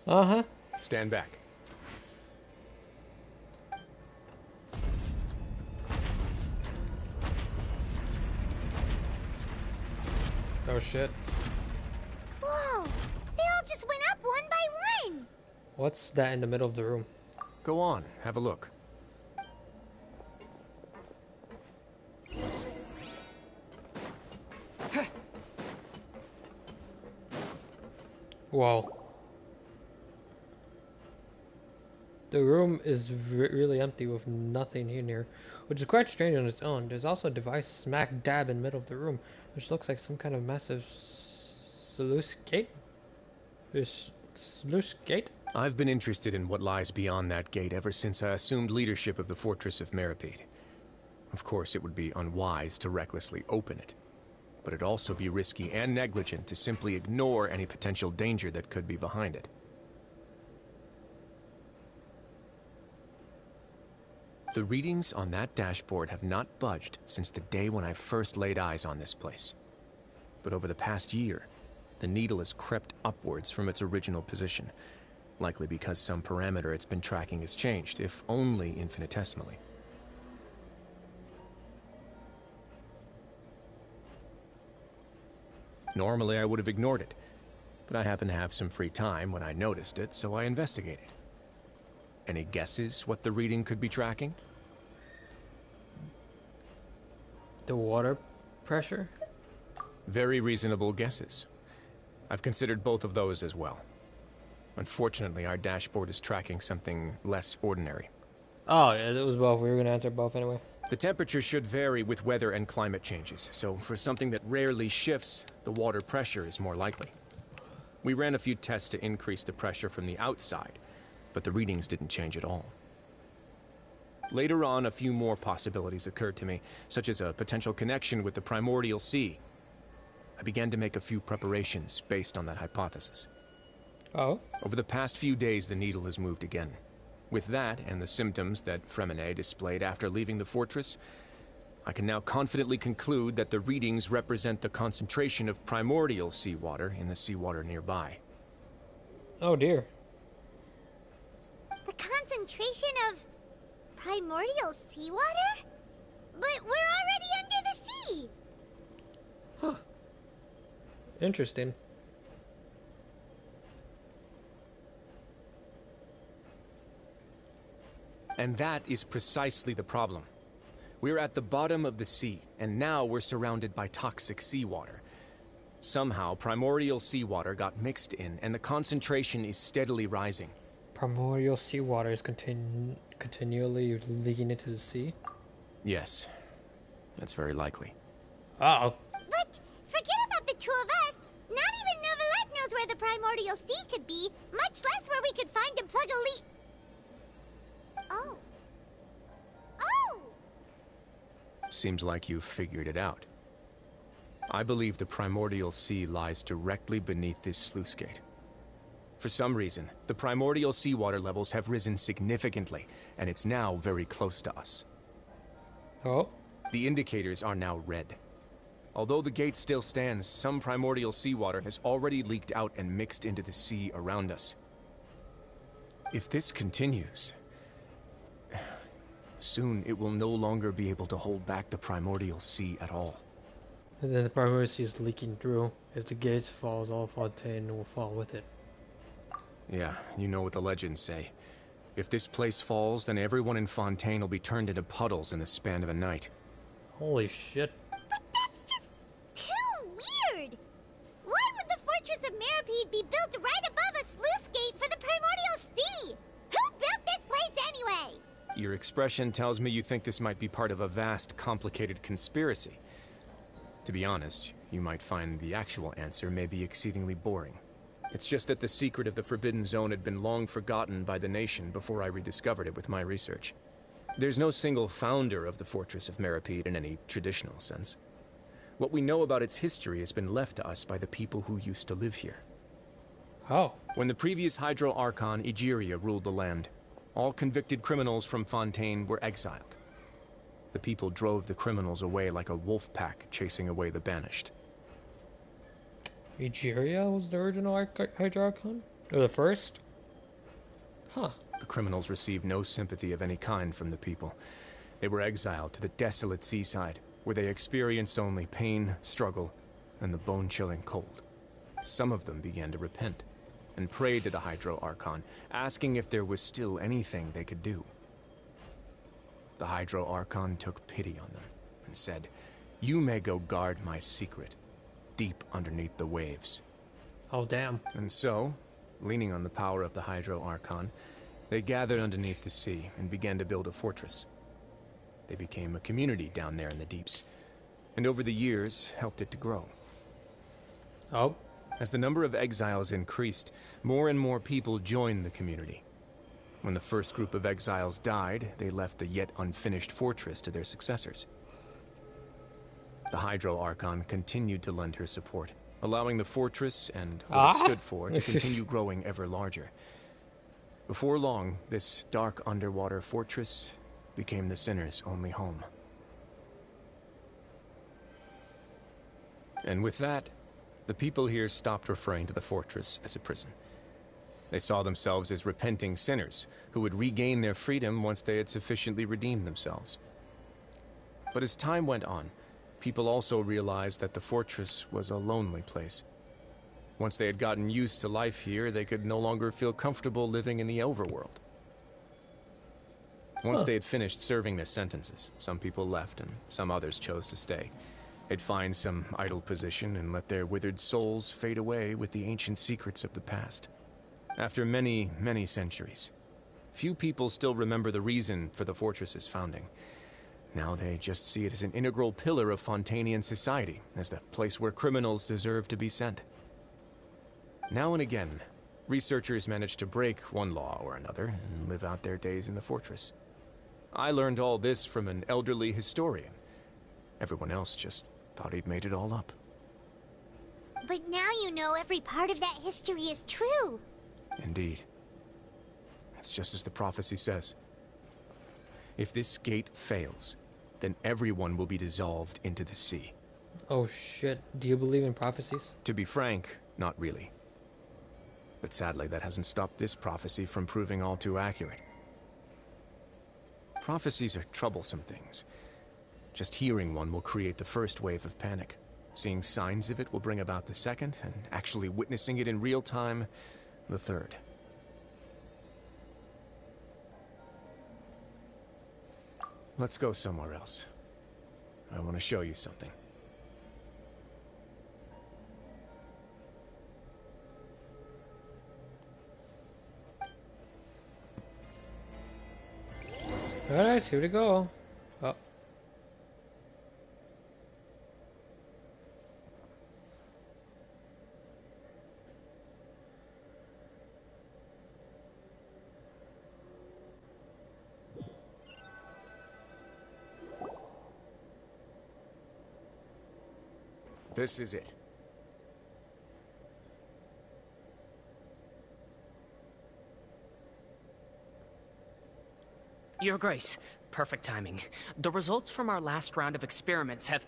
Uh-huh. Stand back. Oh shit. Whoa! They all just went up one by one! What's that in the middle of the room? Go on, have a look. Whoa. The room is really empty with nothing in here, which is quite strange on its own. There's also a device smack dab in the middle of the room, which looks like some kind of massive sluice gate? Sluice gate? I've been interested in what lies beyond that gate ever since I assumed leadership of the Fortress of Meripede. Of course, it would be unwise to recklessly open it, but it'd also be risky and negligent to simply ignore any potential danger that could be behind it. The readings on that dashboard have not budged since the day when I first laid eyes on this place. But over the past year, the needle has crept upwards from its original position, likely because some parameter it's been tracking has changed, if only infinitesimally. Normally I would have ignored it, but I happened to have some free time when I noticed it, so I investigated. Any guesses what the reading could be tracking? The water pressure? Very reasonable guesses. I've considered both of those as well. Unfortunately, our dashboard is tracking something less ordinary. Oh, yeah, it was both. We were going to answer both anyway. The temperature should vary with weather and climate changes, so for something that rarely shifts, the water pressure is more likely. We ran a few tests to increase the pressure from the outside, but the readings didn't change at all. Later on, a few more possibilities occurred to me, such as a potential connection with the primordial sea. I began to make a few preparations based on that hypothesis. Oh? Over the past few days, the needle has moved again. With that, and the symptoms that Fremine displayed after leaving the fortress, I can now confidently conclude that the readings represent the concentration of primordial seawater in the seawater nearby. Oh dear. The concentration of primordial seawater? But we're already under the sea! Huh. Interesting. And that is precisely the problem. We're at the bottom of the sea, and now we're surrounded by toxic seawater. Somehow, primordial seawater got mixed in, and the concentration is steadily rising. Primordial seawater is continually leaking into the sea? Yes, that's very likely. Uh-oh. But forget about the two of us. Not even Novelette knows where where the Primordial Sea could be, much less where we could find and plug a leak. Oh. Oh! Seems like you've figured it out. I believe the Primordial Sea lies directly beneath this sluice gate. For some reason, the primordial seawater levels have risen significantly, and it's now very close to us. Oh? The indicators are now red. Although the gate still stands, some primordial seawater has already leaked out and mixed into the sea around us. If this continues, soon it will no longer be able to hold back the primordial sea at all. And then the primordial sea is leaking through. If the gates falls, all Fontaine will fall with it. Yeah, you know what the legends say. If this place falls, then everyone in Fontaine will be turned into puddles in the span of a night. Holy shit. But that's just too weird! Why would the Fortress of Meripede be built right above a sluice gate for the Primordial Sea? Who built this place anyway? Your expression tells me you think this might be part of a vast, complicated conspiracy. To be honest, you might find the actual answer may be exceedingly boring. It's just that the secret of the Forbidden Zone had been long forgotten by the nation before I rediscovered it with my research. There's no single founder of the Fortress of Meripede in any traditional sense. What we know about its history has been left to us by the people who used to live here. Oh. When the previous Hydro Archon, Egeria, ruled the land, all convicted criminals from Fontaine were exiled. The people drove the criminals away like a wolf pack chasing away the banished. Egeria was the original Hydro Archon? Or the first? Huh. The criminals received no sympathy of any kind from the people. They were exiled to the desolate seaside, where they experienced only pain, struggle, and the bone-chilling cold. Some of them began to repent, and prayed to the Hydro Archon, asking if there was still anything they could do. The Hydro Archon took pity on them, and said, "You may go guard my secret, deep underneath the waves." Oh, damn. And so, leaning on the power of the Hydro Archon, they gathered underneath the sea and began to build a fortress. They became a community down there in the deeps, and over the years helped it to grow. Oh. As the number of exiles increased, more and more people joined the community. When the first group of exiles died, they left the yet unfinished fortress to their successors. The Hydro Archon continued to lend her support, allowing the fortress and what it stood for to continue growing ever larger. Before long, this dark underwater fortress became the sinner's only home. And with that, the people here stopped referring to the fortress as a prison. They saw themselves as repenting sinners who would regain their freedom once they had sufficiently redeemed themselves. But as time went on, people also realized that the fortress was a lonely place. Once they had gotten used to life here, they could no longer feel comfortable living in the overworld. Once they had finished serving their sentences, some people left and some others chose to stay. They'd find some idle position and let their withered souls fade away with the ancient secrets of the past. After many, many centuries, few people still remember the reason for the fortress's founding. Now they just see it as an integral pillar of Fontainian society, as the place where criminals deserve to be sent. Now and again, researchers manage to break one law or another and live out their days in the fortress. I learned all this from an elderly historian. Everyone else just thought he'd made it all up. But now you know every part of that history is true. Indeed. It's just as the prophecy says. If this gate fails, then everyone will be dissolved into the sea. Oh shit, do you believe in prophecies? To be frank, not really. But sadly, that hasn't stopped this prophecy from proving all too accurate. Prophecies are troublesome things. Just hearing one will create the first wave of panic. Seeing signs of it will bring about the second, and actually witnessing it in real time, the third. Let's go somewhere else. I want to show you something. Alright, here we go. Oh. This is it. Your Grace, perfect timing. The results from our last round of experiments have...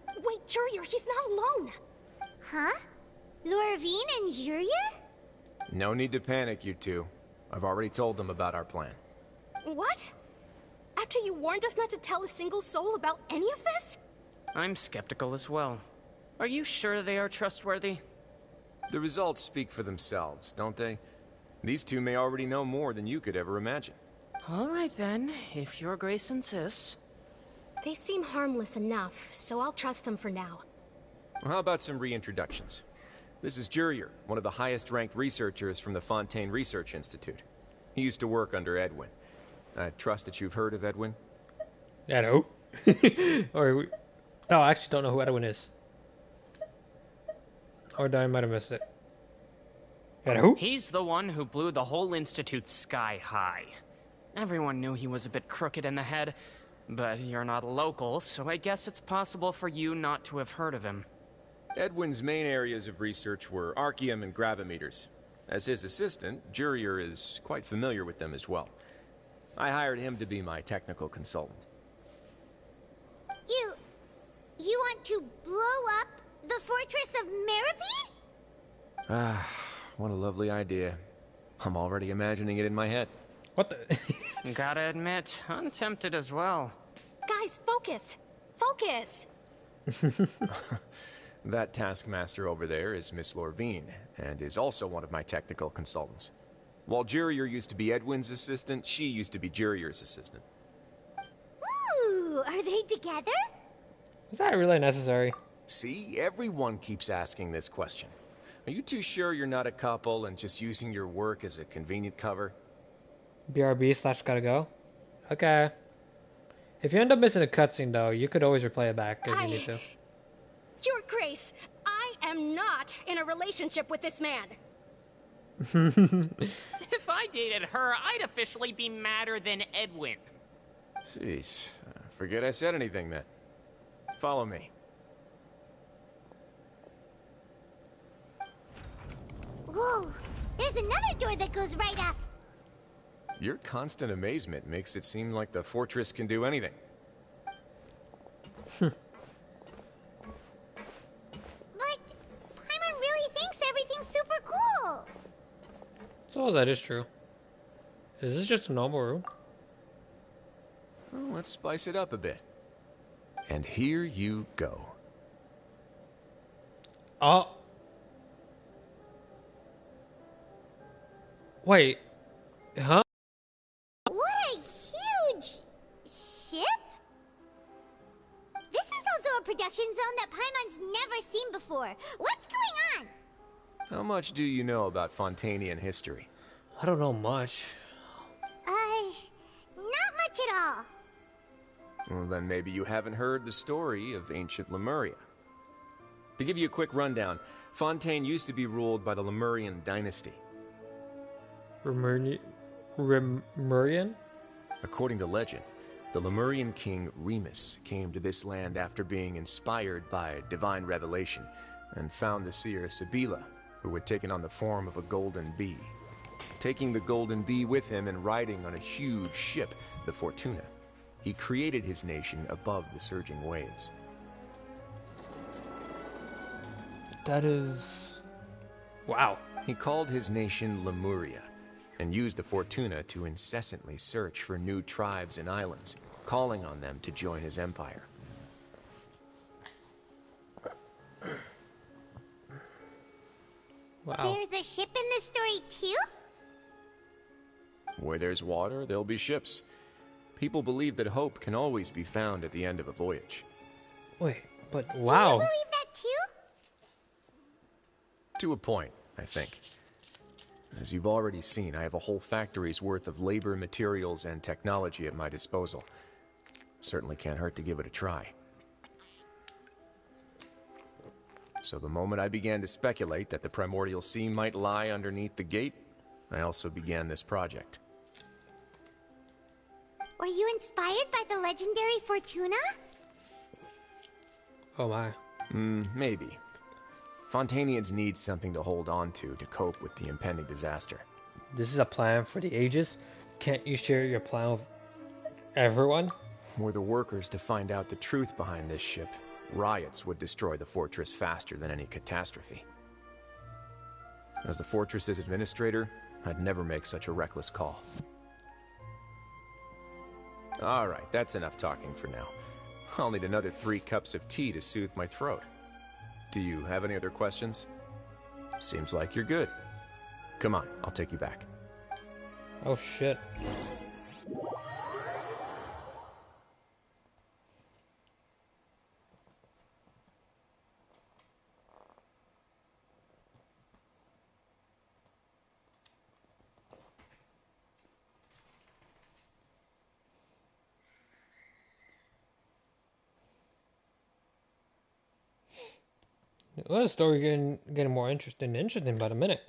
Wait, Jurier, he's not alone! Huh? Lorvine and Jurier? No need to panic, you two. I've already told them about our plan. What? After you warned us not to tell a single soul about any of this? I'm skeptical as well. Are you sure they are trustworthy? The results speak for themselves, don't they? These two may already know more than you could ever imagine. All right then, if Your Grace insists. They seem harmless enough, so I'll trust them for now. Well, how about some reintroductions? This is Jurier, one of the highest-ranked researchers from the Fontaine Research Institute. He used to work under Edwin. I trust that you've heard of Edwin? Yeah, no. No, I actually don't know who Edwin is. Or I might have missed it. Yeah, who? He's the one who blew the whole institute sky high. Everyone knew he was a bit crooked in the head, but you're not local, so I guess it's possible for you not to have heard of him. Edwin's main areas of research were archaeum and gravimeters. As his assistant, Jurier is quite familiar with them as well. I hired him to be my technical consultant. You want to blow up the fortress of Meripede? Ah, what a lovely idea. I'm already imagining it in my head. What the? Gotta admit, I'm tempted as well. Guys, focus! Focus! That taskmaster over there is Miss Lorvine, and is also one of my technical consultants. While Jurier used to be Edwin's assistant, she used to be Jurier's assistant. Ooh, are they together? Is that really necessary? See, everyone keeps asking this question. Are you too sure you're not a couple and just using your work as a convenient cover? BRB/gotta go? Okay. If you end up missing a cutscene though, you could always replay it back if you need to. Your Grace, I am not in a relationship with this man. If I dated her, I'd officially be madder than Edwin. Jeez, forget I said anything then. Follow me. Whoa, there's another door that goes right up. Your constant amazement makes it seem like the fortress can do anything. But Paimon really thinks everything's super cool. So that is true. Is this just a normal room? Well, let's spice it up a bit. And here you go. Oh. Wait. Huh? What a huge ship? This is also a production zone that Paimon's never seen before. What's going on? How much do you know about Fontainian history? I don't know much. Not much at all. Well, then maybe you haven't heard the story of ancient Lemuria. To give you a quick rundown, Fontaine used to be ruled by the Lemurian dynasty. Lemurian? According to legend, the Lemurian king Remus came to this land after being inspired by divine revelation and found the seer Sibila, who had taken on the form of a golden bee. Taking the golden bee with him and riding on a huge ship, the Fortuna, he created his nation above the surging waves. That is... wow. He called his nation Lemuria, and used the Fortuna to incessantly search for new tribes and islands, calling on them to join his empire. Wow. There's a ship in this story too? Where there's water, there'll be ships. People believe that hope can always be found at the end of a voyage. Wait, but Do you wow. believe that too? To a point, I think. As you've already seen, I have a whole factory's worth of labor, materials, and technology at my disposal. Certainly can't hurt to give it a try. So the moment I began to speculate that the primordial sea might lie underneath the gate, I also began this project. Were you inspired by the legendary Fortuna? Oh my. Maybe. Fontanians need something to hold on to cope with the impending disaster. This is a plan for the ages. Can't you share your plan with everyone? Were the workers to find out the truth behind this ship, riots would destroy the fortress faster than any catastrophe. As the fortress's administrator, I'd never make such a reckless call. Alright, that's enough talking for now. I'll need another 3 cups of tea to soothe my throat. Do you have any other questions? Seems like you're good. Come on, I'll take you back. Oh shit. Well, the story getting more interesting by the minute.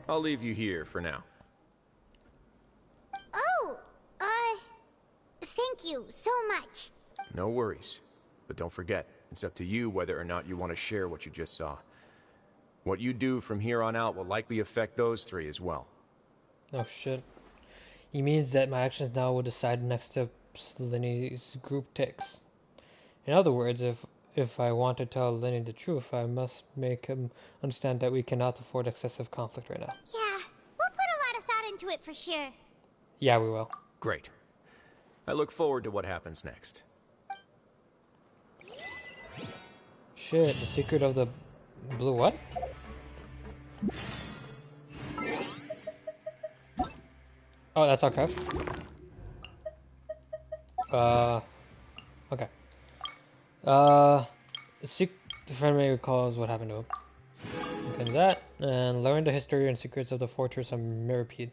I'll leave you here for now. Oh, thank you so much. No worries. But don't forget, it's up to you whether or not you want to share what you just saw. What you do from here on out will likely affect those 3 as well. Oh shit. He means that my actions now will decide the next steps Lenny's group takes. In other words, if I want to tell Lenny the truth, I must make him understand that we cannot afford excessive conflict right now. Yeah, we'll put a lot of thought into it for sure. Yeah, we will. Great. I look forward to what happens next. Shit, the secret of the blue what? Oh, that's okay. Okay. The friend may recalls what happened to him. Look at that, and learn the history and secrets of the fortress of Mirapede.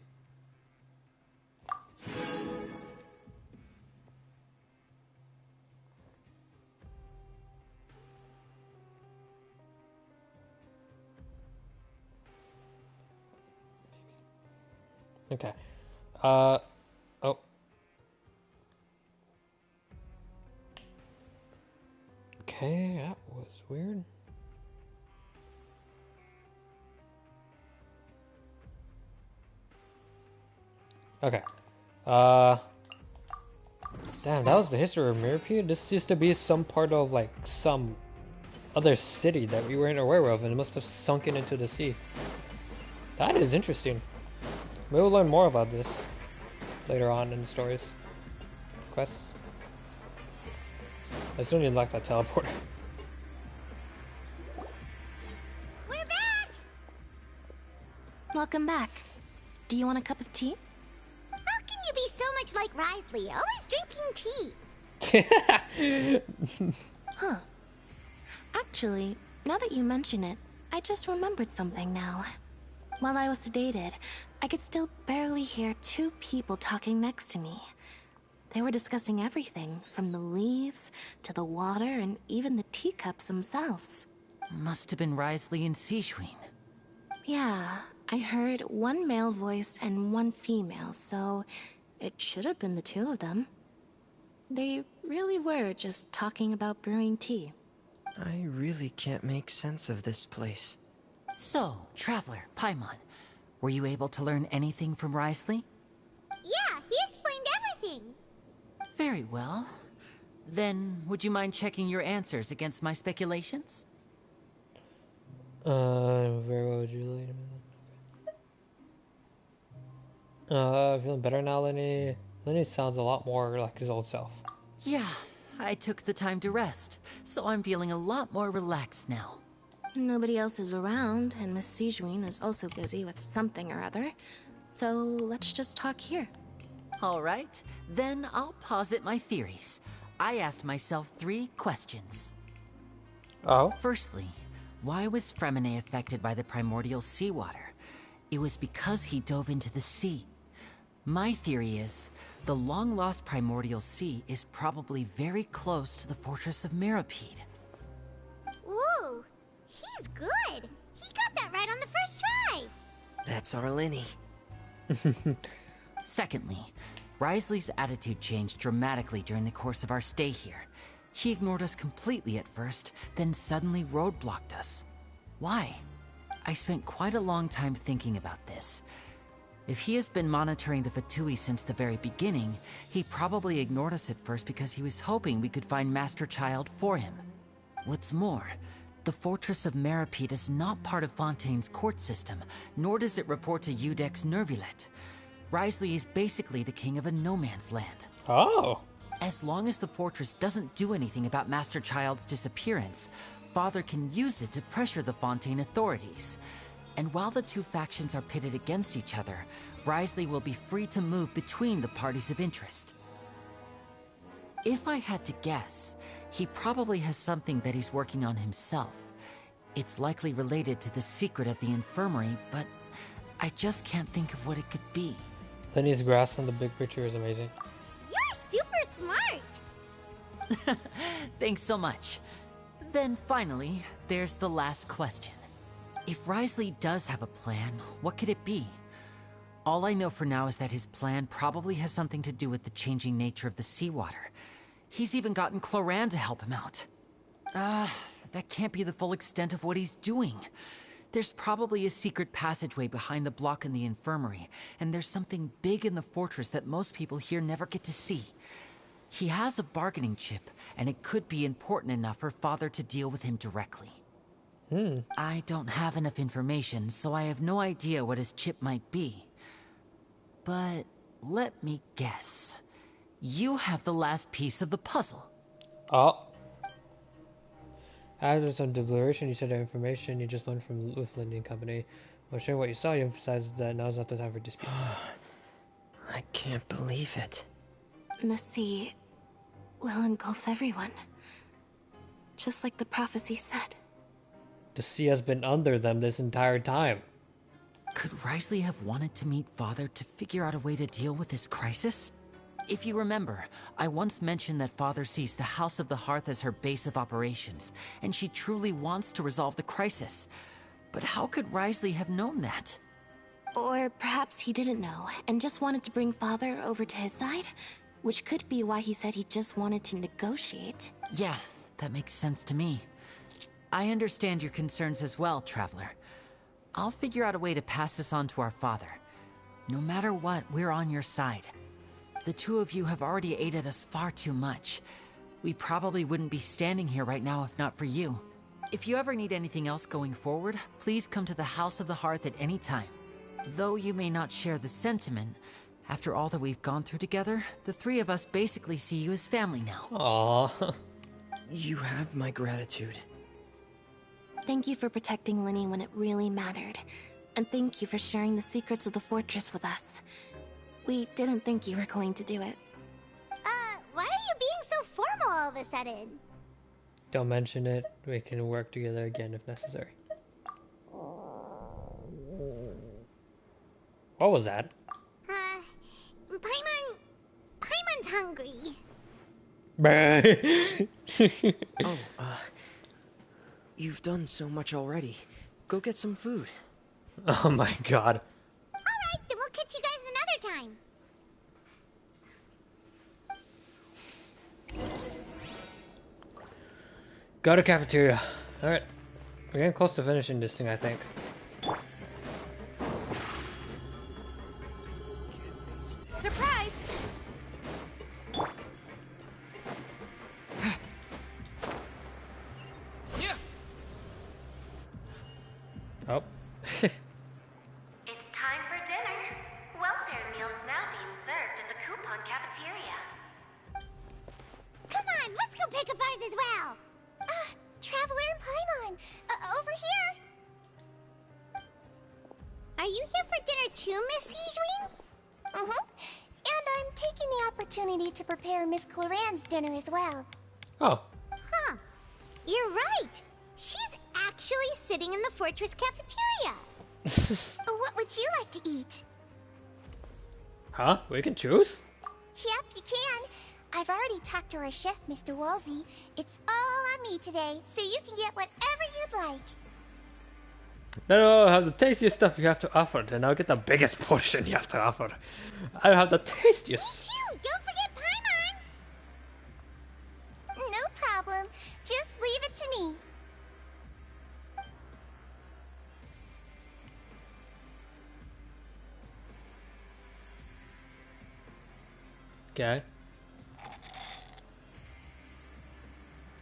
Okay. Oh. Okay, that was weird. Okay. Damn, that was the history of Mirapede? This used to be some part of, like, some other city that we weren't aware of, and it must have sunken into the sea. That is interesting. Maybe we'll learn more about this later on in the stories. Quests. I still need to lock that teleporter. We're back! Welcome back. Do you want a cup of tea? How can you be so much like Risley, always drinking tea? Huh. Actually, now that you mention it, I just remembered something now. While I was sedated, I could still barely hear 2 people talking next to me. They were discussing everything, from the leaves to the water and even the teacups themselves. Must have been Risley and Sejuin. Yeah, I heard 1 male voice and 1 female, so it should have been the 2 of them. They really were just talking about brewing tea. I really can't make sense of this place. So, Traveler, Paimon, were you able to learn anything from Risley? Yeah, he explained everything. Very well. Then, would you mind checking your answers against my speculations? Very well, Julie. Feeling better now, Lenny? Lenny sounds a lot more like his old self. Yeah, I took the time to rest, so I'm feeling a lot more relaxed now. Nobody else is around, and Miss Sejuin is also busy with something or other. So let's just talk here. All right, then I'll posit my theories. I asked myself 3 questions. Oh? Firstly, why was Fremine affected by the primordial seawater? It was because he dove into the sea. My theory is, the long-lost primordial sea is probably very close to the fortress of Mirapede. Ooh, he's good. He got that right on the first try. That's our Lenny. Secondly, Wriothesley's attitude changed dramatically during the course of our stay here. He ignored us completely at first, then suddenly roadblocked us. Why? I spent quite a long time thinking about this. If he has been monitoring the Fatui since the very beginning, he probably ignored us at first because he was hoping we could find Master Child for him. What's more, the Fortress of Meripede is not part of Fontaine's court system, nor does it report to Udex Nervulet. Wriothesley is basically the king of a no-man's land. Oh. As long as the fortress doesn't do anything about Master Child's disappearance, Father can use it to pressure the Fontaine authorities. And while the two factions are pitted against each other, Wriothesley will be free to move between the parties of interest. If I had to guess, he probably has something that he's working on himself. It's likely related to the secret of the infirmary, but I just can't think of what it could be. Lenny's grasp on the big picture is amazing. You're super smart! Thanks so much. Then finally, there's the last question. If Wriothesley does have a plan, what could it be? All I know for now is that his plan probably has something to do with the changing nature of the seawater. He's even gotten Cloran to help him out. That can't be the full extent of what he's doing. There's probably a secret passageway behind the block in the infirmary, and there's something big in the fortress that most people here never get to see. He has a bargaining chip, and it could be important enough for Father to deal with him directly. I don't have enough information, so I have no idea what his chip might be. But let me guess. You have the last piece of the puzzle. Oh. After some deliberation, you said that information you just learned from with Lindy & Company. When sharing what you saw, you emphasized that now's not the time for disputes. I can't believe it. The sea will engulf everyone. Just like the prophecy said. The sea has been under them this entire time. Could Wriothesley have wanted to meet Father to figure out a way to deal with this crisis? If you remember, I once mentioned that Father sees the House of the Hearth as her base of operations, and she truly wants to resolve the crisis. But how could Wriothesley have known that? Or perhaps he didn't know, and just wanted to bring Father over to his side? Which could be why he said he just wanted to negotiate. Yeah, that makes sense to me. I understand your concerns as well, Traveler. I'll figure out a way to pass this on to our father. No matter what, we're on your side. The two of you have already aided us far too much. We probably wouldn't be standing here right now if not for you. If you ever need anything else going forward, please come to the House of the Hearth at any time. Though you may not share the sentiment, after all that we've gone through together, the three of us basically see you as family now. Aww. You have my gratitude. Thank you for protecting Linny when it really mattered. And thank you for sharing the secrets of the fortress with us. We didn't think you were going to do it. Why are you being so formal all of a sudden? Don't mention it. We can work together again if necessary. What was that? Paimon's hungry. You've done so much already. Go get some food. Oh my god. Alright, then we'll catch you guys another time. Go to cafeteria. Alright. We're getting close to finishing this thing, I think. Surprise! Oh. It's time for dinner. Welfare meals now being served in the coupon cafeteria. Come on, let's go pick up ours as well. Traveler and Paimon, over here. Are you here for dinner too, Miss Sijwin? And I'm taking the opportunity to prepare Miss Cloran's dinner as well. Oh. Huh. You're right. She's actually sitting in the fortress cafeteria. What would you like to eat? Huh? We can choose? Yep, you can. I've already talked to our chef, Mr. Wolsey. It's all on me today, so you can get whatever you'd like. No, I have the tastiest stuff you have to offer, then I'll get the biggest portion you have to offer. I have the tastiest. Me too! Don't forget Paimon! No problem. Just leave it to me. Okay.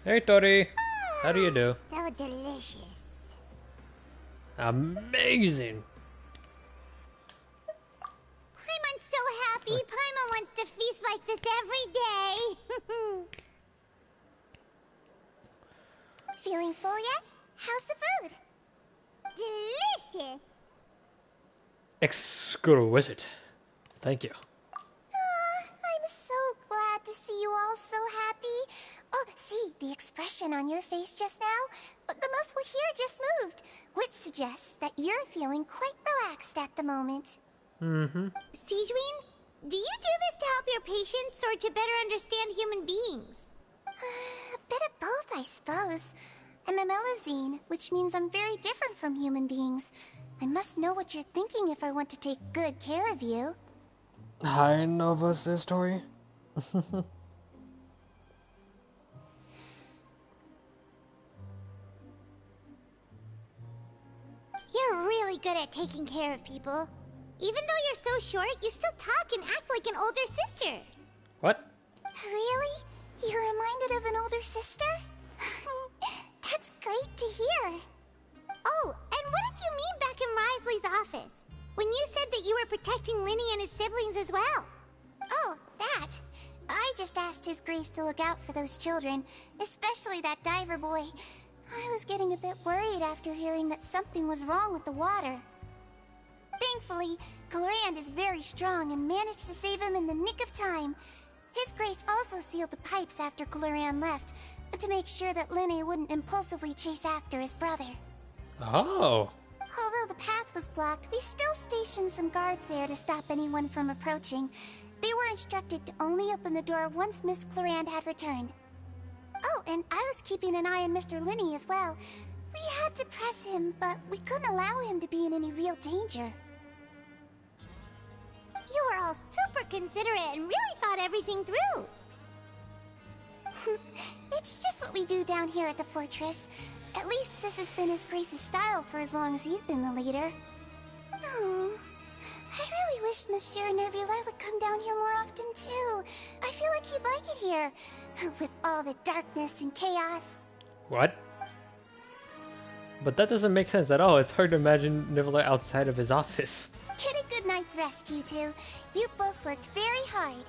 Hey, Tori. How do you do? So delicious. Amazing. Paimon's so happy. Paimon wants to feast like this every day. Feeling full yet? How's the food? Delicious. Exquisite. Thank you. I'm so glad to see you all so happy. Oh, see the expression on your face just now? The muscle here just moved, which suggests that you're feeling quite relaxed at the moment. Mm-hmm. Sijuin, do you do this to help your patients or to better understand human beings? A bit of both, I suppose. I'm a Melazine, which means I'm very different from human beings. I must know what you're thinking if I want to take good care of you. Hi, Nova says Tori. You're really good at taking care of people. Even though you're so short, you still talk and act like an older sister. What? Really? You're reminded of an older sister? That's great to hear. Oh, and what did you mean back in Risley's office? When you said that you were protecting Linny and his siblings as well? Oh, that. I just asked His Grace to look out for those children, especially that diver boy. I was getting a bit worried after hearing that something was wrong with the water. Thankfully, Glorand is very strong and managed to save him in the nick of time. His Grace also sealed the pipes after Glorand left, to make sure that Linny wouldn't impulsively chase after his brother. Oh. Although the path was blocked, we still stationed some guards there to stop anyone from approaching. They were instructed to only open the door once Miss Glorand had returned. Oh, and I was keeping an eye on Mr. Linny as well. We had to press him, but we couldn't allow him to be in any real danger. You were all super considerate and really thought everything through. It's just what we do down here at the fortress. At least this has been His Grace's style for as long as he's been the leader. Oh, I really wish Monsieur Nervula would come down here more often too. I feel like he'd like it here, with all the darkness and chaos. What? But that doesn't make sense at all. It's hard to imagine Nivela outside of his office. Get a good night's rest, you two. You both worked very hard.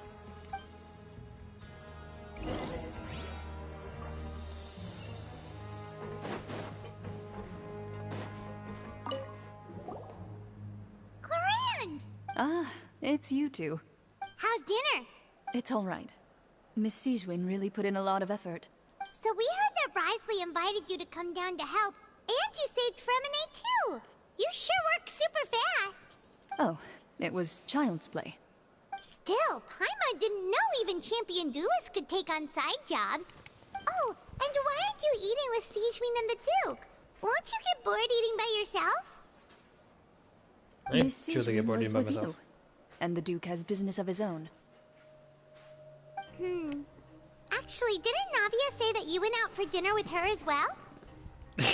Glorand! Ah, it's you two. How's dinner? It's all right. Miss Sijuin really put in a lot of effort. So we heard that Risley invited you to come down to help, and you saved Fremine too! You sure work super fast! Oh, it was child's play. Still, Paimon didn't know even champion duelists could take on side jobs. Oh, and why aren't you eating with Sijuin and the Duke? Won't you get bored eating by yourself? Miss Sijuin was with you, and the Duke has business of his own. Actually, didn't Navia say that you went out for dinner with her as well?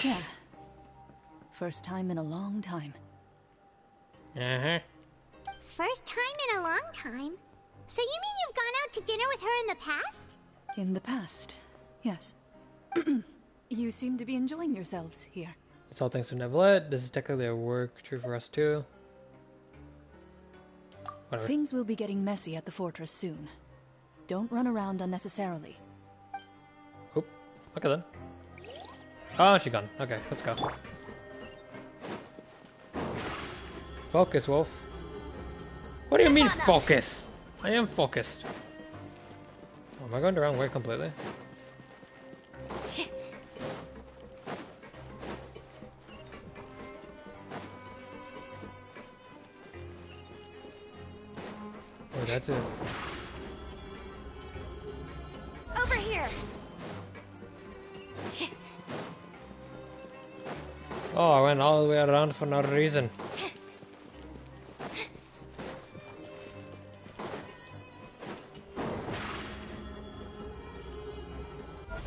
Yeah. First time in a long time. Uh-huh. First time in a long time? So you mean you've gone out to dinner with her in the past? In the past, yes. You seem to be enjoying yourselves here. It's all thanks to Nevelet. This is technically a work true for us too. Whatever. Things will be getting messy at the fortress soon. Don't run around unnecessarily. Oop. Okay then. Oh, she's gone. Okay, let's go. Focus, Wolf. What do you mean focus? I am focused. Oh, am I going the wrong way completely? Oh, that's it. Over here! Oh, I went all the way around for no reason.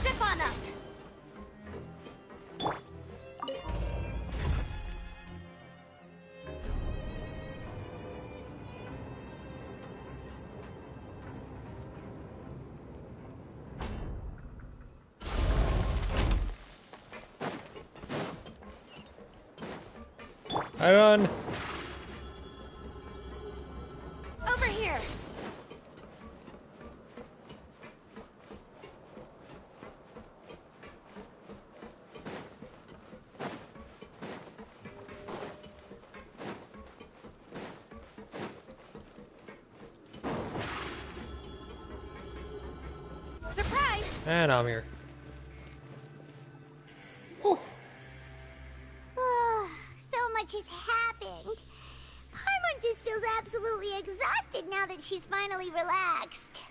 Zip on up. I run. Over here. Surprise! And I'm here. So much has happened. Paimon just feels absolutely exhausted now that she's finally relaxed.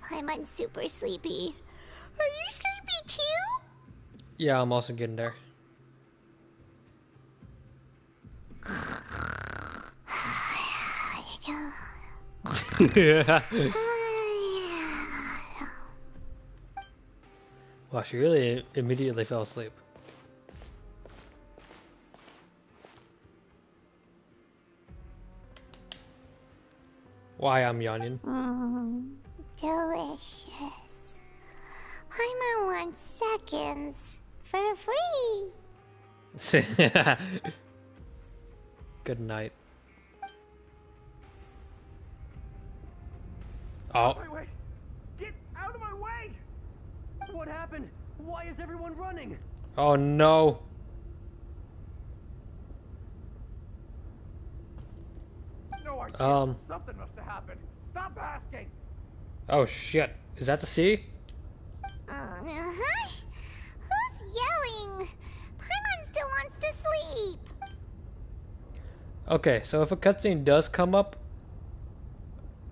Paimon's super sleepy. Are you sleepy too? Yeah, I'm also getting there. Yeah. Wow, she really immediately fell asleep. Why I'm yawning. Delicious. Paimon wants seconds for free. Good night. Oh. Wait, wait! Get out of my way! What happened? Why is everyone running? Oh no. No idea. Something must have happened. Stop asking. Oh shit. Is that the sea? Uh-huh. Who's yelling? Paimon still wants to sleep. Okay, so if a cutscene does come up,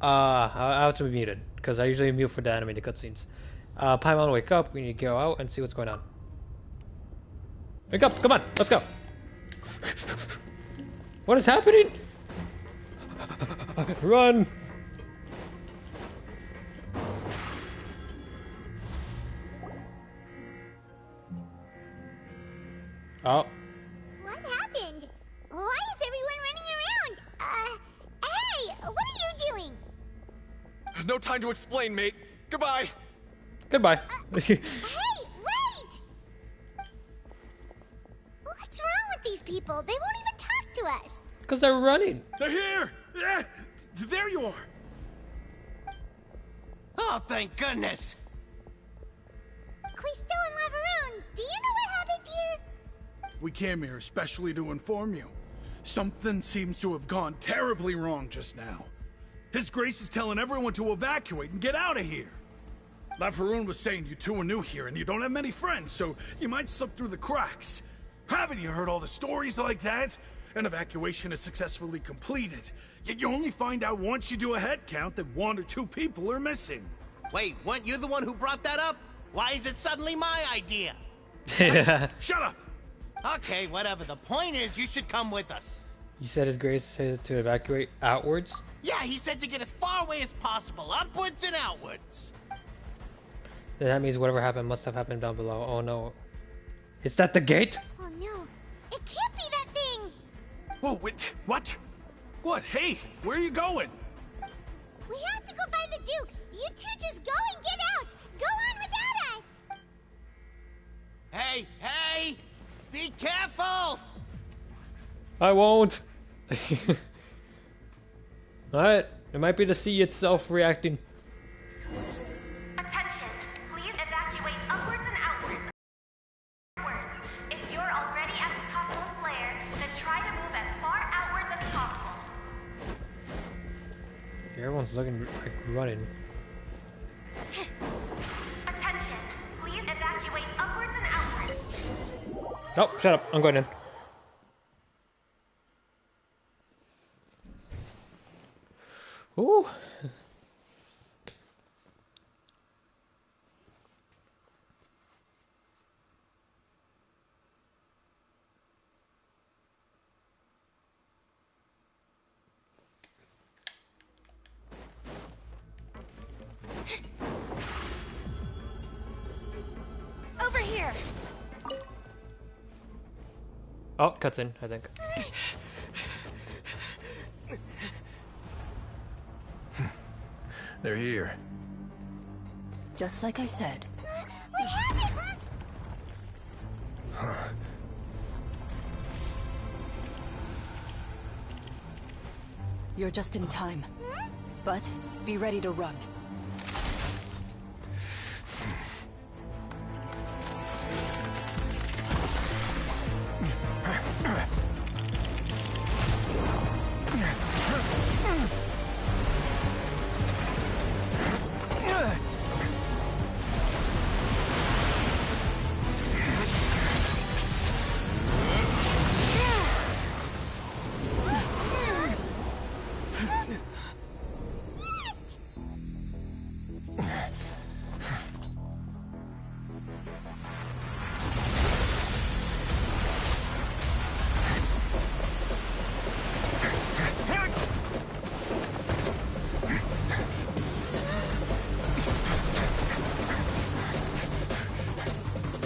I have to be muted because I usually mute for the animated cutscenes. Paimon, wake up. We need to go out and see what's going on. Wake up! Come on, let's go. What is happening? Run! Oh. What happened? Why is everyone running around? Hey, what are you doing? No time to explain, mate. Goodbye. Goodbye. Hey, wait! What's wrong with these people? They won't even talk to us. Because they're running. They're here! Yeah, there you are! Oh, thank goodness! We still in Lavaroon. Do you know what happened here? We came here especially to inform you. Something seems to have gone terribly wrong just now. His Grace is telling everyone to evacuate and get out of here. Lavaroon was saying you two are new here and you don't have many friends, so you might slip through the cracks. Haven't you heard all the stories like that? An evacuation is successfully completed, yet you only find out once you do a head count that 1 or 2 people are missing. Wait, weren't you the one who brought that up? Why is it suddenly my idea? Shut up! Okay, whatever. The point is, you should come with us. You said His Grace said to evacuate outwards? Yeah, he said to get as far away as possible, upwards and outwards. Then that means whatever happened must have happened down below. Oh no. Is that the gate? Oh no, it can't be that thing. Whoa, wait, what? What? Hey, where are you going? We have to go find the Duke. You two just go and get out. Go on without us. Hey, hey! Be careful! I won't. Alright, it might be the sea itself reacting. Attention, please evacuate upwards and outwards. If you're already at the topmost layer, then try to move as far outwards as possible. Everyone's looking like running. Attention, please evacuate upwards and outwards. Nope, shut up. I'm going in. Ooh. here! Oh, cutscene, I think. They're here. Just like I said. What happened? You're just in time. But be ready to run.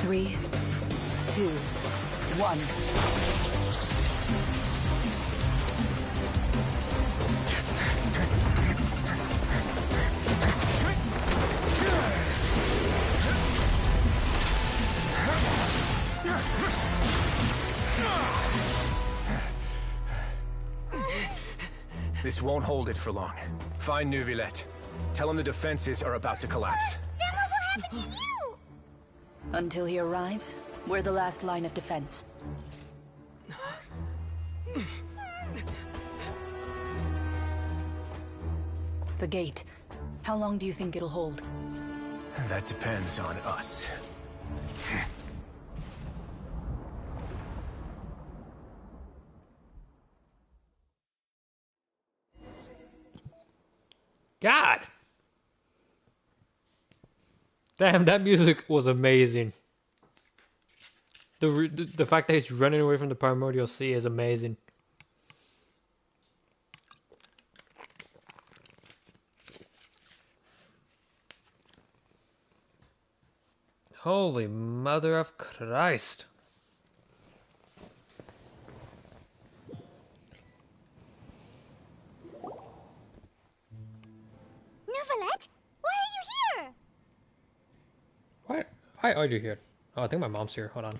Three, two, one. This won't hold it for long. Find Neuvillette. Tell him the defenses are about to collapse. Then what will happen to you? Until he arrives, we're the last line of defense. The gate. How long do you think it'll hold? That depends on us. God! Damn, that music was amazing. The fact that he's running away from the primordial sea is amazing. Holy mother of Christ. Neuvillette, why are you here? Why are you here? Oh, I think my mom's here. Hold on.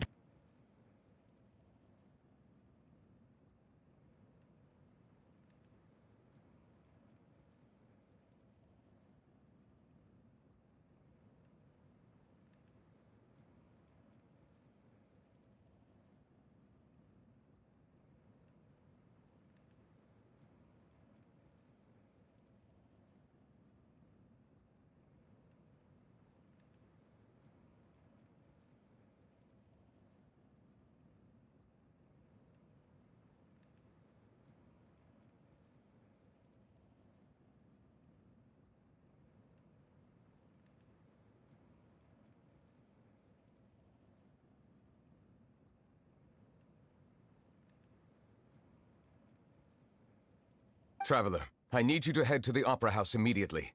Traveler, I need you to head to the Opera House immediately.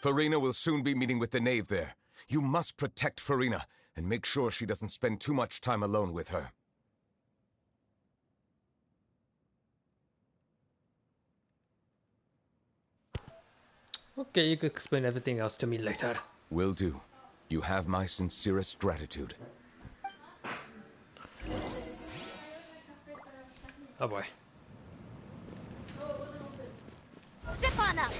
Farina will soon be meeting with the knave there. You must protect Farina, and make sure she doesn't spend too much time alone with her. Okay, you can explain everything else to me later. Will do. You have my sincerest gratitude. Oh boy. Step on up.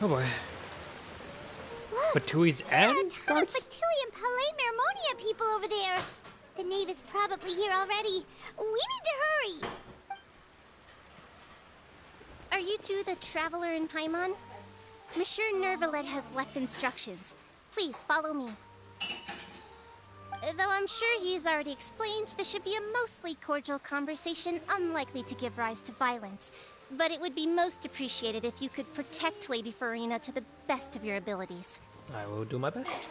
Oh boy. Fatui's and guards? Fatui and Palais Mermonia people over there. The knave is probably here already. We need to hurry. Are you two the traveler in Paimon? Monsieur Neuvillette has left instructions. Please follow me. Though I'm sure he's already explained, this should be a mostly cordial conversation, unlikely to give rise to violence. But it would be most appreciated if you could protect Lady Farina to the best of your abilities. I will do my best.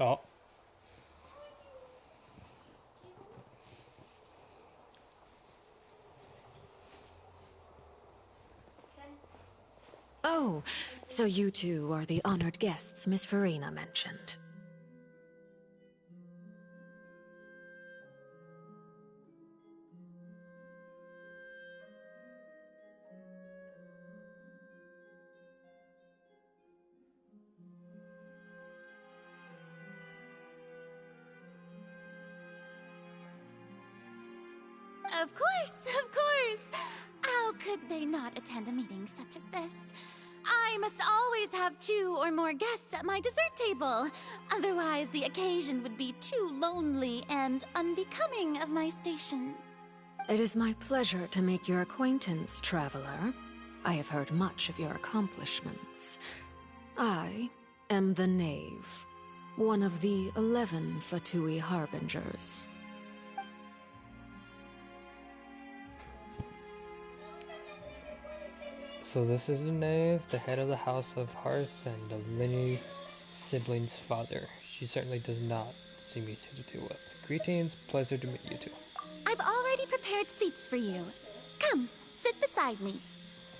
Oh. Oh, so you two are the honored guests Miss Farina mentioned. Of course, of course! How could they not attend a meeting such as this? I must always have 2 or more guests at my dessert table. Otherwise, the occasion would be too lonely and unbecoming of my station. It is my pleasure to make your acquaintance, traveler. I have heard much of your accomplishments. I am the Knave, one of the 11 Fatui Harbingers. So this is the Knave, the head of the House of Hearth, and the lineage sibling's father. She certainly does not seem easy to deal with. Greetings, pleasure to meet you two. I've already prepared seats for you. Come, sit beside me.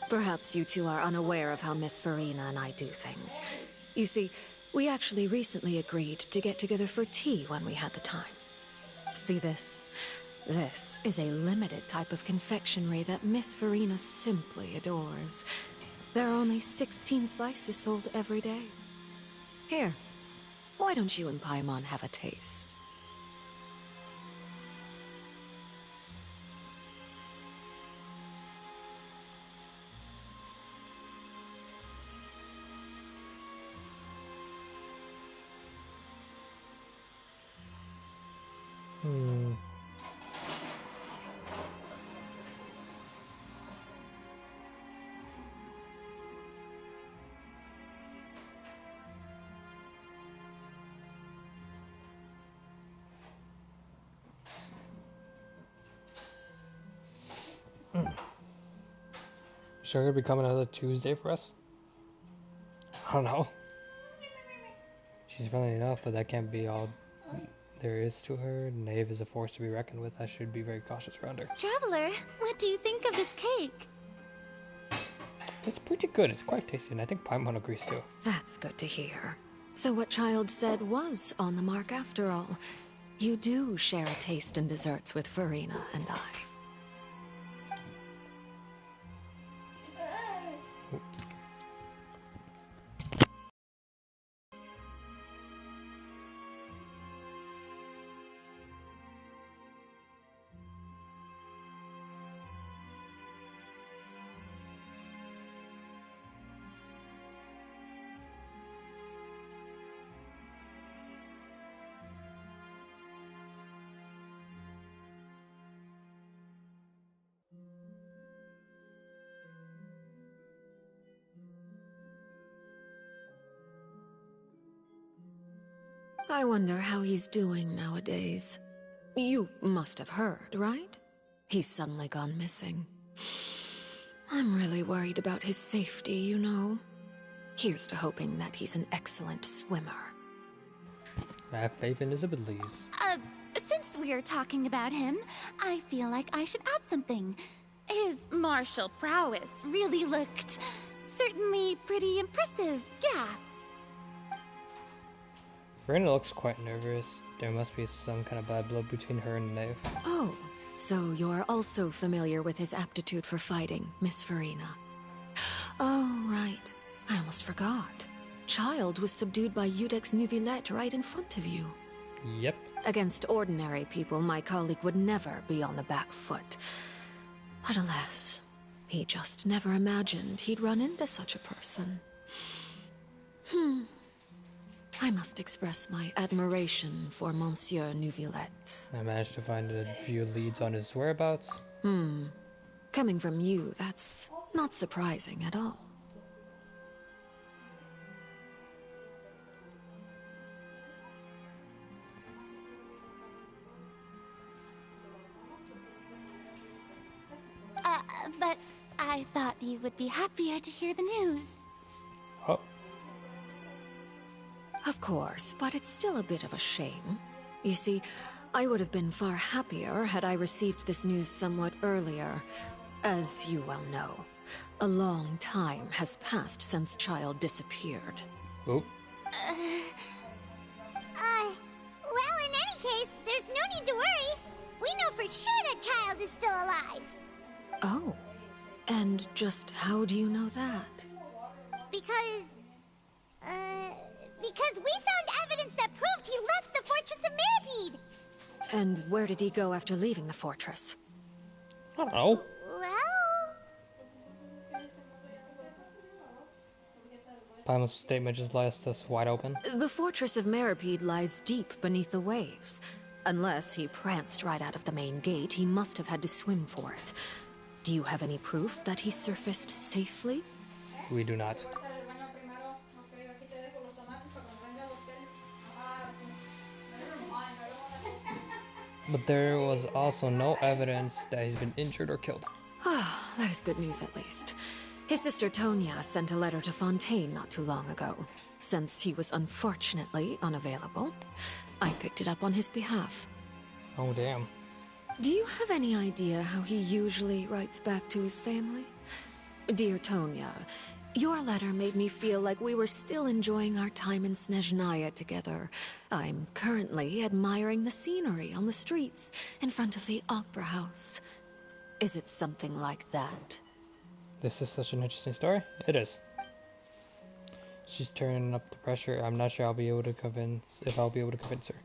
Perhaps you two are unaware of how Miss Farina and I do things. You see, we actually recently agreed to get together for tea when we had the time. See this? This is a limited type of confectionery that Miss Farina simply adores. There are only 16 slices sold every day. Here, why don't you and Paimon have a taste? Sure, it'll become another Tuesday for us? I don't know. She's friendly enough, but that can't be all there is to her. Knave is a force to be reckoned with. I should be very cautious around her. Traveler, what do you think of this cake? It's pretty good. It's quite tasty, and I think Paimon agrees too. That's good to hear. So what Child said was on the mark after all. You do share a taste in desserts with Farina and I. I wonder how he's doing nowadays. You must have heard, right? He's suddenly gone missing. I'm really worried about his safety, you know. Here's to hoping that he's an excellent swimmer. I have faith in his abilities. Since we're talking about him, I feel like I should add something. His martial prowess really looked certainly pretty impressive, yeah. Farina looks quite nervous. There must be some kind of bad blood between her and the Knave. Oh, so you're also familiar with his aptitude for fighting, Miss Farina. Oh, right. I almost forgot. Child was subdued by Udex Nuvillette right in front of you. Yep. Against ordinary people, my colleague would never be on the back foot. But alas, he just never imagined he'd run into such a person. I must express my admiration for Monsieur Neuvillette. I managed to find a few leads on his whereabouts. Coming from you, that's not surprising at all. But I thought you would be happier to hear the news. Oh. Of course, but it's still a bit of a shame. You see, I would have been far happier had I received this news somewhat earlier. As you well know, a long time has passed since Child disappeared. Oh. Well, in any case, there's no need to worry. We know for sure that Child is still alive. Oh. And just how do you know that? Because we found evidence that proved he left the Fortress of Mirapede. And where did he go after leaving the fortress? I don't know. Well... Paimon's statement just left us wide open. The Fortress of Mirapede lies deep beneath the waves. Unless he pranced right out of the main gate, he must have had to swim for it. Do you have any proof that he surfaced safely? We do not. But there was also no evidence that he's been injured or killed. Ah, that is good news at least. His sister Tonya sent a letter to Fontaine not too long ago. Since he was unfortunately unavailable, I picked it up on his behalf. Oh, damn. Do you have any idea how he usually writes back to his family? Dear Tonya, your letter made me feel like we were still enjoying our time in Snezhnaya together. I'm currently admiring the scenery on the streets in front of the Opera House. Is it something like that? This is such an interesting story. It is. She's turning up the pressure. I'm not sure if I'll be able to convince her.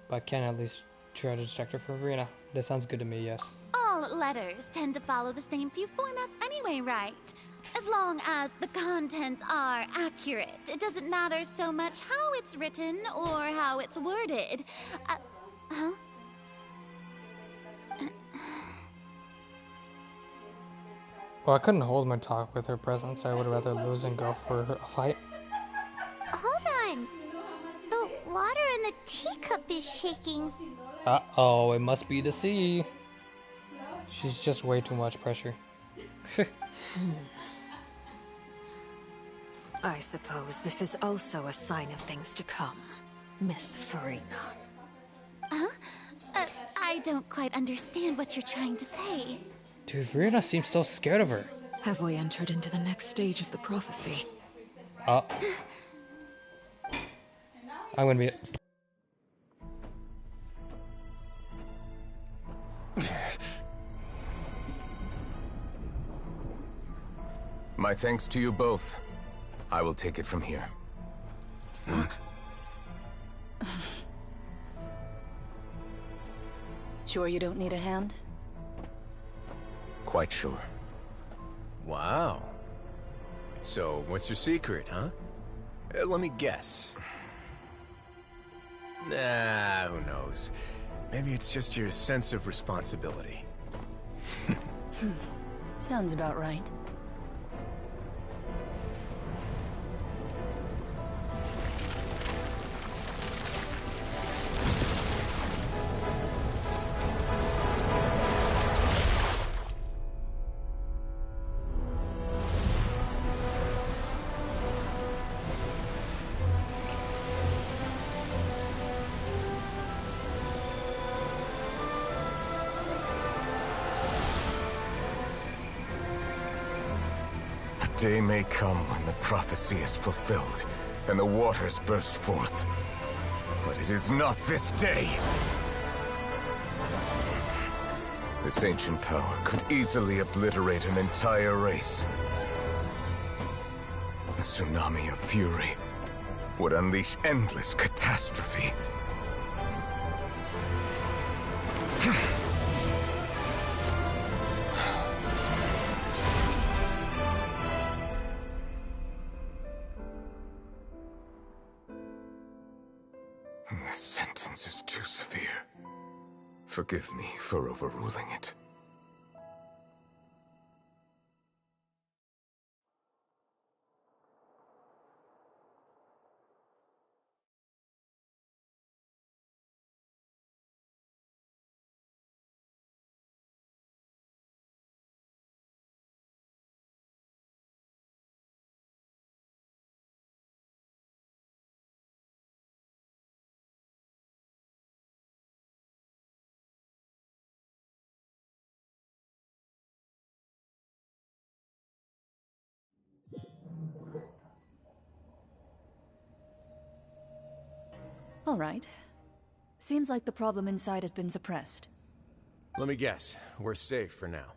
But I can at least try to distract her from Verena. That sounds good to me, yes. All letters tend to follow the same few formats anyway, right? As long as the contents are accurate, it doesn't matter so much how it's written or how it's worded. Huh? Well, I couldn't hold my talk with her presence. I would rather lose and go for a fight. Hold on. The water in the teacup is shaking. Uh-oh, it must be the sea. She's just way too much pressure. I suppose this is also a sign of things to come, Miss Farina. Huh? I don't quite understand what you're trying to say. Dude, Verena seems so scared of her. Have we entered into the next stage of the prophecy? I'm gonna be... My thanks to you both. I will take it from here. Sure you don't need a hand? Quite sure. Wow. So, what's your secret, huh? Let me guess. Nah, who knows? Maybe it's just your sense of responsibility. Sounds about right. Day may come when the prophecy is fulfilled, and the waters burst forth. But it is not this day! This ancient power could easily obliterate an entire race. A tsunami of fury would unleash endless catastrophe. The sentence is too severe. Forgive me for overruling it. All right. Seems like the problem inside has been suppressed. Let me guess, we're safe for now.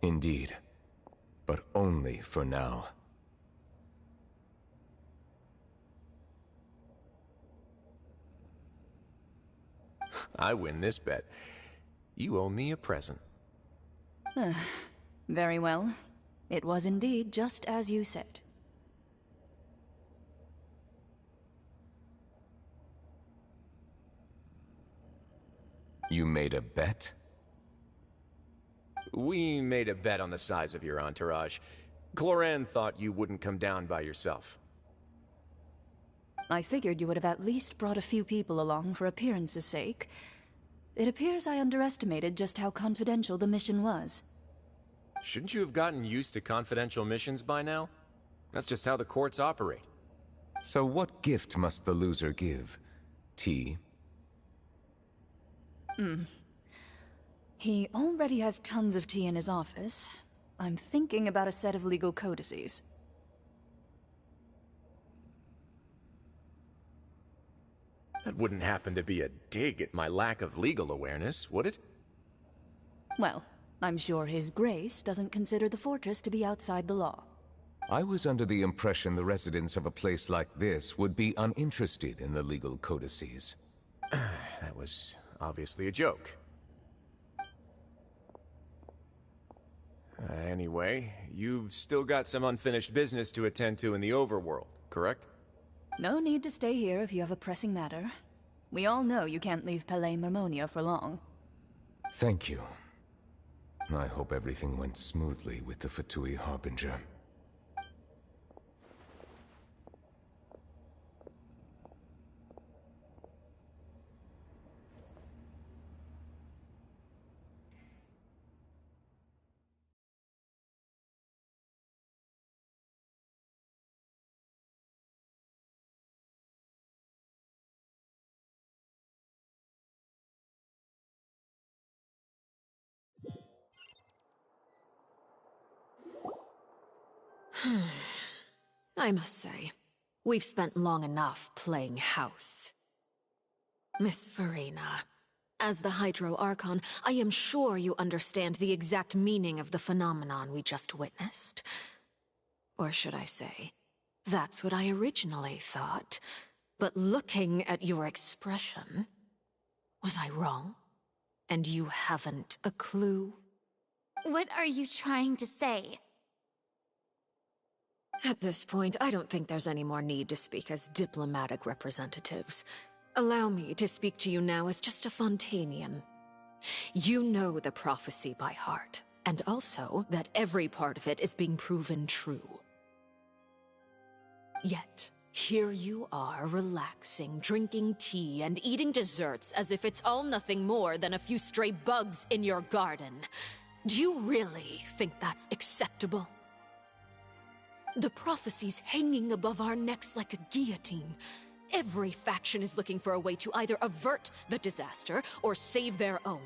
Indeed. But only for now. I win this bet. You owe me a present. Very well. It was indeed just as you said. You made a bet? We made a bet on the size of your entourage. Cloran thought you wouldn't come down by yourself. I figured you would have at least brought a few people along for appearance's sake. It appears I underestimated just how confidential the mission was. Shouldn't you have gotten used to confidential missions by now? That's just how the courts operate. So what gift must the loser give? Tea? He already has tons of tea in his office. I'm thinking about a set of legal codices. That wouldn't happen to be a dig at my lack of legal awareness, would it? Well, I'm sure His Grace doesn't consider the fortress to be outside the law. I was under the impression the residents of a place like this would be uninterested in the legal codices. That was obviously a joke. Anyway, you've still got some unfinished business to attend to in the overworld, correct? No need to stay here if you have a pressing matter. We all know you can't leave Palais Mermonia for long. Thank you. I hope everything went smoothly with the Fatui Harbinger. I must say, we've spent long enough playing house. Miss Farina, as the Hydro Archon, I am sure you understand the exact meaning of the phenomenon we just witnessed. Or should I say, that's what I originally thought. But looking at your expression, was I wrong? And you haven't a clue? What are you trying to say? At this point, I don't think there's any more need to speak as diplomatic representatives. Allow me to speak to you now as just a Fontanian. You know the prophecy by heart, and also that every part of it is being proven true. Yet, here you are, relaxing, drinking tea, and eating desserts as if it's all nothing more than a few stray bugs in your garden. Do you really think that's acceptable? The prophecy's hanging above our necks like a guillotine. Every faction is looking for a way to either avert the disaster or save their own.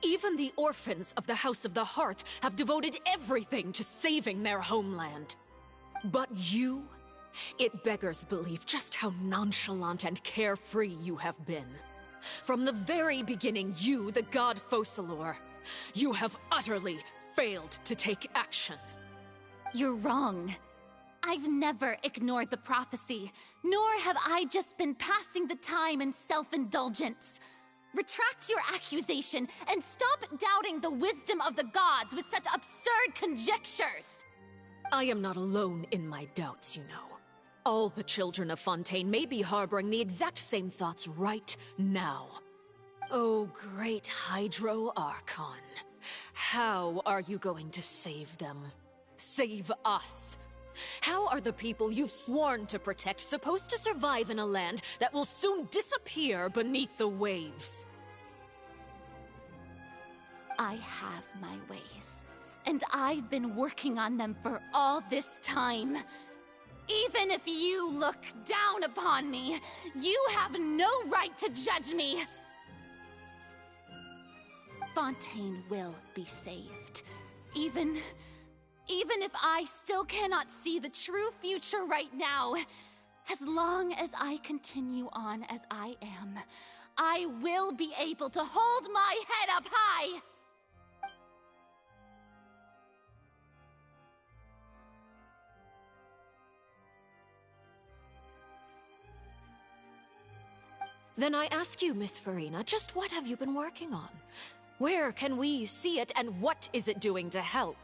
Even the orphans of the House of the Hearth have devoted everything to saving their homeland. But you? It beggars belief just how nonchalant and carefree you have been. From the very beginning, you, the god Focalor, you have utterly failed to take action. You're wrong. I've never ignored the prophecy, nor have I just been passing the time in self-indulgence. Retract your accusation and stop doubting the wisdom of the gods with such absurd conjectures. I am not alone in my doubts, you know. All the children of Fontaine may be harboring the exact same thoughts right now. Oh, great Hydro Archon. How are you going to save them? Save us? How are the people you've sworn to protect supposed to survive in a land that will soon disappear beneath the waves? I have my ways, and I've been working on them for all this time. Even if you look down upon me, you have no right to judge me! Fontaine will be saved. Even if I still cannot see the true future right now, as long as I continue on as I am, I will be able to hold my head up high! Then I ask you, Miss Farina, just what have you been working on? Where can we see it, and what is it doing to help?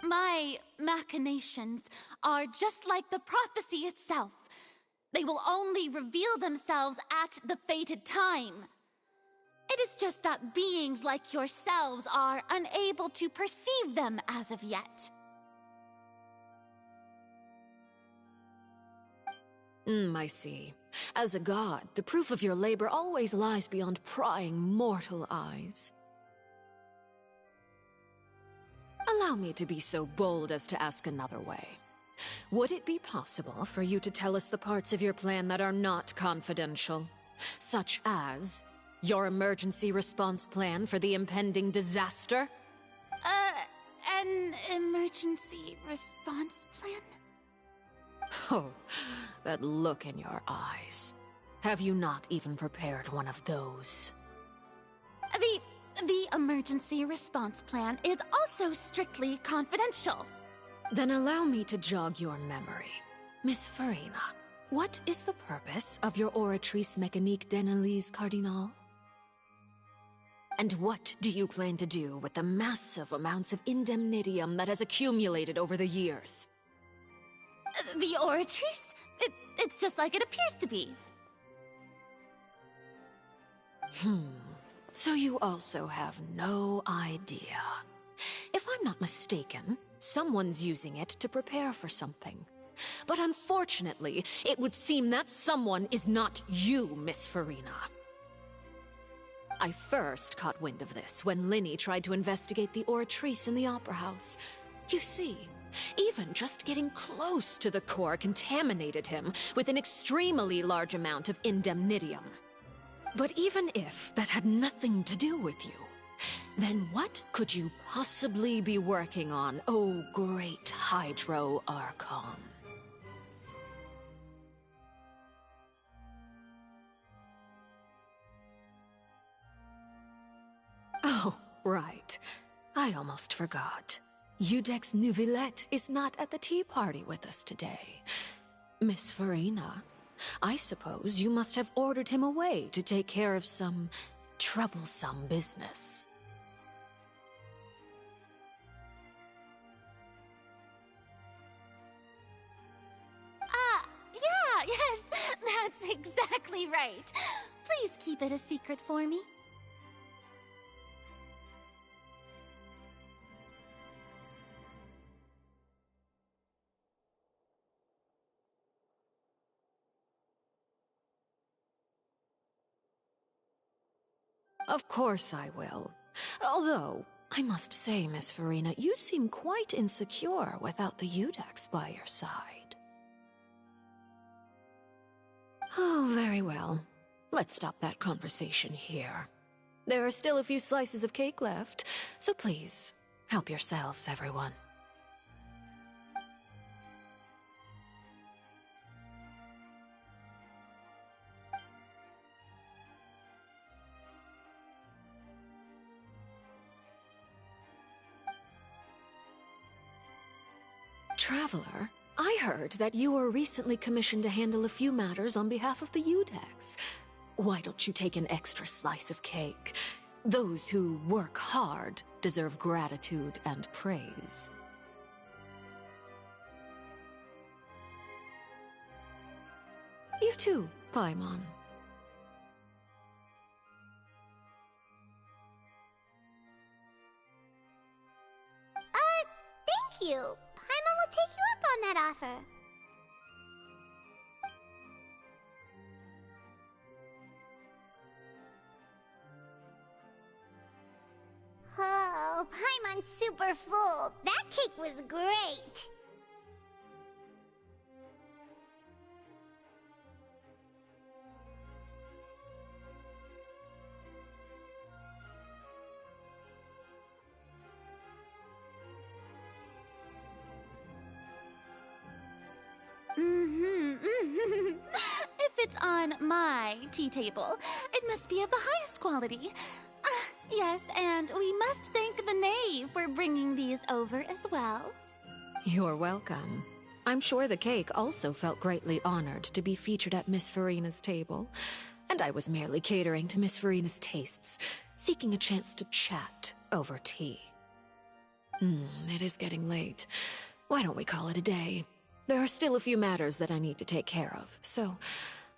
My machinations are just like the prophecy itself. They will only reveal themselves at the fated time. It is just that beings like yourselves are unable to perceive them as of yet. I see. As a god, the proof of your labor always lies beyond prying mortal eyes. Allow me to be so bold as to ask another way. Would it be possible for you to tell us the parts of your plan that are not confidential? Such as your emergency response plan for the impending disaster? An emergency response plan? Oh, that look in your eyes. Have you not even prepared one of those? The emergency response plan is also strictly confidential. Then allow me to jog your memory. Miss Farina, what is the purpose of your Oratrice Mécanique d'Analyse Cardinal? And what do you plan to do with the massive amounts of indemnitium that has accumulated over the years? The Oratrice? It's just like it appears to be. So you also have no idea. If I'm not mistaken, someone's using it to prepare for something. But unfortunately, it would seem that someone is not you, Miss Farina. I first caught wind of this when Linny tried to investigate the Oratrice in the Opera House. You see, even just getting close to the core contaminated him with an extremely large amount of indemnitium. But even if that had nothing to do with you, then what could you possibly be working on, oh great Hydro Archon? Oh, right. I almost forgot. Udex Nouvillette is not at the tea party with us today. Miss Farina, I suppose you must have ordered him away to take care of some troublesome business. Yeah, yes, that's exactly right. Please keep it a secret for me. Of course I will. Although, I must say, Miss Farina, you seem quite insecure without the Udex by your side. Oh, very well. Let's stop that conversation here. There are still a few slices of cake left, so please, help yourselves, everyone. Traveler, I heard that you were recently commissioned to handle a few matters on behalf of the Udex. Why don't you take an extra slice of cake? Those who work hard deserve gratitude and praise. You too, Paimon. Thank you. Paimon will take you up on that offer. Oh, Paimon's super full. That cake was great. If it's on my tea table, it must be of the highest quality. Yes, and we must thank the knave for bringing these over as well. You're welcome. I'm sure the cake also felt greatly honored to be featured at Miss Farina's table, and I was merely catering to Miss Farina's tastes, seeking a chance to chat over tea. It is getting late. Why don't we call it a day? There are still a few matters that I need to take care of, so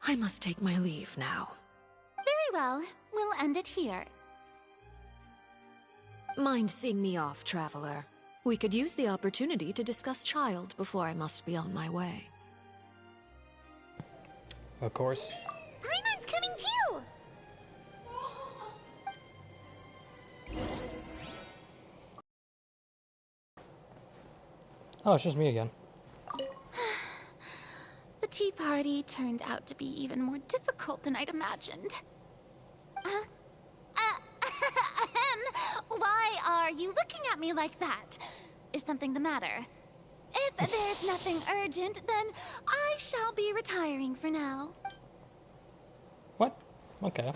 I must take my leave now. Very well. We'll end it here. Mind seeing me off, traveler? We could use the opportunity to discuss Child before I must be on my way. Of course. Paimon's coming too! Oh, it's just me again. The tea party turned out to be even more difficult than I'd imagined. Why are you looking at me like that? Is something the matter? If there's nothing urgent, then I shall be retiring for now. What? Okay.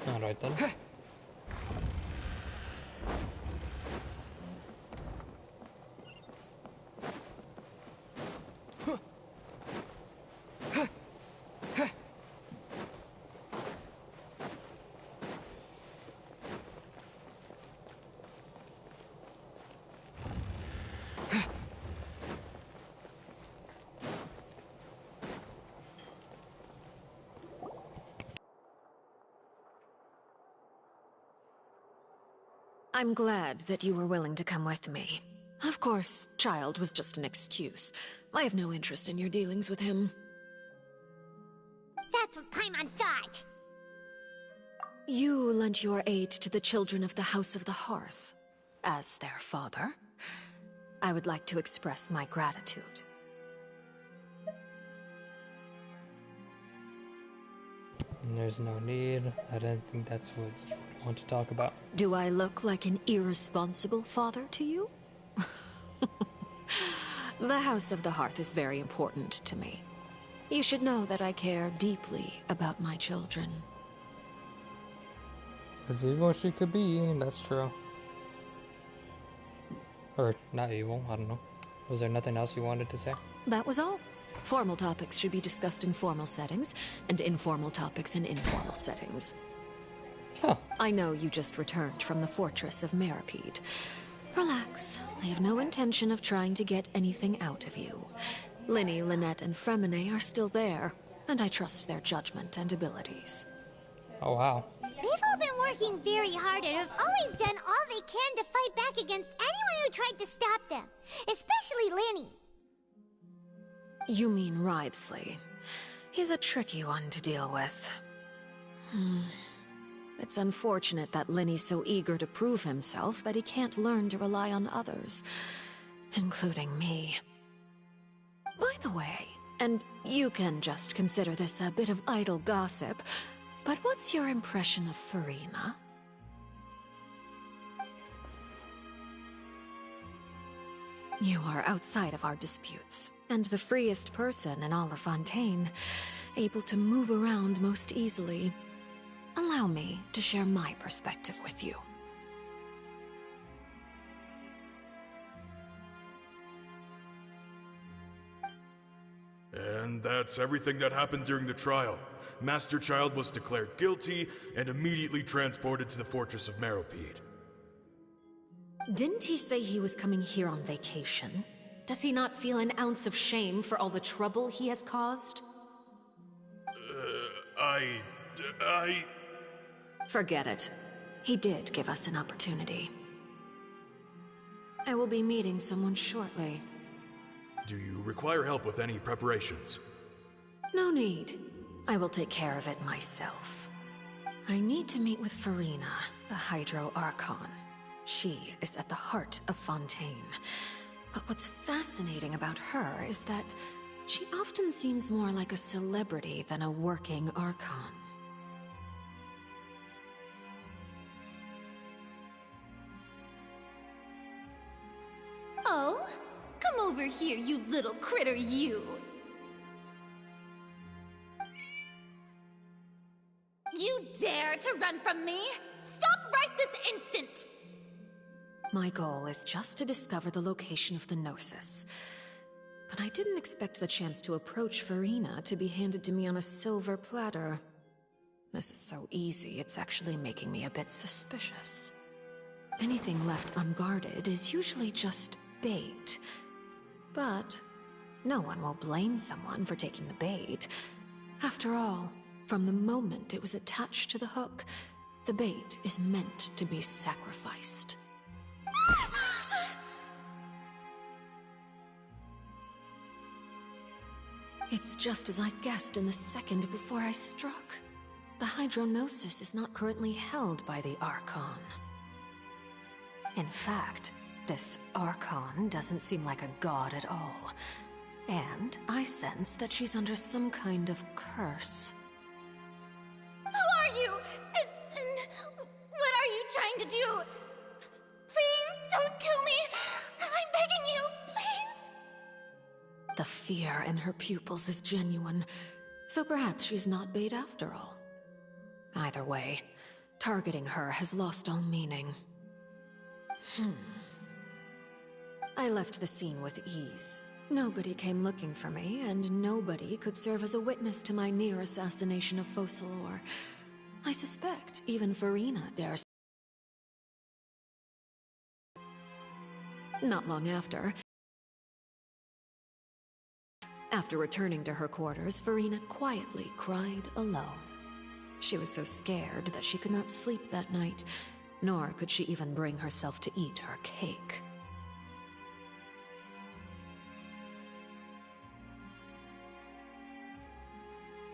Alright then. I'm glad that you were willing to come with me. Of course, Child was just an excuse. I have no interest in your dealings with him. That's what Paimon thought. You lent your aid to the children of the House of the Hearth. As their father, I would like to express my gratitude. There's no need. I don't think that's what you want to talk about. Do I look like an irresponsible father to you? The House of the Hearth is very important to me. You should know that I care deeply about my children. As evil as she could be, that's true. Or, not evil, I don't know. Was there nothing else you wanted to say? That was all. Formal topics should be discussed in formal settings, and informal topics in informal settings. Huh. I know you just returned from the fortress of Meripede. Relax. I have no intention of trying to get anything out of you. Linny, Lynette, and Fremine are still there, and I trust their judgment and abilities. Oh, wow. They've all been working very hard and have always done all they can to fight back against anyone who tried to stop them. Especially Linny. You mean Wriothesley. He's a tricky one to deal with. It's unfortunate that Linny's so eager to prove himself that he can't learn to rely on others, including me. By the way, and you can just consider this a bit of idle gossip, but what's your impression of Farina? You are outside of our disputes, and the freest person in all of Fontaine, able to move around most easily. Allow me to share my perspective with you. And that's everything that happened during the trial. Master Child was declared guilty and immediately transported to the Fortress of Meropide. Didn't he say he was coming here on vacation? Does he not feel an ounce of shame for all the trouble he has caused? Forget it. He did give us an opportunity. I will be meeting someone shortly. Do you require help with any preparations? No need. I will take care of it myself. I need to meet with Farina, the Hydro Archon. She is at the heart of Fontaine. But what's fascinating about her is that she often seems more like a celebrity than a working Archon. Oh, come over here, you little critter, you! You dare to run from me? Stop right this instant! My goal is just to discover the location of the Gnosis. But I didn't expect the chance to approach Farina to be handed to me on a silver platter. This is so easy, it's actually making me a bit suspicious. Anything left unguarded is usually just bait. But no one will blame someone for taking the bait. After all, from the moment it was attached to the hook, the bait is meant to be sacrificed. It's just as I guessed in the second before I struck. The Hydronosis is not currently held by the Archon. In fact, this Archon doesn't seem like a god at all. And I sense that she's under some kind of curse. Who are you? And what are you trying to do? Please don't kill me! I'm begging you, please! The fear in her pupils is genuine, so perhaps she's not bait after all. Either way, targeting her has lost all meaning. I left the scene with ease. Nobody came looking for me, and nobody could serve as a witness to my near assassination of Focalor. I suspect even Farina dares. Not long after returning to her quarters, Farina quietly cried alone. She was so scared that she could not sleep that night, nor could she even bring herself to eat her cake.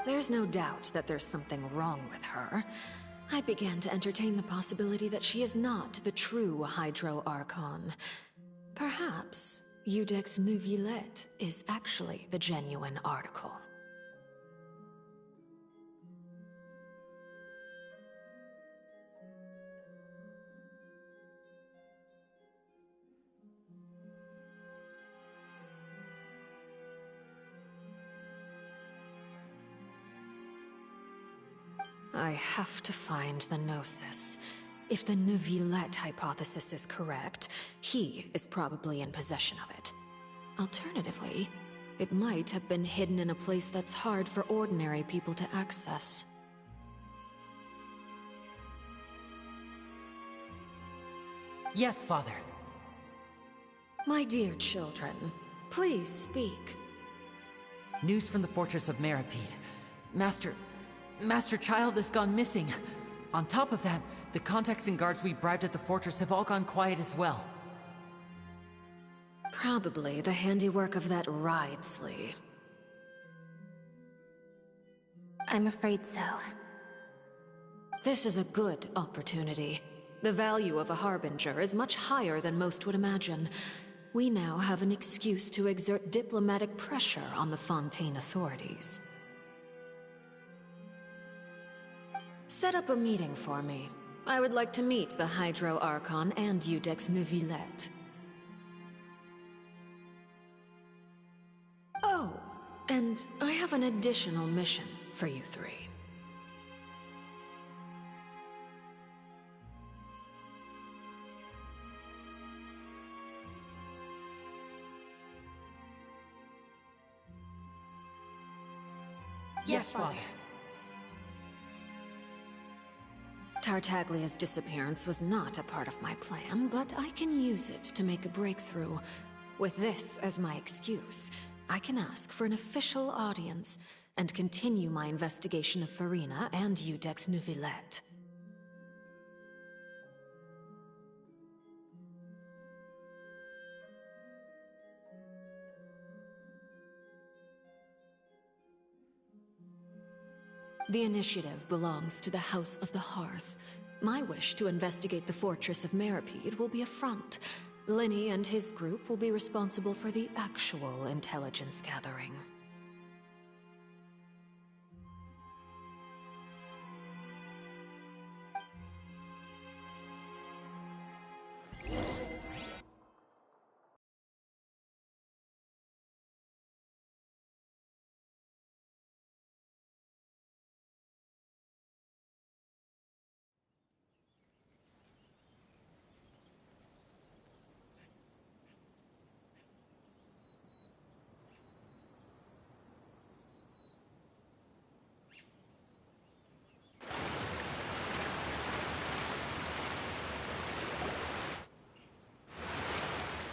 There's no doubt that there's something wrong with her. I began to entertain the possibility that she is not the true Hydro Archon. Perhaps Iudex Neuvillette is actually the genuine article. I have to find the Gnosis. If the Neuvillette hypothesis is correct, he is probably in possession of it. Alternatively, it might have been hidden in a place that's hard for ordinary people to access. Yes, Father. My dear children, please speak. News from the Fortress of Meropide. Master Child has gone missing. On top of that, the contacts and guards we bribed at the fortress have all gone quiet as well. Probably the handiwork of that Wriothesley. I'm afraid so. This is a good opportunity. The value of a Harbinger is much higher than most would imagine. We now have an excuse to exert diplomatic pressure on the Fontaine authorities. Set up a meeting for me. I would like to meet the Hydro Archon and Iudex Neuvillette. Oh, and I have an additional mission for you three. Yes, Father. Tartaglia's disappearance was not a part of my plan, but I can use it to make a breakthrough. With this as my excuse, I can ask for an official audience and continue my investigation of Farina and Iudex Neuvillette. The initiative belongs to the House of the Hearth. My wish to investigate the fortress of Meripede will be a front. Linny and his group will be responsible for the actual intelligence gathering.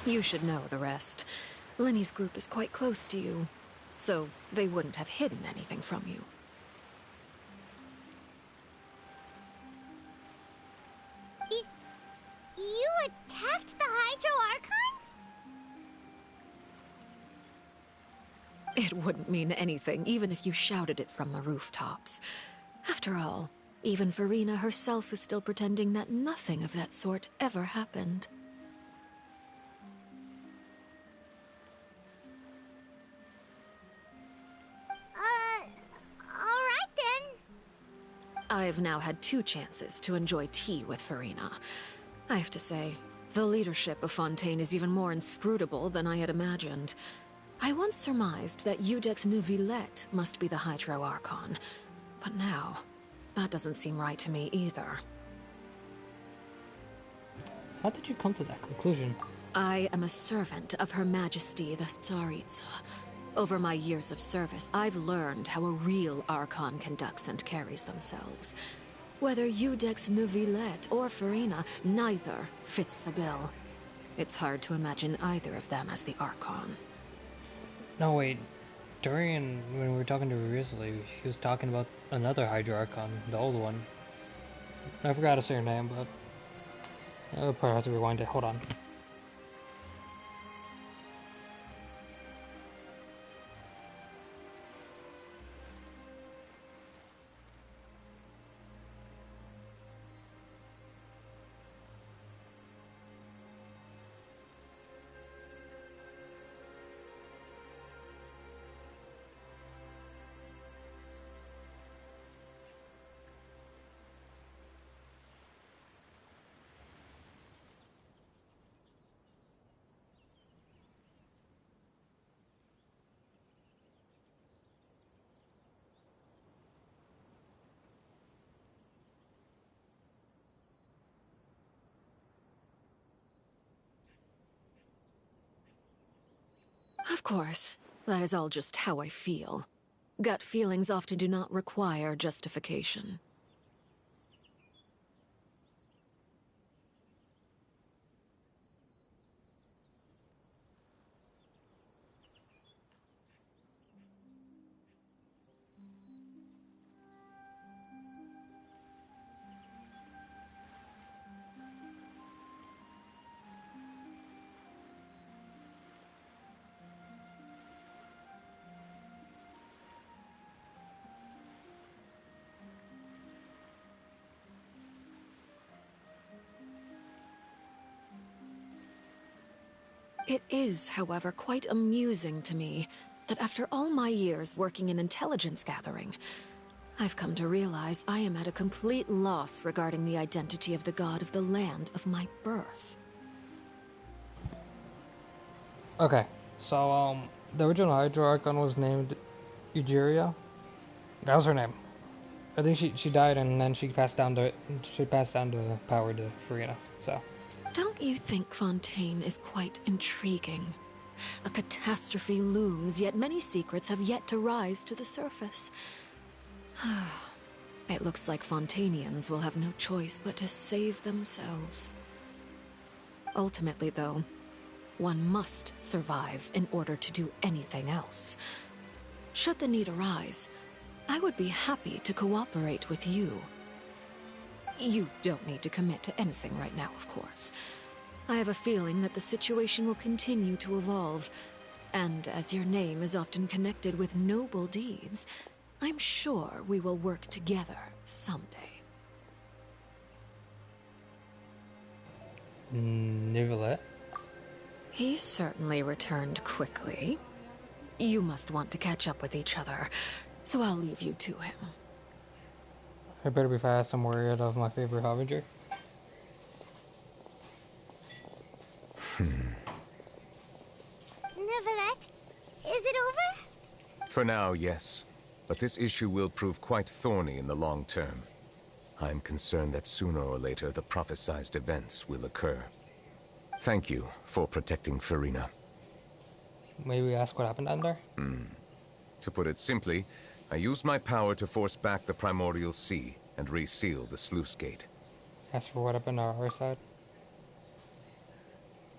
You should know the rest. Linny's group is quite close to you, so they wouldn't have hidden anything from you. You attacked the Hydro Archon? It wouldn't mean anything, even if you shouted it from the rooftops. After all, even Farina herself is still pretending that nothing of that sort ever happened. Alright then. I've now had 2 chances to enjoy tea with Farina. I have to say, the leadership of Fontaine is even more inscrutable than I had imagined. I once surmised that Iudex Neuvillette must be the Hydro Archon, but now, that doesn't seem right to me either. How did you come to that conclusion? I am a servant of Her Majesty the Tsaritsa. Over my years of service, I've learned how a real Archon conducts and carries themselves. Whether Iudex Neuvillette or Farina, neither fits the bill. It's hard to imagine either of them as the Archon. No, wait. When we were talking to Risley, she was talking about another Hydro Archon, the old one. I forgot to say her name, but I'll probably have to rewind it. Hold on. Of course, that is all just how I feel. Gut feelings often do not require justification. It is, however, quite amusing to me that after all my years working in intelligence gathering, I've come to realize I am at a complete loss regarding the identity of the god of the land of my birth. Okay, so, the original Hydro Archon was named Egeria. That was her name. I think she died and then she passed down the power to Farina, so. Don't you think Fontaine is quite intriguing? A catastrophe looms, yet many secrets have yet to rise to the surface. It looks like Fontanians will have no choice but to save themselves. Ultimately, though, one must survive in order to do anything else. Should the need arise, I would be happy to cooperate with you. You don't need to commit to anything right now, of course. I have a feeling that the situation will continue to evolve, and as your name is often connected with noble deeds, I'm sure we will work together someday. Neverlet? He certainly returned quickly. You must want to catch up with each other, so I'll leave you to him. I better be fast. I'm worried of my favorite Harbinger. Neverlet, is it over? For now, yes. But this issue will prove quite thorny in the long term. I'm concerned that sooner or later the prophesized events will occur. Thank you for protecting Farina. Maybe ask what happened down there? To put it simply, I used my power to force back the Primordial Sea and reseal the sluice gate. Ask for what happened on our side.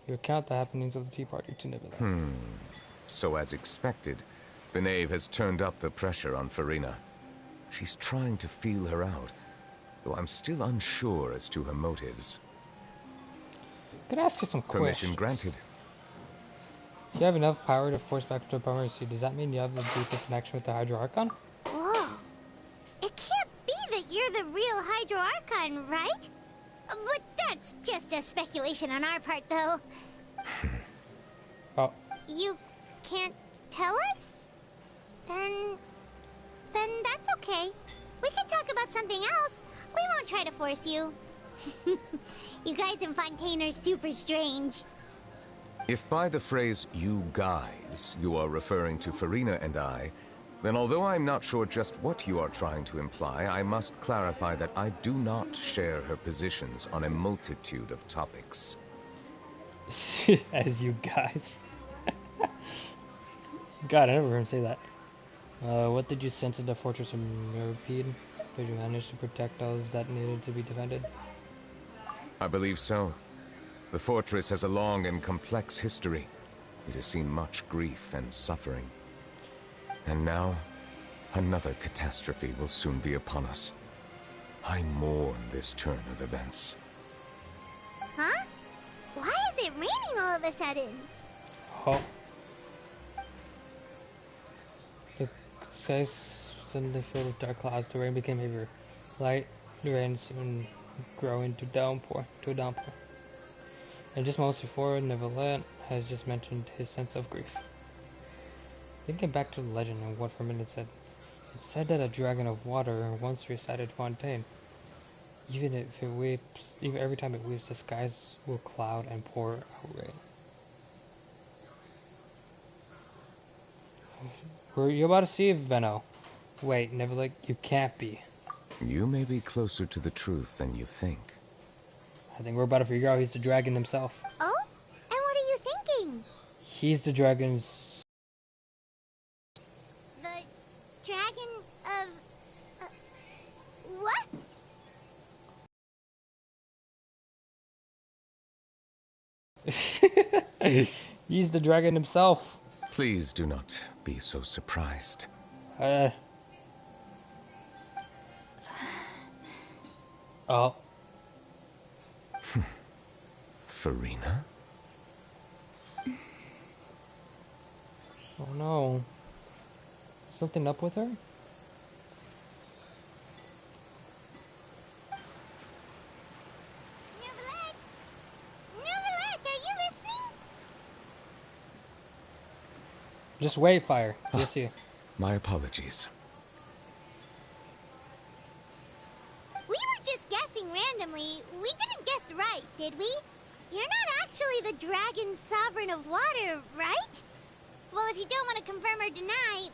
You account the happenings of the Tea Party to Neverlet. So as expected, the knave has turned up the pressure on Farina. She's trying to feel her out, though I'm still unsure as to her motives. Could I ask you some Permission questions? granted. If you have enough power to force back the Primordial Sea, does that mean you have a deeper connection with the Hydro Archon? Whoa. It can't be that you're the real Hydro Archon, right? But that's just a speculation on our part, though. Oh. You can't tell us? Then that's okay. We can talk about something else. We won't try to force you. You guys in Fontaine are super strange. If by the phrase, you guys, you are referring to Farina and I, then although I'm not sure just what you are trying to imply, I must clarify that I do not share her positions on a multitude of topics. As you guys. God, I never heard him say that. What did you sense in the fortress of Merpede? Did you manage to protect those that needed to be defended? I believe so. The fortress has a long and complex history. It has seen much grief and suffering. And now, another catastrophe will soon be upon us. I mourn this turn of events. Huh? Why is it raining all of a sudden? Oh. The skies suddenly filled with dark clouds. The rain became heavier. Light rain soon grow into a downpour. And just moments before, Neverlet has just mentioned his sense of grief. Thinking back to the legend and what Fermin said, it said that a dragon of water once recited Fontaine. Even if it weeps, even every time it weeps, the skies will cloud and pour out rain. Were you about to see Venno? Wait, Neverlet, you can't be. You may be closer to the truth than you think. I think we're about to figure out he's the dragon himself. Oh? And what are you thinking? He's the dragon's... The dragon of... what? He's the dragon himself. Please do not be so surprised. Oh. Farina? Oh no. Something up with her? Neverlet! Neverlet, are you listening? Just wait, Fire. You'll see. My apologies. We were just guessing randomly. We didn't guess right, did we? You're not actually the dragon sovereign of water, right? Well, if you don't want to confirm or deny...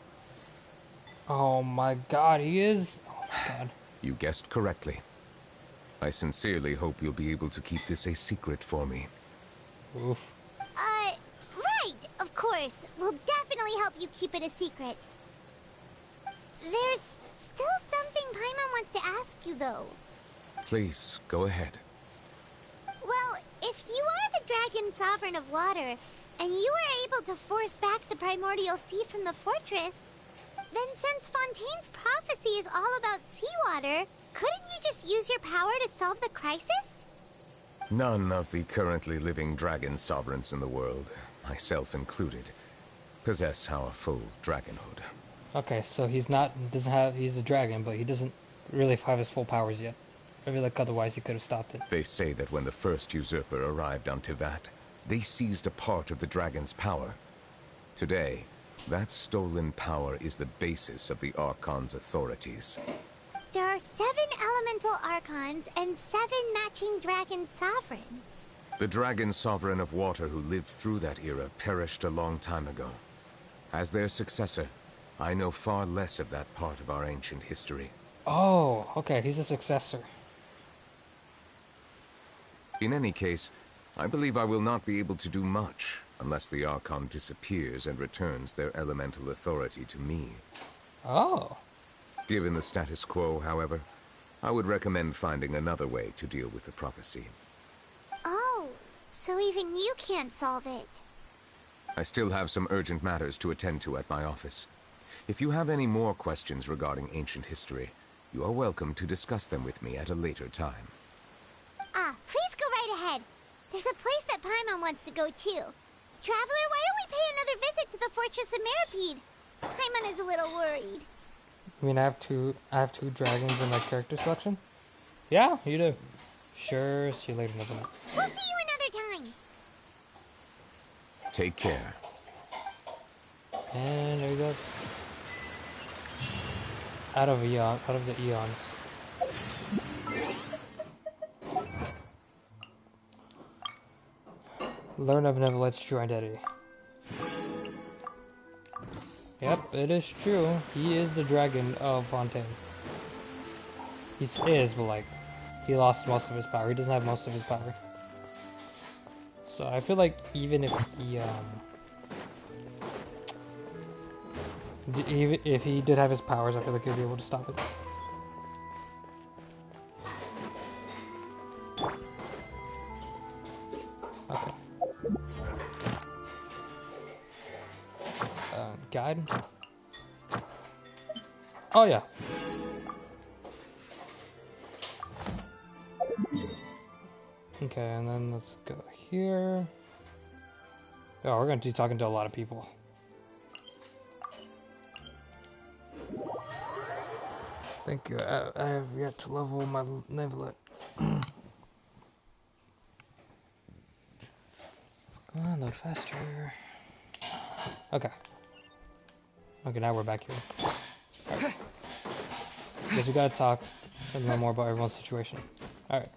Oh my god, he is... Oh my god. You guessed correctly. I sincerely hope you'll be able to keep this a secret for me. Oof. Right, of course. course. We'll definitely help you keep it a secret. There's still something Paimon wants to ask you, though. Please, go ahead. Well, if you are the Dragon Sovereign of Water, and you were able to force back the primordial sea from the fortress, then since Fontaine's prophecy is all about seawater, couldn't you just use your power to solve the crisis? None of the currently living dragon sovereigns in the world, myself included, possess our full dragonhood. Okay, so he's a dragon, but he doesn't really have his full powers yet. I feel like otherwise he could have stopped it. They say that when the first usurper arrived on Tivat, they seized a part of the dragon's power. Today, that stolen power is the basis of the Archon's authorities. There are 7 elemental Archons and 7 matching dragon sovereigns. The dragon sovereign of water who lived through that era perished a long time ago. As their successor, I know far less of that part of our ancient history. Oh, okay, he's a successor. In any case, I believe I will not be able to do much unless the Archon disappears and returns their elemental authority to me. Oh. Given the status quo, however, I would recommend finding another way to deal with the prophecy. Oh, so even you can't solve it. I still have some urgent matters to attend to at my office. If you have any more questions regarding ancient history, you are welcome to discuss them with me at a later time. Please go right ahead. There's a place that Paimon wants to go too. Traveler, why don't we pay another visit to the Fortress of Meripede? Paimon is a little worried. I mean, I have two dragons in my character selection? Yeah, you do. Sure, see you later, Neville. We'll see you another time. Take care. And there he goes. Out of the eons. Learn of Nevelet's true identity. Yep, it is true. He is the dragon of Fontaine. He is, but like, he lost most of his power. He doesn't have most of his power. So I feel like even if he did have his powers, I feel like he'd be able to stop it. Okay. Guide. Oh yeah. Okay, and then let's go here. Oh, we're gonna be talking to a lot of people. Thank you. I have yet to level my Nevelet. Come on, load faster. Okay. Okay, now we're back here. Alright. Guess we gotta talk and learn more about everyone's situation. Alright.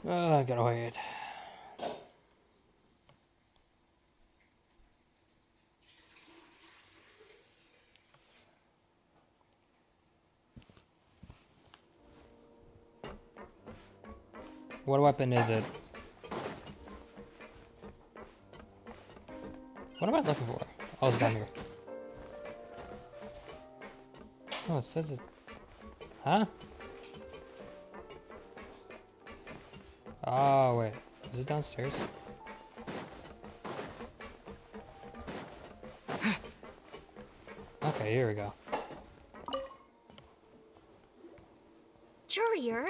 I gotta wait. What weapon is it? What am I looking for? Oh, it's down here. Oh, it says it. Huh? Oh, wait. Is it downstairs? Okay, here we go. Jurier,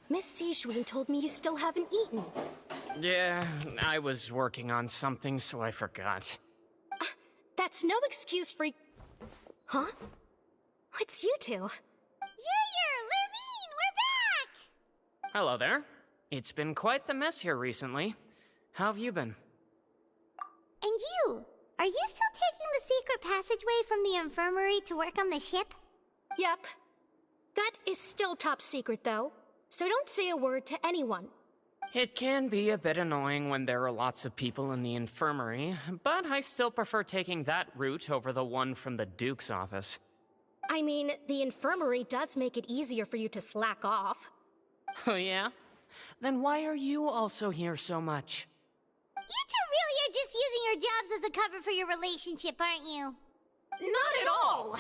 Miss Sijun told me you still haven't eaten. Yeah, I was working on something, so I forgot. That's no excuse for... Huh? It's you two. Jurier, Lurvine, we're back! Hello there. It's been quite the mess here recently. How have you been? And you? Are you still taking the secret passageway from the infirmary to work on the ship? Yep. That is still top secret, though. So don't say a word to anyone. It can be a bit annoying when there are lots of people in the infirmary, but I still prefer taking that route over the one from the Duke's office. I mean, the infirmary does make it easier for you to slack off. Oh yeah? Then why are you also here so much? You two really are just using your jobs as a cover for your relationship, aren't you? Not at all!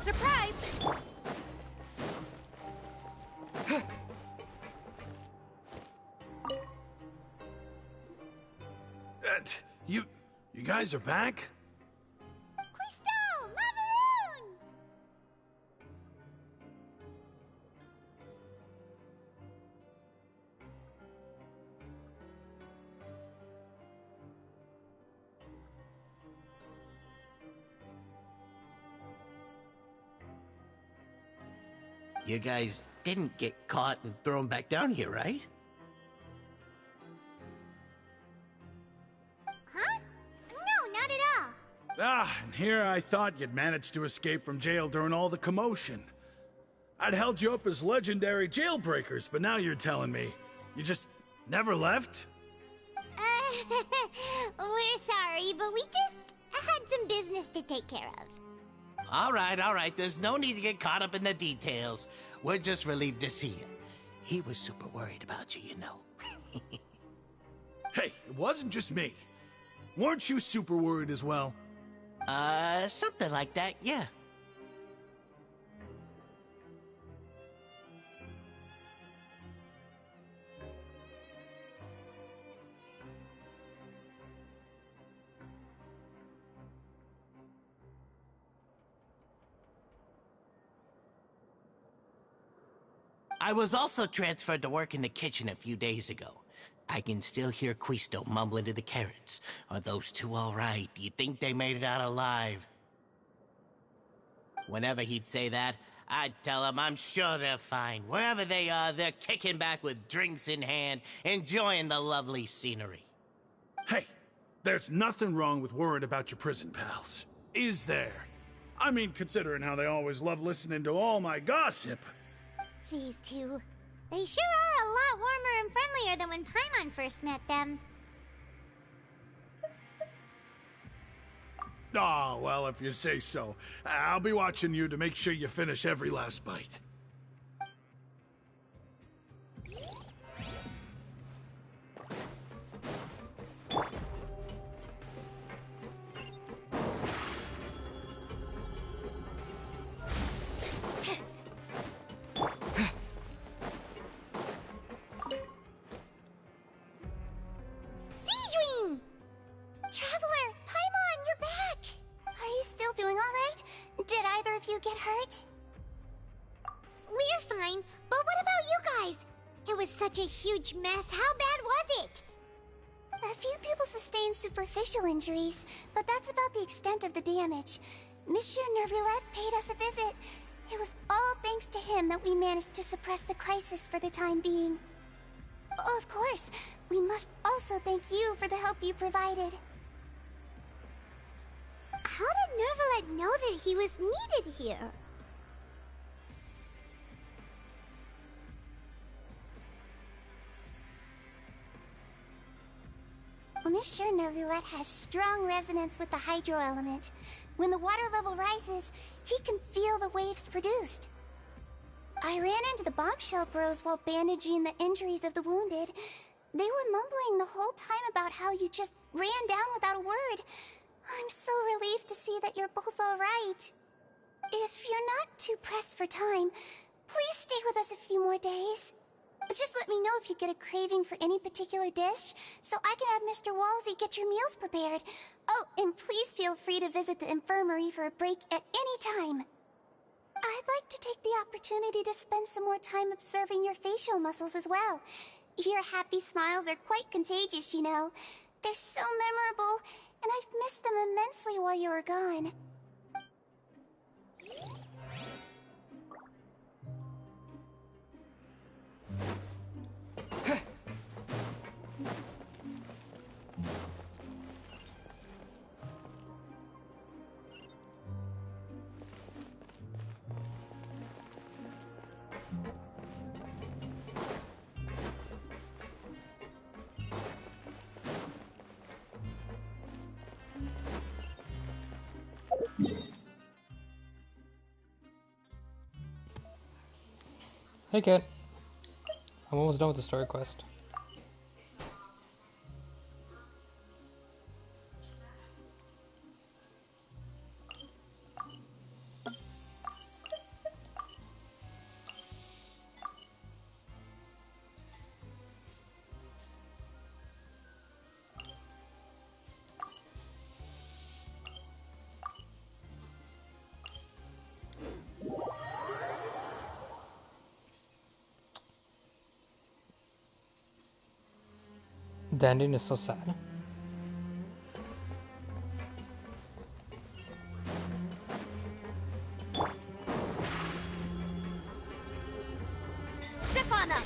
Surprise! You guys are back? Crystal! Macaroon! You guys didn't get caught and thrown back down here, right? Huh? No, not at all. And here I thought you'd managed to escape from jail during all the commotion. I'd held you up as legendary jailbreakers, but now you're telling me you just never left? We're sorry, but we just had some business to take care of. All right. There's no need to get caught up in the details. We're just relieved to see you. He was super worried about you, you know. Hey, it wasn't just me. Weren't you super worried as well? Something like that, yeah. I was also transferred to work in the kitchen a few days ago. I can still hear Quisto mumbling to the carrots. Are those two all right? Do you think they made it out alive? Whenever he'd say that, I'd tell him I'm sure they're fine. Wherever they are, they're kicking back with drinks in hand, enjoying the lovely scenery. Hey, there's nothing wrong with worrying about your prison pals. Is there? I mean, considering how they always love listening to all my gossip. These two. They sure are a lot warmer and friendlier than when Paimon first met them. Oh, well, if you say so. I'll be watching you to make sure you finish every last bite. Traveler, Paimon, you're back! Are you still doing all right? Did either of you get hurt? We're fine, but what about you guys? It was such a huge mess. How bad was it? A few people sustained superficial injuries, but that's about the extent of the damage. Monsieur Nervulet paid us a visit. It was all thanks to him that we managed to suppress the crisis for the time being. Of course, we must also thank you for the help you provided. How did Nervulet know that he was needed here? Well, Monsieur Nervulet has strong resonance with the hydro element. When the water level rises, he can feel the waves produced. I ran into the bombshell bros while bandaging the injuries of the wounded. They were mumbling the whole time about how you just ran down without a word. I'm so relieved to see that you're both all right. If you're not too pressed for time, please stay with us a few more days. Just let me know if you get a craving for any particular dish, so I can have Mr. Walsey get your meals prepared. Oh, and please feel free to visit the infirmary for a break at any time. I'd like to take the opportunity to spend some more time observing your facial muscles as well. Your happy smiles are quite contagious, you know. They're so memorable, and I've missed them immensely while you were gone. Hey kid. I'm almost done with the story quest. The ending is so sad. Step on up!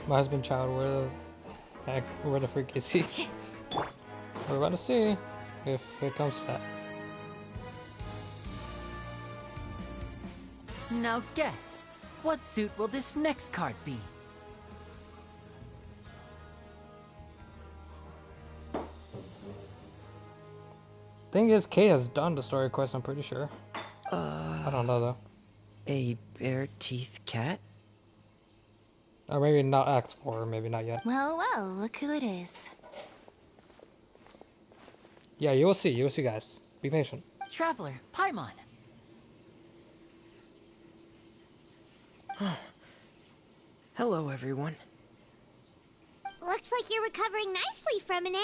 My husband child, where the freak is he? We're about to see if it comes to that. Now guess, what suit will this next card be? Thing is, Kay has done the story quest, I'm pretty sure. I don't know though. A bare teeth cat? Or maybe not Act 4, maybe not yet. Well, well, look who it is. Yeah, you will see guys. Be patient. Traveler, Paimon. Hello, everyone. Looks like you're recovering nicely, Fremine.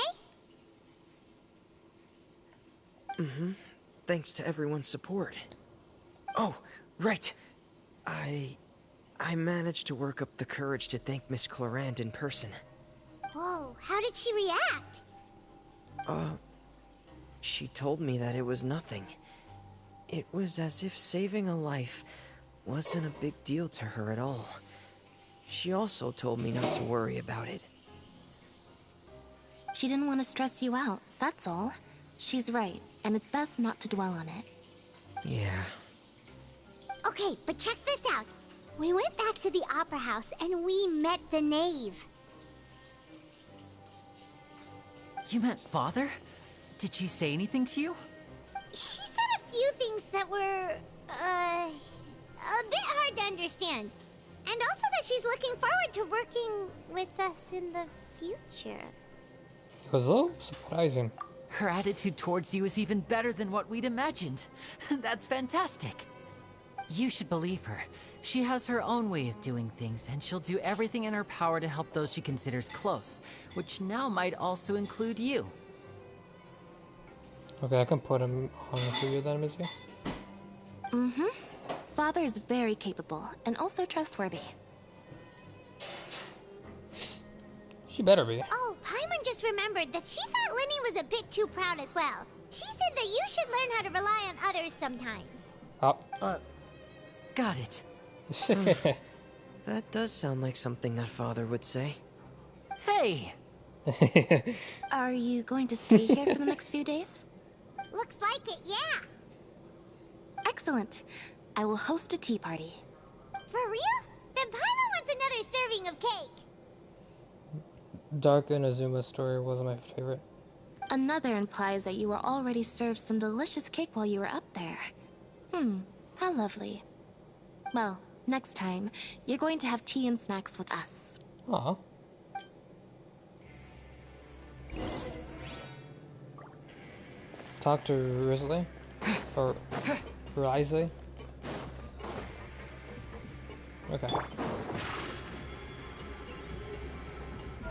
Mm-hmm. Thanks to everyone's support. Oh, right. I managed to work up the courage to thank Miss Clorand in person. Whoa, how did she react? She told me that it was nothing. It was as if saving a life wasn't a big deal to her at all. She also told me not to worry about it. She didn't want to stress you out, that's all. She's right, and it's best not to dwell on it. Yeah. Okay, but check this out. We went back to the opera house and we met the knave. You met Father? Did she say anything to you? She said a few things that were, a bit hard to understand. And also that she's looking forward to working with us in the future. It was a little surprising. Her attitude towards you is even better than what we'd imagined. That's fantastic. You should believe her. She has her own way of doing things, and she'll do everything in her power to help those she considers close, which now might also include you. Okay, I can put him on for you then, Missy. Mm-hmm. Father is very capable, and also trustworthy. She better be. Oh, Paimon just remembered that she thought Linny was a bit too proud as well. She said that you should learn how to rely on others sometimes. Oh. Got it. That does sound like something that Father would say. Hey! Are you going to stay here for the next few days? Looks like it, yeah. Excellent. I will host a tea party. For real? Then Paimon wants another serving of cake. Dark Inazuma's story wasn't my favorite. Another implies that you were already served some delicious cake while you were up there. How lovely. Well, next time, you're going to have tea and snacks with us. Aw. Talk to Risley? Or Risley? Okay.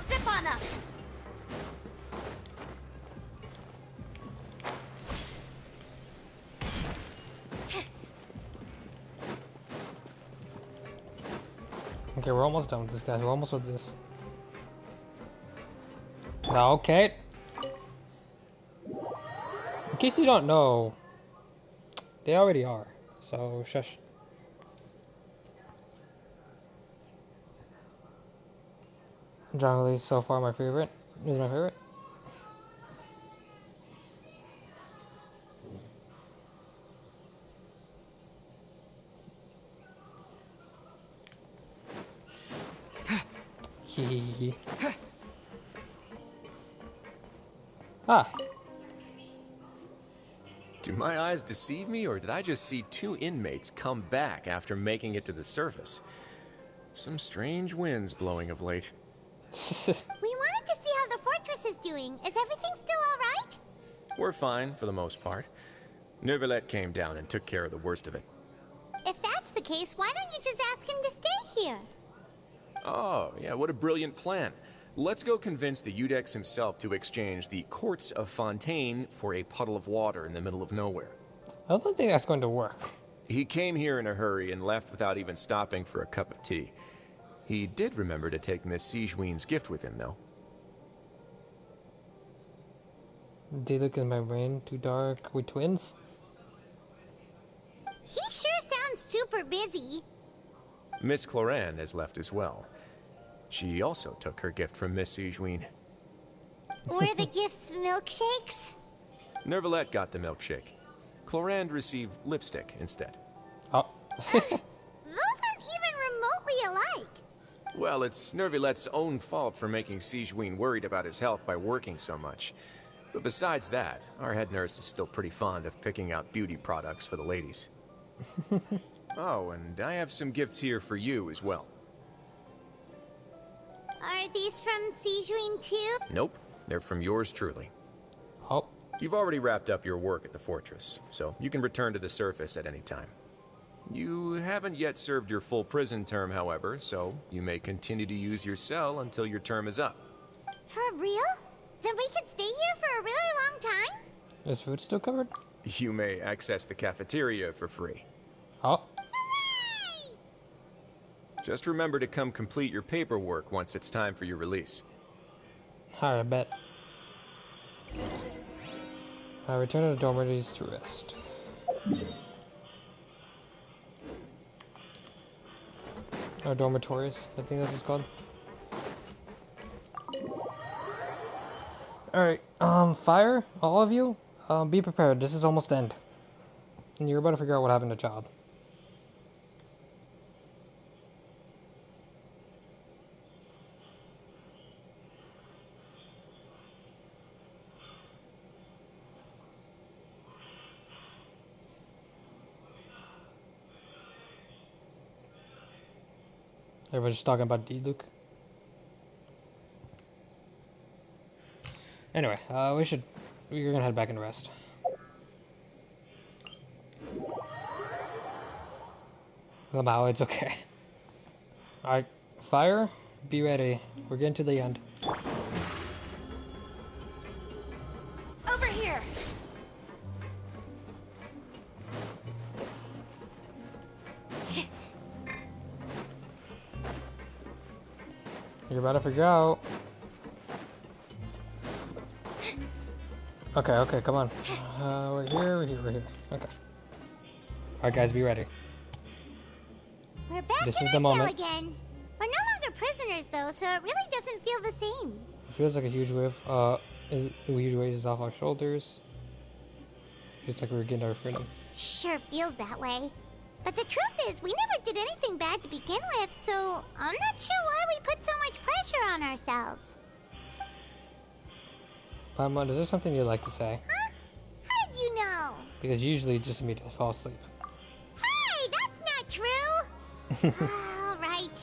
Zip on up! Okay, we're almost done with this, guys. We're almost with this. Now, okay. In case you don't know, they already are. So, shush. Jungle is so far my favorite. Is my favorite. Hehehe. Ah. Do my eyes deceive me, or did I just see two inmates come back after making it to the surface? Some strange winds blowing of late. We wanted to see how the fortress is doing. Is everything still alright? We're fine, for the most part. Neuvillette came down and took care of the worst of it. If that's the case, why don't you just ask him to stay here? Oh, yeah, what a brilliant plan. Let's go convince the Eudex himself to exchange the Courts of Fontaine for a puddle of water in the middle of nowhere. I don't think that's going to work. He came here in a hurry and left without even stopping for a cup of tea. He did remember to take Miss Sigewinne's gift with him, though. Diluc in my brain, too dark. We twins? He sure sounds super busy. Miss Cloran has left as well. She also took her gift from Miss Sigewinne. Were the gifts milkshakes? Neuvillette got the milkshake. Cloran received lipstick instead. Oh. Those aren't even remotely alike. Well, it's Neuvillette's own fault for making Sigewinne worried about his health by working so much. But besides that, our head nurse is still pretty fond of picking out beauty products for the ladies. Oh, and I have some gifts here for you as well. Are these from Sigewinne too? Nope, they're from yours truly. Oh. You've already wrapped up your work at the fortress, so you can return to the surface at any time. You haven't yet served your full prison term, however, so you may continue to use your cell until your term is up. For real? Then we could stay here for a really long time? Is food still covered? You may access the cafeteria for free. Oh. Hooray! Just remember to come complete your paperwork once it's time for your release. Alright, I bet. I return to the dormitories to rest. Or dormitories, I think that's what it's called. Alright, Fire, all of you, be prepared, this is almost end. And you're about to figure out what happened to Child. Everybody's just talking about Diluc. Anyway, we're gonna head back and rest. Somehow it's okay. Alright, Fire, be ready. We're getting to the end. Over here! You're about to figure out. Okay, come on. We're here. Okay. Alright guys, be ready. We're back This in is our the moment. cell again. We're no longer prisoners though, so it really doesn't feel the same. It feels like a huge wave. A huge weight is off our shoulders. Just like we're getting our freedom. Sure feels that way. But the truth is, we never did anything bad to begin with, so I'm not sure why we put so much pressure on ourselves. Paimon, is there something you'd like to say? Huh? How did you know? Because usually just me to fall asleep. Hey, that's not true! Alright.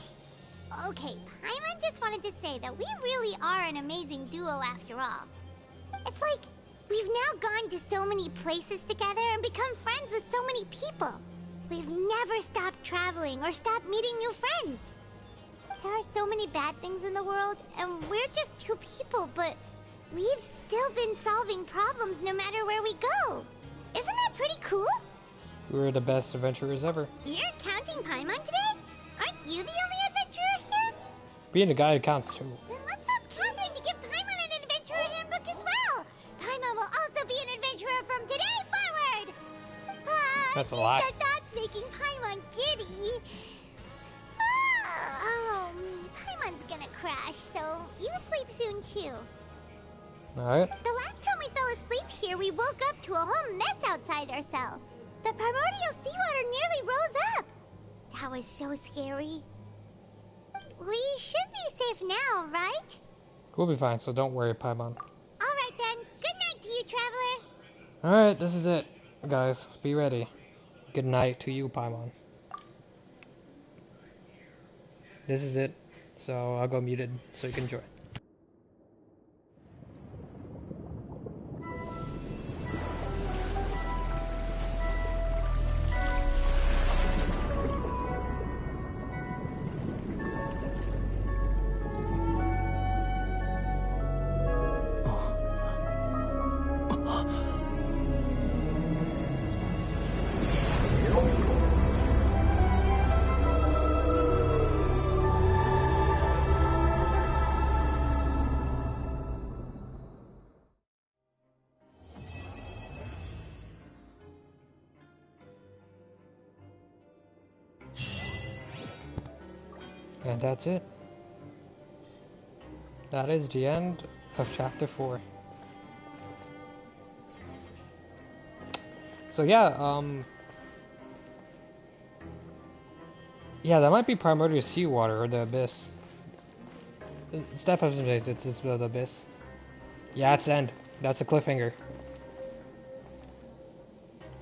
Okay, Paimon just wanted to say that we really are an amazing duo after all. It's like, we've now gone to so many places together and become friends with so many people. We've never stopped traveling or stopped meeting new friends. There are so many bad things in the world, and we're just two people, but we've still been solving problems no matter where we go. Isn't that pretty cool? We're the best adventurers ever. You're counting Paimon today? Aren't you the only adventurer here? Being a guide counts too. Then let's ask Catherine to give Paimon an adventurer handbook as well. Paimon will also be an adventurer from today forward. That's a lot. Our thoughts making Paimon giddy. Oh, Paimon's gonna crash, so you sleep soon too. Alright. The last time we fell asleep here, we woke up to a whole mess outside our cell. The primordial seawater nearly rose up. That was so scary. We should be safe now, right? We'll be fine, so don't worry, Paimon. Alright then. Good night to you, Traveler. Alright, this is it. Guys, be ready. Good night to you, Paimon. This is it. So I'll go muted so you can join. And that's it. That is the end of chapter 4. So yeah, yeah, that might be primordial seawater or the abyss. It's definitely it's the abyss. Yeah, it's the end. That's a cliffhanger.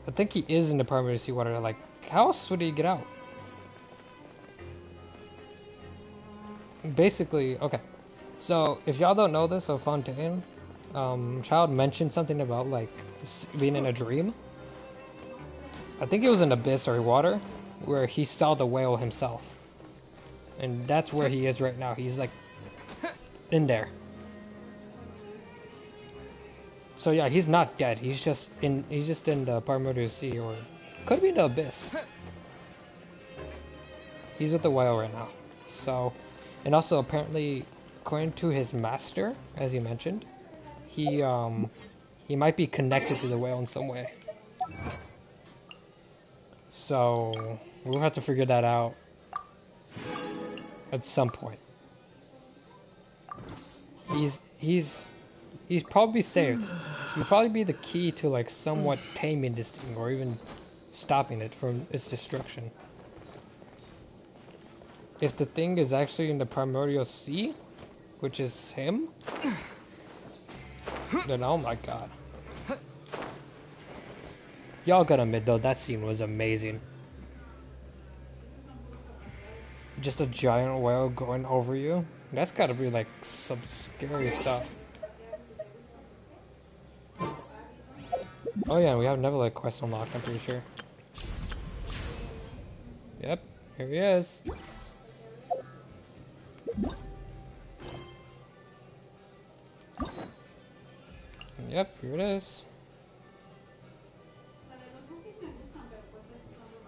I think he is in the primordial seawater. Like, how else would he get out? Basically, okay. So if y'all don't know this, so Fontaine, Child mentioned something about like being in a dream. I think it was an abyss or water where he saw the whale himself, and that's where he is right now. He's like in there. So yeah, he's not dead. He's just in the primordial sea, or could be the abyss. He's with the whale right now. So, and also apparently, according to his master, as he mentioned, he might be connected to the whale in some way. So we'll have to figure that out at some point. He's probably saved. He'll probably be the key to like somewhat taming this thing, or even stopping it from its destruction. If the thing is actually in the primordial sea, which is him, then oh my god. Y'all gotta admit though, that scene was amazing. Just a giant whale going over you. That's gotta be like some scary stuff. Oh yeah, we have another like quest unlocked, I'm pretty sure. Yep, here he is. Yep, here it is.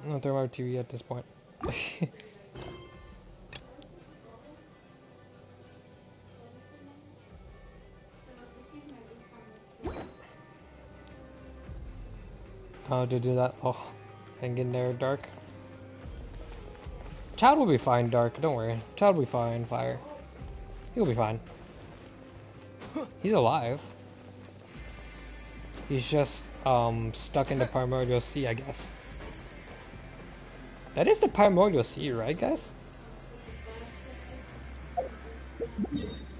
I'm not throwing my TV at this point. How to do that? Oh, hang in there, Dark. Child will be fine, Dark. Don't worry. Child will be fine, Fire. He'll be fine. He's alive. He's just stuck in the primordial sea, I guess. That is the primordial sea, right, guys?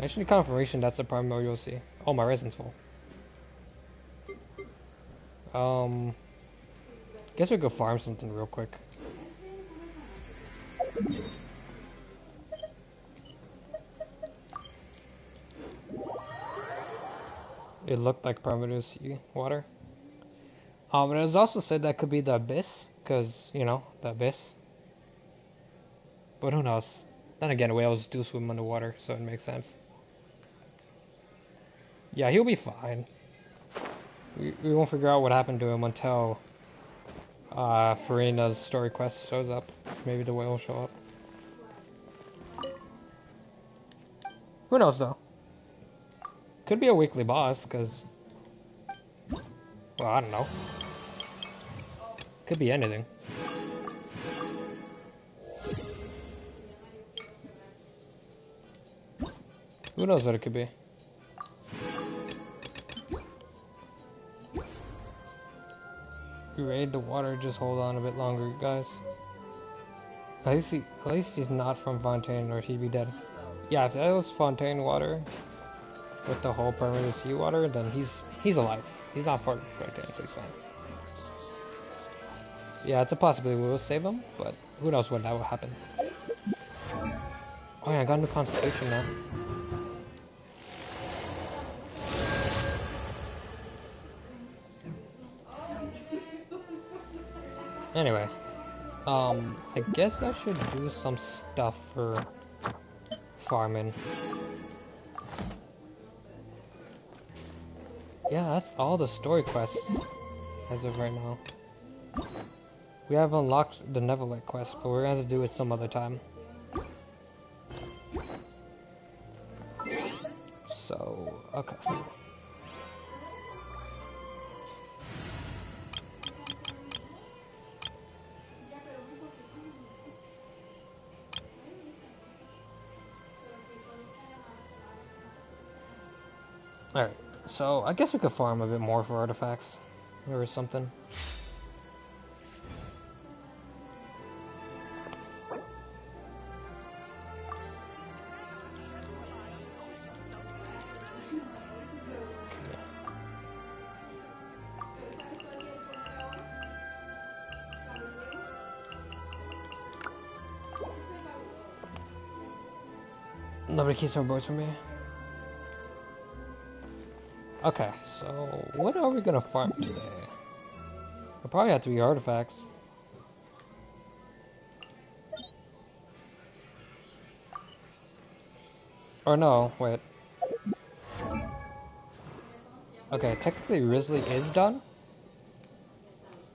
Actually, confirmation that's the primordial sea. Oh, my resin's full. Guess we could farm something real quick. It looked like permanent sea water. But it was also said that could be the abyss, because, you know, the abyss. But who knows? Then again, whales do swim underwater, so it makes sense. Yeah, he'll be fine. We won't figure out what happened to him until Farina's story quest shows up. Maybe the whale will show up. Who knows, though? Could be a weekly boss, because... Well, I don't know. Could be anything. Who knows what it could be? You raid the water, just hold on a bit longer, guys. At least he's not from Fontaine, or he'd be dead. Yeah, if that was Fontaine water with the whole permanent sea water, then he's alive. He's not part of Fontaine, so he's fine. Yeah, it's a possibility we will save him, but who knows when that will happen. Oh yeah, I got a new constellation now. Anyway, I guess I should do some stuff for farming. Yeah, that's all the story quests as of right now. We have unlocked the Neverlet quest, but we're gonna have to do it some other time. So, okay. Alright, so I guess we could farm a bit more for artifacts or something. Nobody keeps more boards for me. Okay, so what are we gonna farm today? It'll probably have to be artifacts. Or no, wait. Okay, technically Risley is done.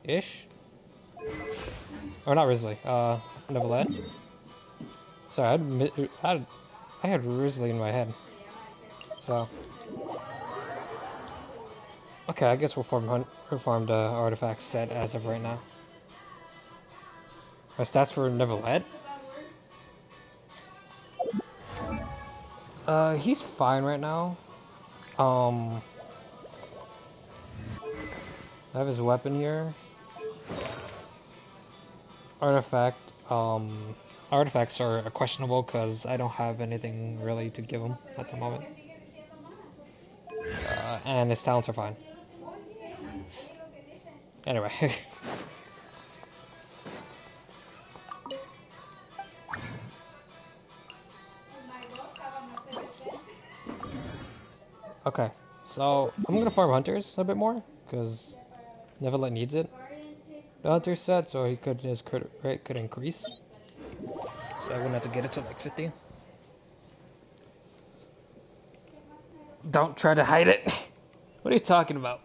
Ish. Or not Risley, Neverland. Sorry, I had Risley in my head. So. Okay, I guess we'll farm the artifact set as of right now. My stats for Neverland? He's fine right now. I have his weapon here. Artifacts are questionable because I don't have anything really to give him at the moment. And his talents are fine. Anyway. Okay, so I'm gonna farm hunters a bit more because Neverlet needs it. The hunter set, so his crit rate could increase. So I wouldn't have to get it to like 50. Don't try to hide it. What are you talking about?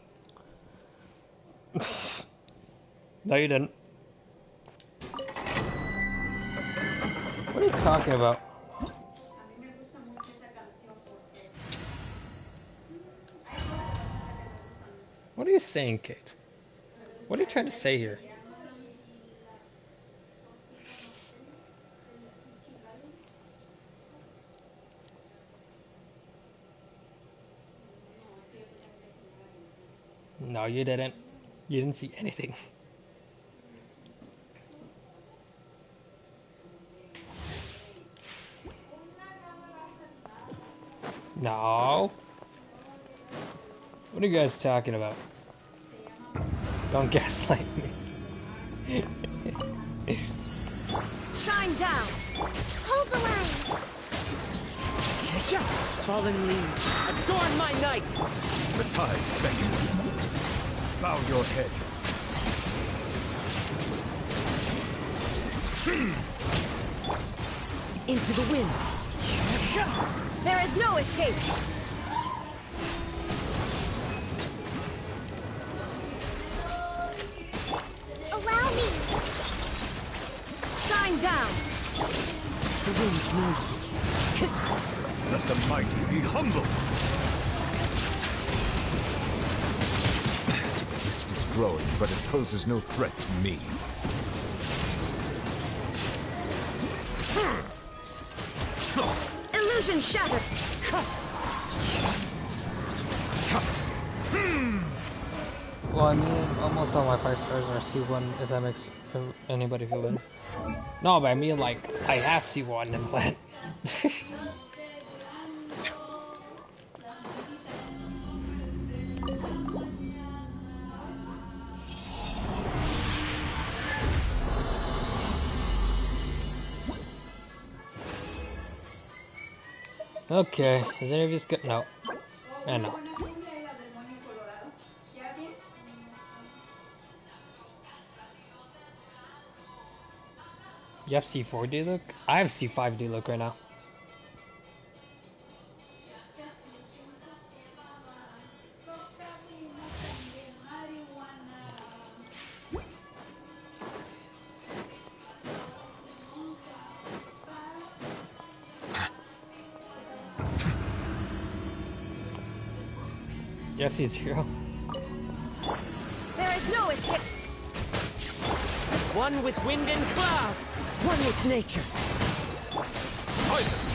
No, you didn't. What are you talking about? What are you saying, Kate? What are you trying to say here? No, you didn't. You didn't see anything. No. What are you guys talking about? Don't gaslight me. Shine down! Hold the line! Fallen leaves, adorn my night! The tides beckon. Bow your head. Into the wind. There is no escape! Allow me! Shine down! The wind knows me. Let the mighty be humble. Mist is growing, but it poses no threat to me. Illusion shattered! Well, I mean, almost all my 5 stars are C1, if that makes anybody feel better. No, but I mean, like, I have C1 in plan. Okay, is any of this good? No. No. You have C4 D-Look? I have C5 D-Look right now. You have C0. There is no escape! One with wind and cloud! One with nature! Silence!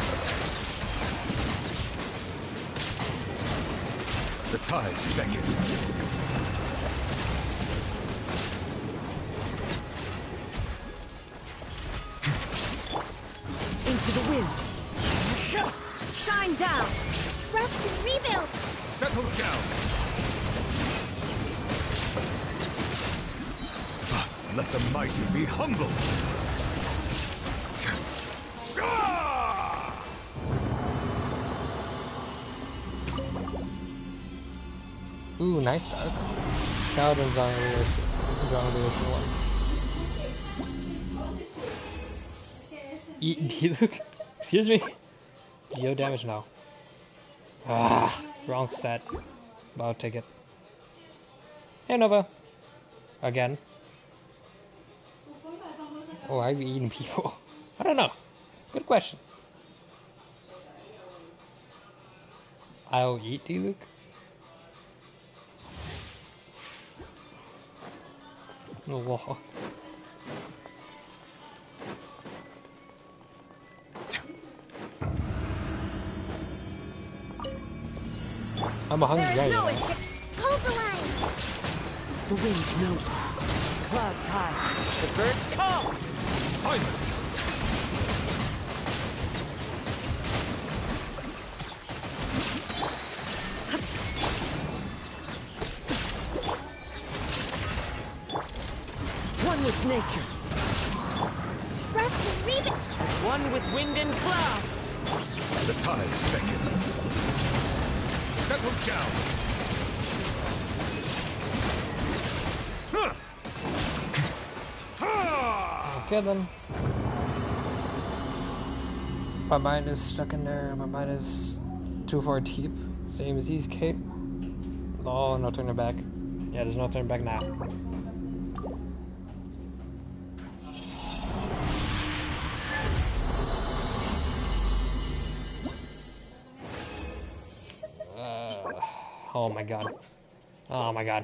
The tides beckon. Into the wind! Shine down! Rest and rebuild! Settle down! Let the mighty be humble! Ooh, nice dog. Paladin's on the one. Eat D-Look? Excuse me? Deal damage now. Ah, wrong set. But I'll take it. Hey Nova. Again. Oh, I've been eating people. I don't know. Good question. I'll eat D-Luke? Oh. I'm a hungry guy. No hold the line. The wind knows me. Clouds high. The birds call. Silence. One with nature. Rest and rebuild. As one with wind and cloud. The tides beckon. Settle down. Okay then. My mind is stuck in there. My mind is too far deep. Same as these, Kate. Oh, no turning back. Yeah, there's no turning back now. Oh my god. Oh my god.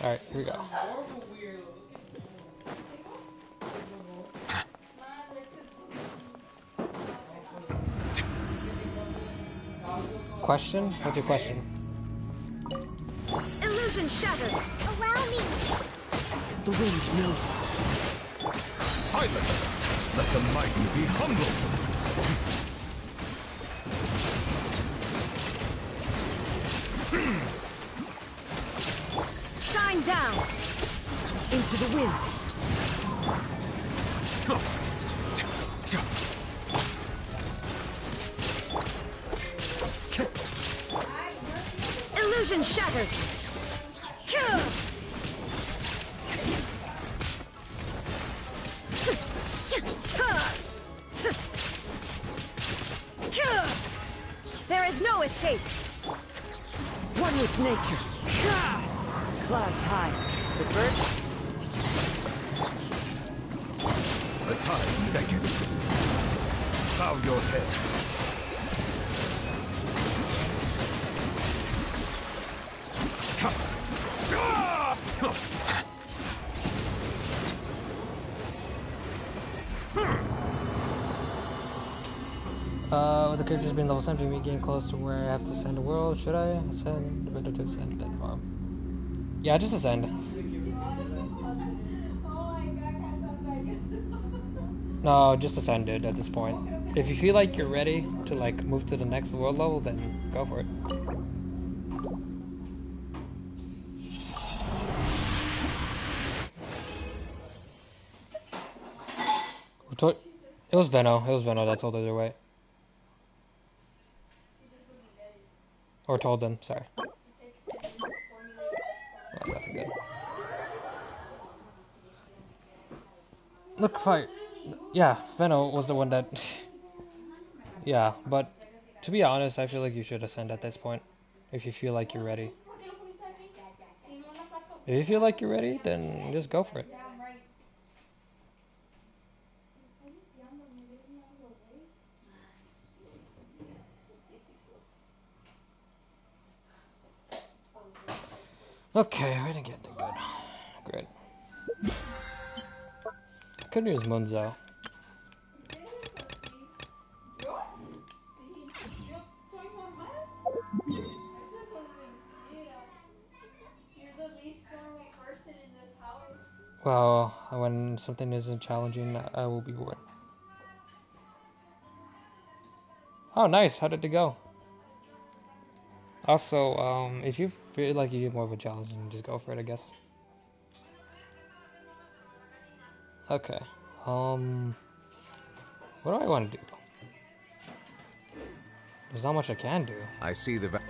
Alright, here we go. Question? What's your question? Illusion shattered! Allow me! The wind knows me. Silence! Let the mighty be humbled! Shine down! Into the wind! Illusion shattered! There is no escape! One with nature! Clouds high. The birds? The tides beckon. Bow your head. With the characters being level 70, we getting close to where I have to ascend the world. Should I ascend? Better to ascend that farm. Yeah, just ascend. No, just ascend, dude, at this point. If you feel like you're ready to, like, move to the next world level, then go for it. It was Venno. It was Venno that told her to wait. Or told them, sorry. Oh, nothing good. Look, fire. Yeah, Venno was the one that... Yeah, but to be honest, I feel like you should ascend at this point. If you feel like you're ready. If you feel like you're ready, then just go for it. Okay, we didn't get anything good. Great. Could use Munzo. Well, when something isn't challenging, I will be bored. Oh, nice. How did it go? Also, if you feel like you need more of a challenge, then just go for it, I guess. Okay. What do I want to do? There's not much I can do. I see the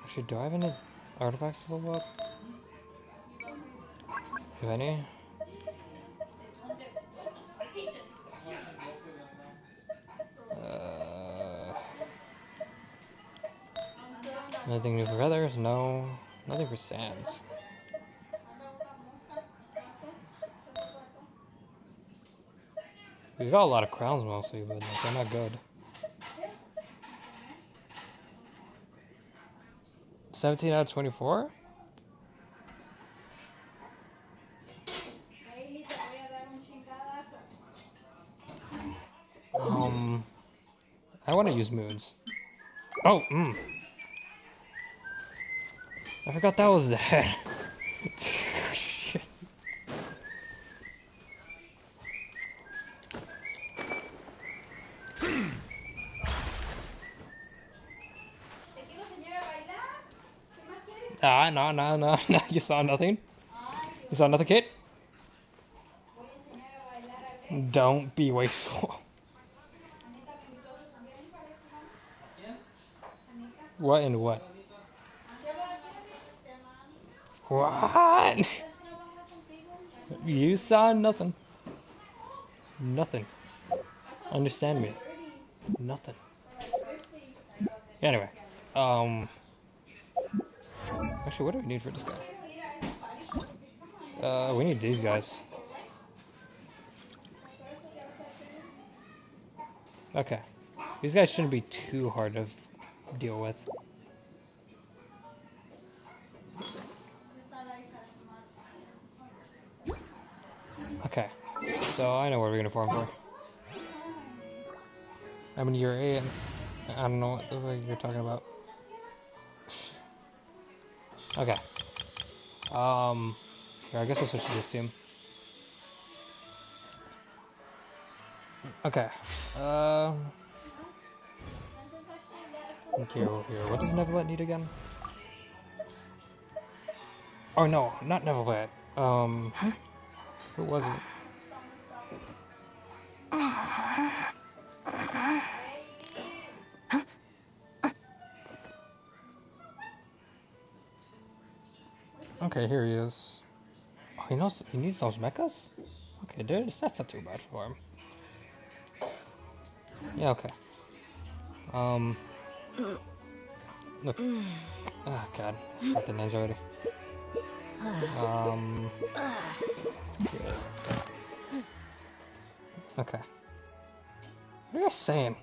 Actually, do I have any artifacts to level up? If any? Anything new for feathers? No. Nothing for sands. We got a lot of crowns mostly, but like, they're not good. 17 out of 24? I want to use moons. Oh, I forgot that was that. Shit. No. You saw nothing? You saw nothing, kid? Don't be wasteful. What and what? What? You saw nothing. Nothing. Understand me. Nothing. Anyway, actually, what do we need for this guy? We need these guys. Okay. These guys shouldn't be too hard to deal with. Okay. So I know what we're gonna farm for. I mean, you're A, and I don't know what you're talking about. Okay. Here, I guess we'll switch to this team. Okay. Here. What does Neverlet need again? Oh no, not Neverlet. Who was it? Okay, here he is. Oh, he needs those mechas? Okay, dude, that's not too bad for him. Yeah, okay. Look. Oh god, I forgot the names already. Here it is. Okay. What are you guys saying?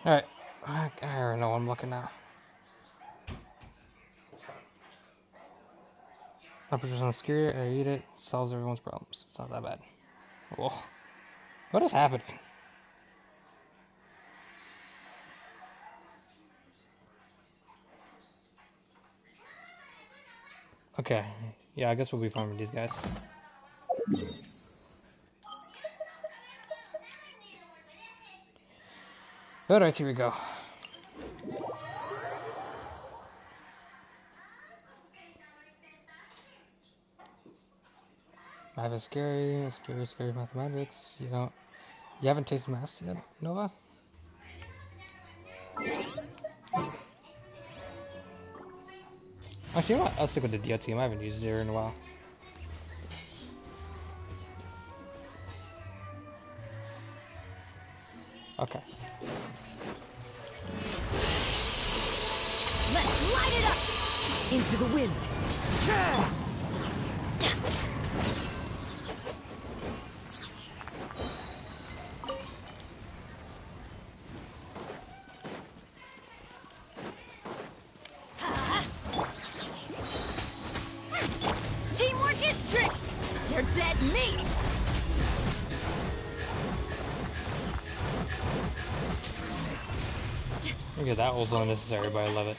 Alright. I don't know what I'm looking at. I produce on scary, I eat it, solves everyone's problems. It's not that bad. Whoa. What is happening? Okay. Yeah, I guess we'll be fine with these guys. Alright, here we go. Math is scary, scary mathematics. You haven't tasted maths yet, Nova? Actually, you know what? I'll stick with the DL team. I haven't used Zero in a while. Okay. Let's light it up! Into the wind! Teamwork is trick! You're dead meat! Okay, that was unnecessary, but I love it.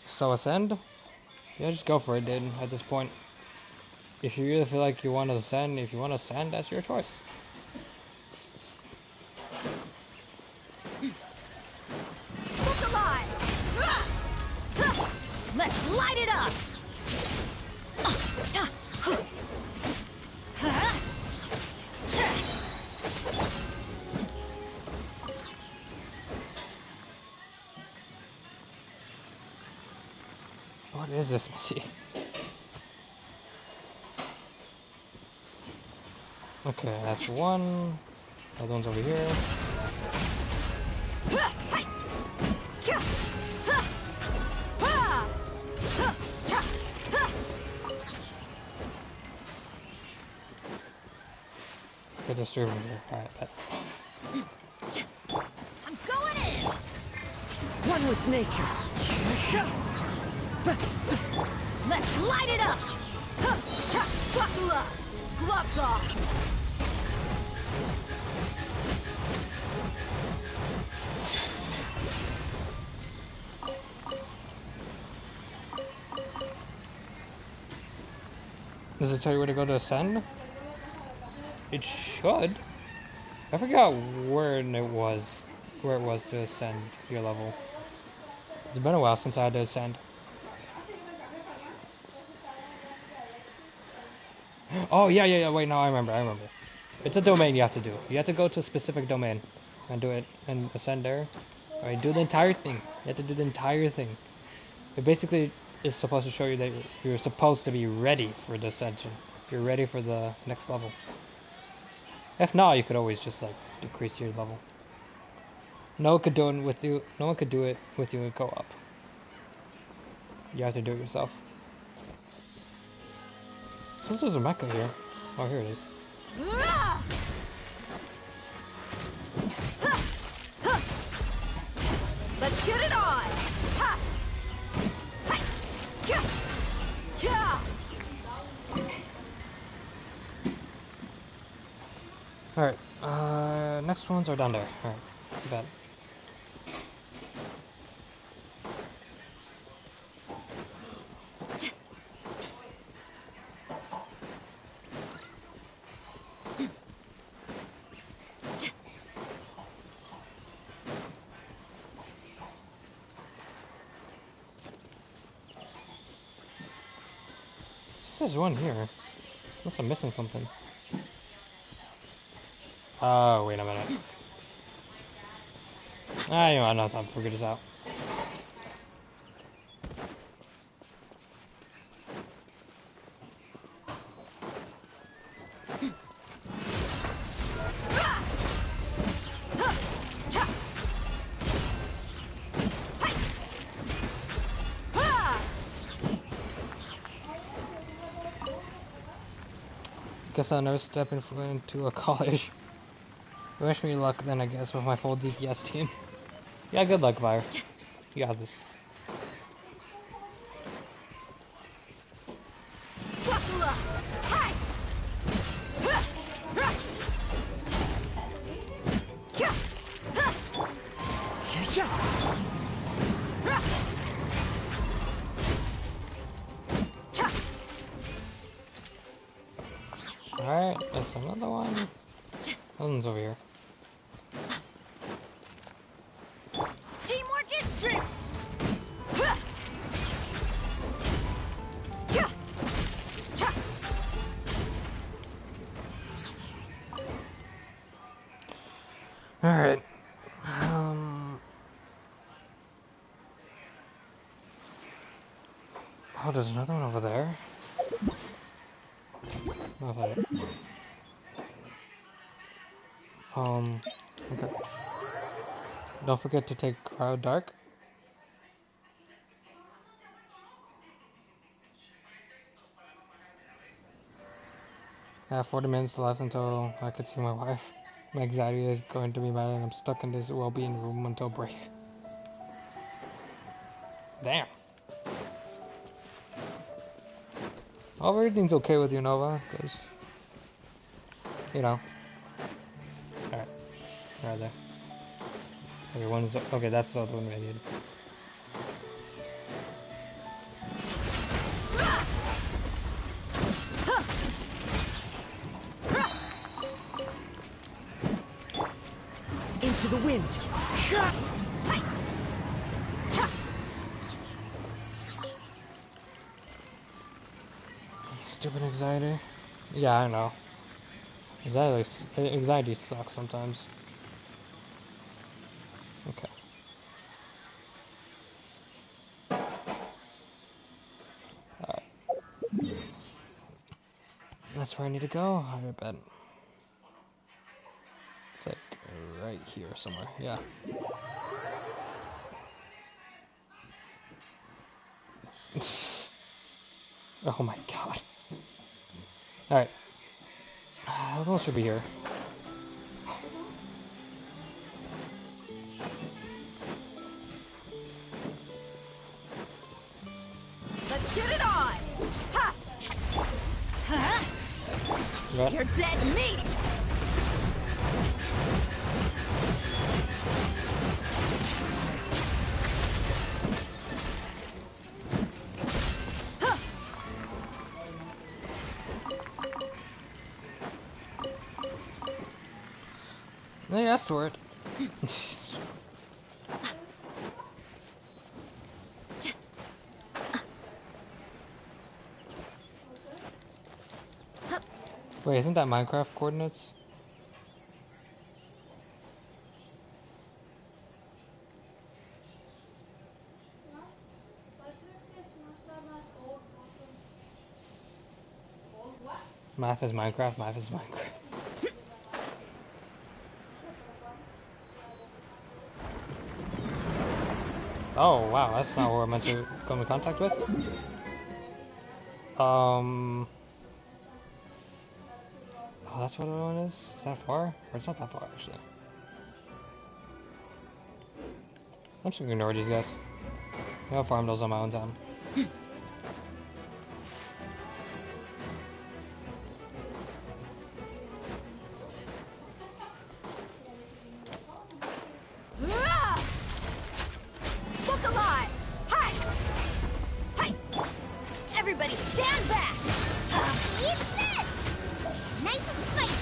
So ascend? Yeah, just go for it, dude, at this point. If you really feel like you want to ascend, that's your choice. Look alive! Let's light it up! What is this machine? Okay, that's one. Other one's over here. Okay, there's three of them here. Alright, bet. I'm going one with nature. Let's light it up! Gloves off! Does it tell you where to go to ascend? It should. I forgot where it was to ascend your level. It's been a while since I had to ascend. Oh yeah. Wait, no, I remember. It's a domain you have to do. You have to go to a specific domain and do it and ascend there. Alright, do the entire thing. You have to do the entire thing. It basically is supposed to show you that you're supposed to be ready for the ascension. You're ready for the next level. If not, you could always just like decrease your level. No one could do it with you. No one could do it with you and go up. You have to do it yourself. Since there's a mecha here. Oh, here it is. Let's get it on! Alright, next ones are down there. Alright, too bad. There's one here. Unless I'm missing something. Oh, wait a minute. You know, I don't have time to figure this out. Guess I'll never step into a college. Wish me luck then, I guess, with my full DPS team. Yeah, good luck, Fire. You got this. Alright, that's another one. That one's over here. Teamwork is trick! Alright. Oh, there's another one over there. Okay. Okay. Don't forget to take Crowd Dark. I have 40 minutes left until I could see my wife. My anxiety is going to be mad and I'm stuck in this well-being room until break. Damn. Hope everything's okay with you, Nova, because, you know. Alright. Right there. Okay, one's, okay, that's the other one I need. Into the wind. Stupid anxiety. Yeah, I know. Anxiety sucks sometimes. Okay. Alright. That's where I need to go. I bet. It's like right here somewhere. Yeah. Oh my god. Alright. What else should be here? What? You're dead meat! They asked for it. Wait, isn't that Minecraft coordinates? Math is Minecraft, math is Minecraft. Oh wow, that's not what we're meant to come in contact with. Oh, that's what one is? Is that far? Or it's not that far, actually. I'm just gonna ignore these guys. I'll farm those on my own time. Look alive! Hi! Hi! Everybody stand back! Eat this! Nice and spicy!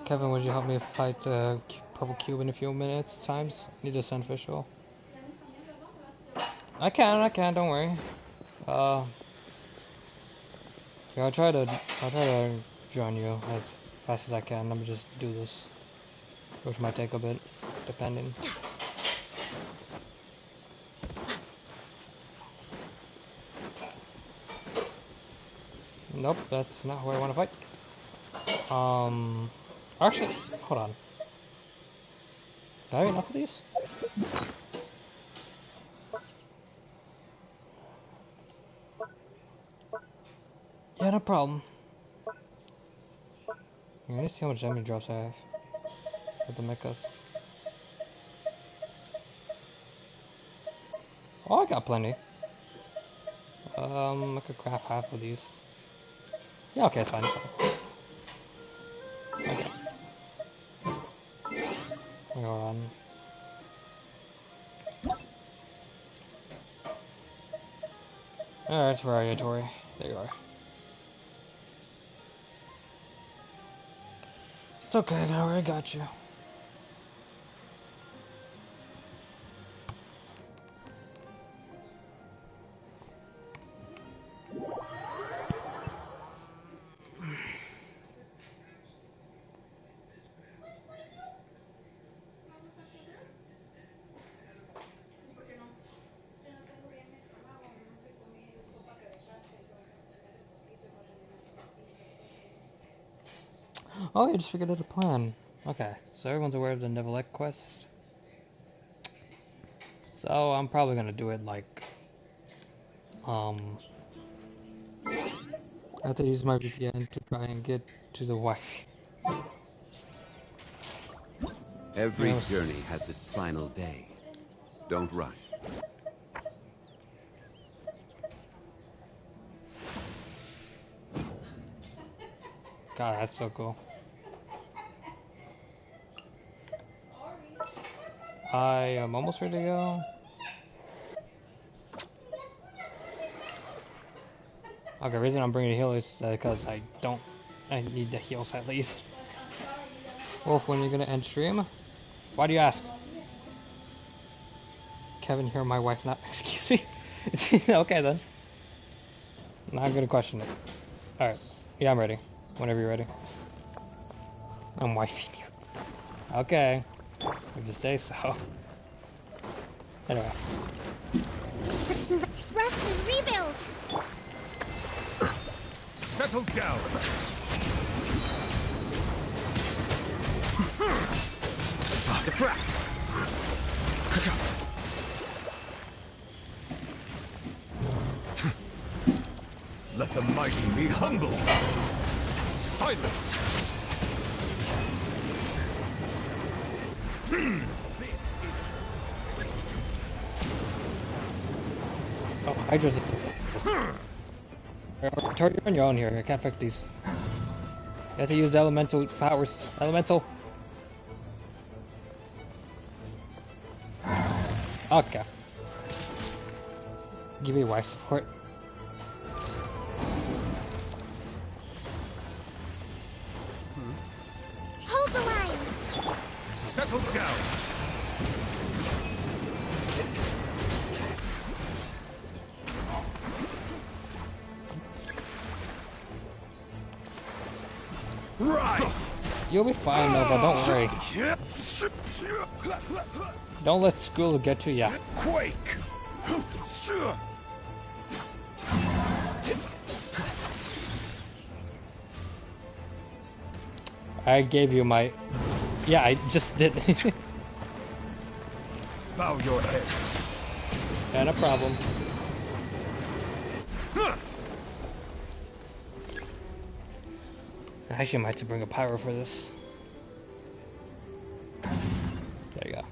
Kevin, would you help me fight the purple cube in a few minutes times? Need to send official. I can, don't worry. Yeah, I'll try to join you as fast as I can. Let me just do this, which might take a bit, depending. Nope, that's not who I want to fight. Actually, hold on. Do I have enough of these? Yeah, no problem. Let me see how much damage drops I have with the mechas. Oh, I got plenty. I could craft half of these. Yeah, okay, it's fine. Okay. Hold on. Alright, where are you, Tori? There you are. It's okay, I got you. Oh, you just figured out a plan. Okay, so everyone's aware of the Nevelek quest. So I'm probably gonna do it like, I have to use my VPN to try and get to the wife. Every journey has its final day. Don't rush. God, that's so cool. I am almost ready to go. Okay, the reason I'm bringing a heal is because I need the heals at least. Wolf, when are you gonna end stream? Why do you ask? Kevin, hear my wife not, excuse me? Okay then. Not gonna question it. Alright, yeah, I'm ready. Whenever you're ready. I'm wifing you. Okay. If you say so. Anyway. Let's move. Rest and rebuild. Settle down. Diffract! Let the mighty be humbled! Silence! Oh, Hydra's. Tori, you're on your own here. I can't affect these. You have to use elemental powers. Elemental. Okay. Give me Y support. Hold the line! Settle down! Right! You'll be fine, Nova, don't worry. Don't let school get to ya. Quake! I gave you my... Yeah, I just did. Bow your head. Yeah, no problem. I actually might have to bring a pyro for this. There you go.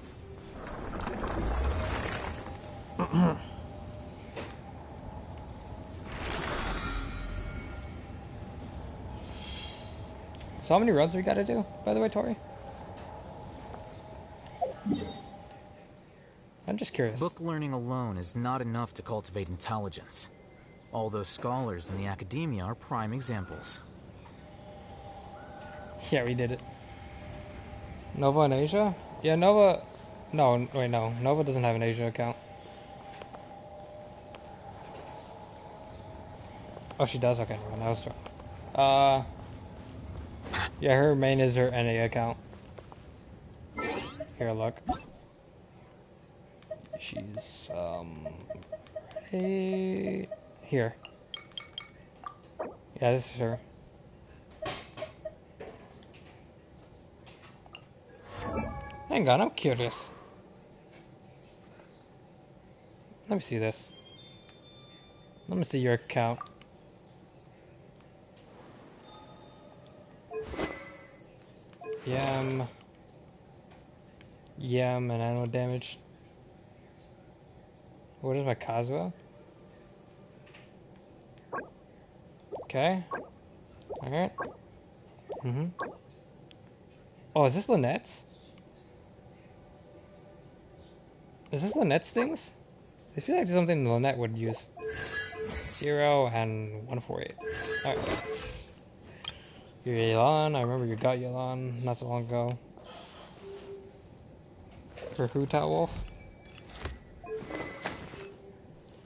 So how many runs we gotta do, by the way, Tori? I'm just curious. Book learning alone is not enough to cultivate intelligence. All those scholars in the academia are prime examples. Yeah, we did it. Nova in Asia? Yeah, Nova... No, wait, no. Nova doesn't have an Asia account. Oh, she does? Okay, never mind. I was wrong. Yeah, her main is her NA account. Here, look. She's, right here. Yeah, this is her. Hang on, I'm curious. Let me see this. Let me see your account. Yam and animal damage. What is my Kazuha? Okay. Alright. Oh, is this Lynette's? Is this Lynette's things? I feel like there's something Lynette would use. 0 and 148. Alright. Your Yelan, I remember you got Yelan not so long ago. For WildWolf.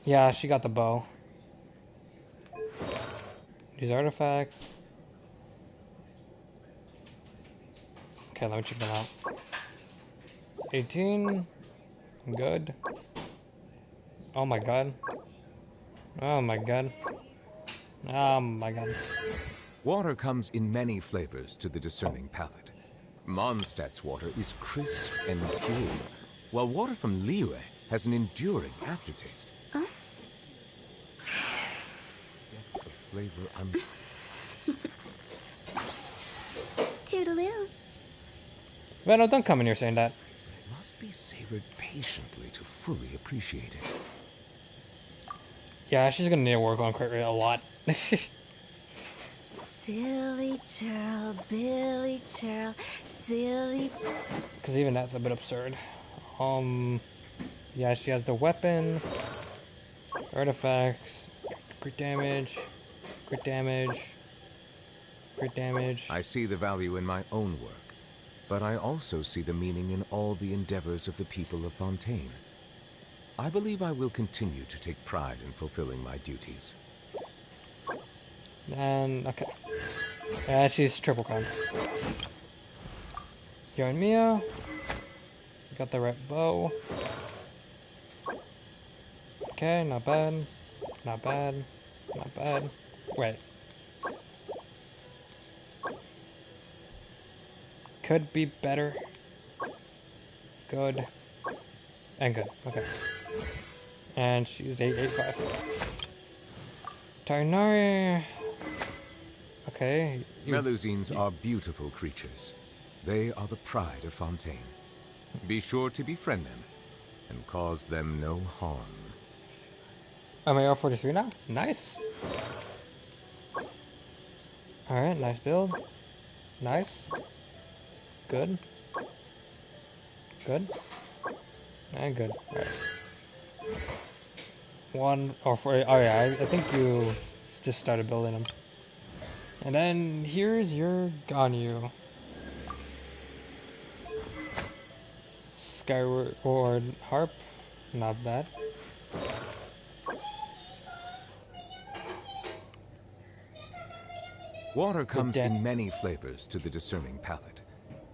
Yeah, she got the bow. These artifacts. Okay, let me check them out. 18. Good. Oh my god. Oh my god. Oh my god. Water comes in many flavors to the discerning palate. Mondstadt's water is crisp and pure, while water from Liyue has an enduring aftertaste. Huh? Depth of flavor Toodaloo. Veno, don't come in here saying that. It must be savored patiently to fully appreciate it. Yeah, she's gonna need to work on crit rate a lot. Silly churl, Billy churl, silly... Because even that's a bit absurd. Yeah, she has the weapon, artifacts, crit damage, crit damage, crit damage. I see the value in my own work, but I also see the meaning in all the endeavors of the people of Fontaine. I believe I will continue to take pride in fulfilling my duties. And, okay. Yeah, she's triple con. Yo and Mia. Got the right bow. Okay, not bad. Not bad. Not bad. Wait. could be better. Good. And good. Okay. And she's 885. Tarnari. Okay. Melusines are beautiful creatures. They are the pride of Fontaine. Be sure to befriend them and cause them no harm. Am I R43 now? Nice. Alright, nice build. Nice. Good. Good. And good. Alright. One or four. Oh yeah, I think you just started building them. And then here's your Ganyu. Skyward Harp. Not bad. Water comes in many flavors to the discerning palate.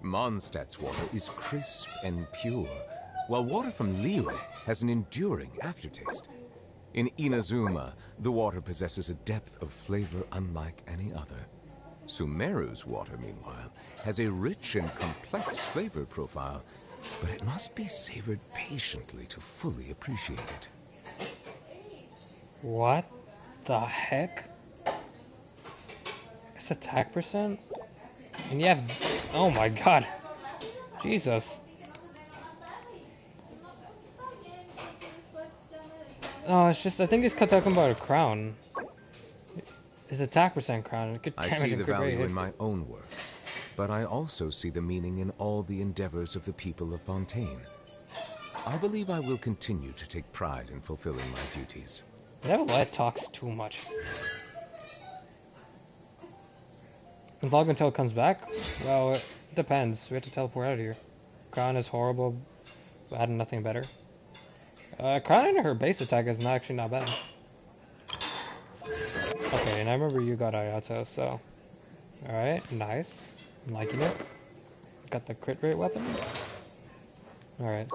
Mondstadt's water is crisp and pure, while water from Liyue has an enduring aftertaste. In Inazuma, the water possesses a depth of flavor unlike any other. Sumeru's water, meanwhile, has a rich and complex flavor profile, but it must be savored patiently to fully appreciate it. What the heck? It's attack percent? And you have... Oh my god. Jesus. Oh, it's just... I think he's talking about a crown. His attack percent crown. It could I see the value in my own work, but I also see the meaning in all the endeavors of the people of Fontaine. I believe I will continue to take pride in fulfilling my duties. Neverlet talks too much. And vlog until it comes back? Well, it depends. We have to teleport out of here. Crown is horrible. I had nothing better. Crown and her base attack is actually not bad. Okay, and I remember you got Ayato, so... Alright, nice. I'm liking it. Got the crit rate weapon. Alright.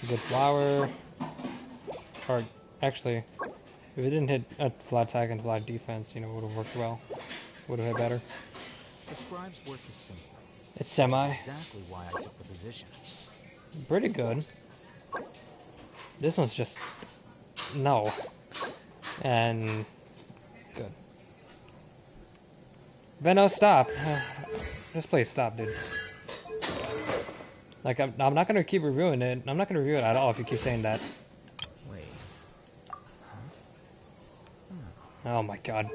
Good flower. Or, actually, if it didn't hit a flat attack and flat defense, you know, it would have worked well. Would have hit better. The scribe's work is simple. It's semi. That's exactly why I took the position. Pretty good. This one's just... No. And... Good. Venno, stop. Just please stop, dude. Like, I'm not gonna keep reviewing it. I'm not gonna review it at all if you keep saying that. Wait. Oh my god.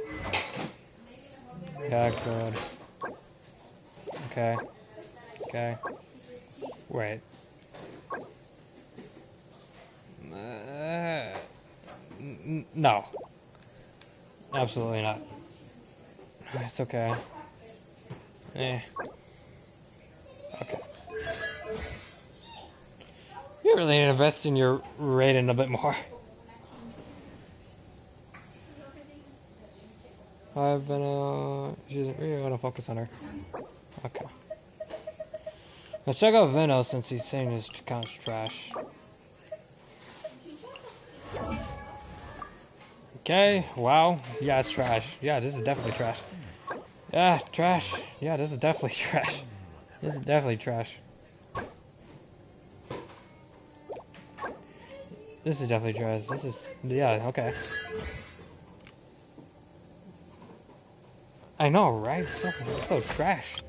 Yeah, good. Okay. Okay. Wait. No. Absolutely not. It's okay. Eh. Okay. You really need to invest in your rating a bit more. I've been, she's really gonna focus on her. Okay. Let's check out Venno since he's saying his account's trash. Okay, wow. Yeah, it's trash. Yeah, this is definitely trash. Yeah, trash. Yeah, this is definitely trash. This is definitely trash. This is definitely trash. This is... Yeah, okay. I know, right? It's so trash.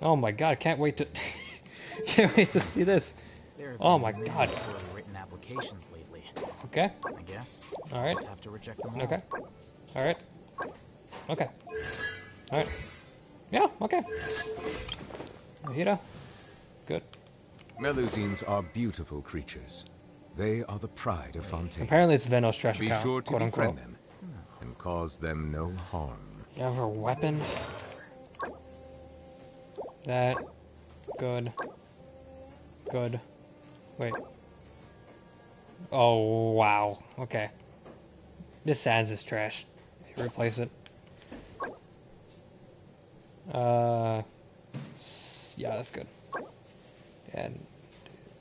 Oh my god, can't wait to... can't wait to see this. Oh my god. Written applications lately. Okay. I guess. Alright. Just have to reject them all. Okay. Alright. Okay. Alright. Yeah, okay. Mahita. Good. Melusines are beautiful creatures. They are the pride of Fontaine. Apparently it's Venno's trash Be account, sure to quote befriend unquote. them and cause them no harm. You have her weapon. That. Good. Good. Wait. Oh, wow. Okay. This Sans is trash. Replace it. Yeah, that's good. And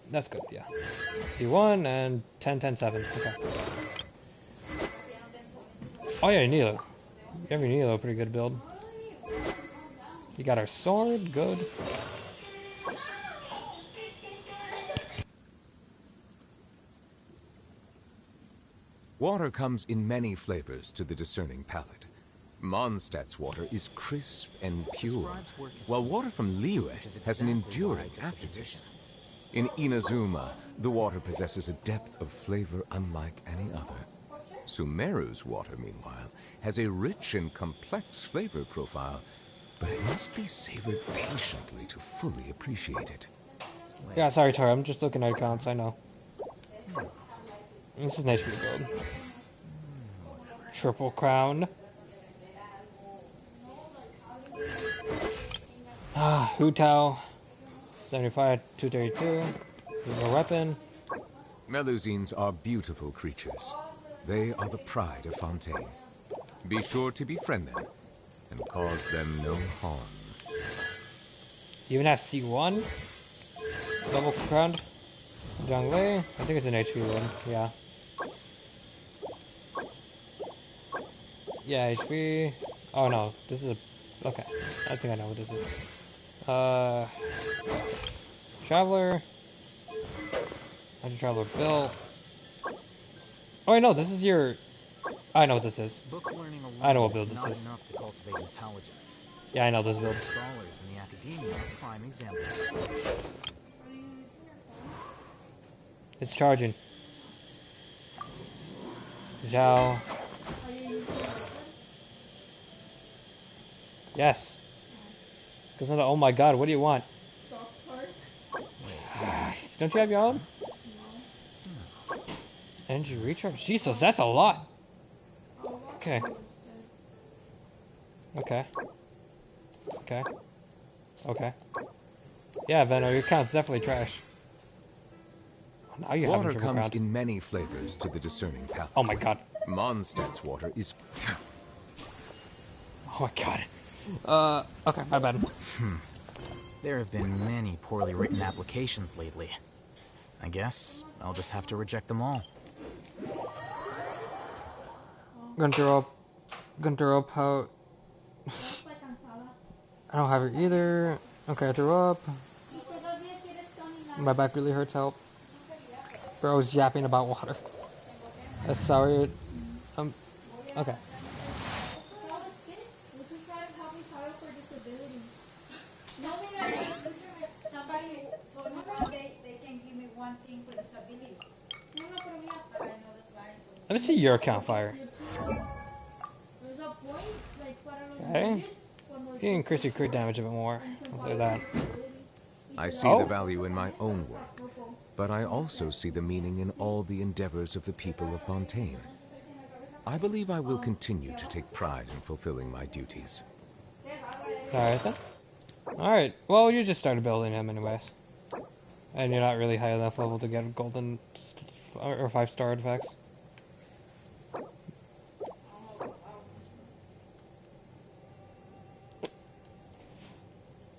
that's good, yeah. C1 and 10, 10, 7. Okay. Oh yeah, Nilo. You have your Nilo, pretty good build. You got our sword, good. Water comes in many flavors to the discerning palate. Mondstadt's water is crisp and pure, while water from Liyue has an enduring aftertaste. In Inazuma, the water possesses a depth of flavor unlike any other. Sumeru's water, meanwhile, has a rich and complex flavor profile, but it must be savored patiently to fully appreciate it. Yeah, sorry, Tara, I'm just looking at accounts, I know. This is nice rebuild. Triple crown. Ah, Hu Tao. 75, 232. Your weapon. Melusines are beautiful creatures. They are the pride of Fontaine. Be sure to befriend them and cause them no harm. You even have C1. Double crowned. Zhonglei. I think it's an HP one. Yeah. Yeah, HP. Oh no, this is a. Okay, I think I know what this is. Traveler. Traveler built. Oh wait, no, this is your. I know what this is. I know what build this is. Enough to cultivate intelligence. Yeah, I know this build. Scholars in the academia are prime examples. It's charging. Zhao. Yes. Because oh my god, what do you want? Don't you have your own? Energy recharge? Jesus, that's a lot. Okay. Okay. Okay. Okay. Yeah, Venom, your account's definitely trash. Now you have Water comes in many flavors to the discerning palate. Oh my god. Mondstadt's water is... Oh my god. Okay, my bad. There have been many poorly written applications lately. I guess I'll just have to reject them all. Gunter up, how... I don't have it either. Okay, I threw up. My back really hurts, help. Bro's yapping about water. Sorry. Okay. Let me see your account fire. Okay. You can increase your crit damage a bit more. I'll say that. I see the value in my own work, but I also see the meaning in all the endeavors of the people of Fontaine. I believe I will continue to take pride in fulfilling my duties. Alright then. Alright, well you just started building him anyways. And you're not really high enough level to get golden or 5-star artifacts.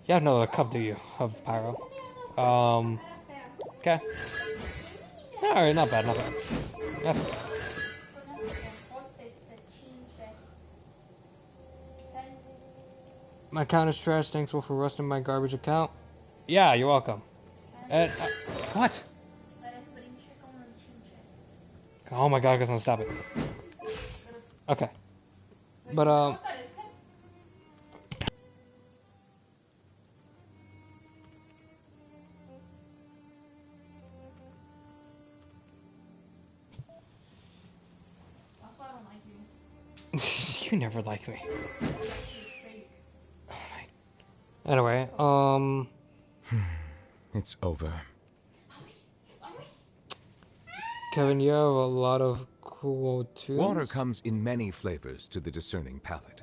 You have no cup, do you, of pyro? Okay. Alright, not bad, not bad. Yes. My account is trash, thanks for rusting my garbage account. Yeah, you're welcome. What? Oh my god, I guess I'm gonna stop it. Okay. But, you never like me. Anyway, It's over. Kevin, you have a lot of cool tunes. Water comes in many flavors to the discerning palate.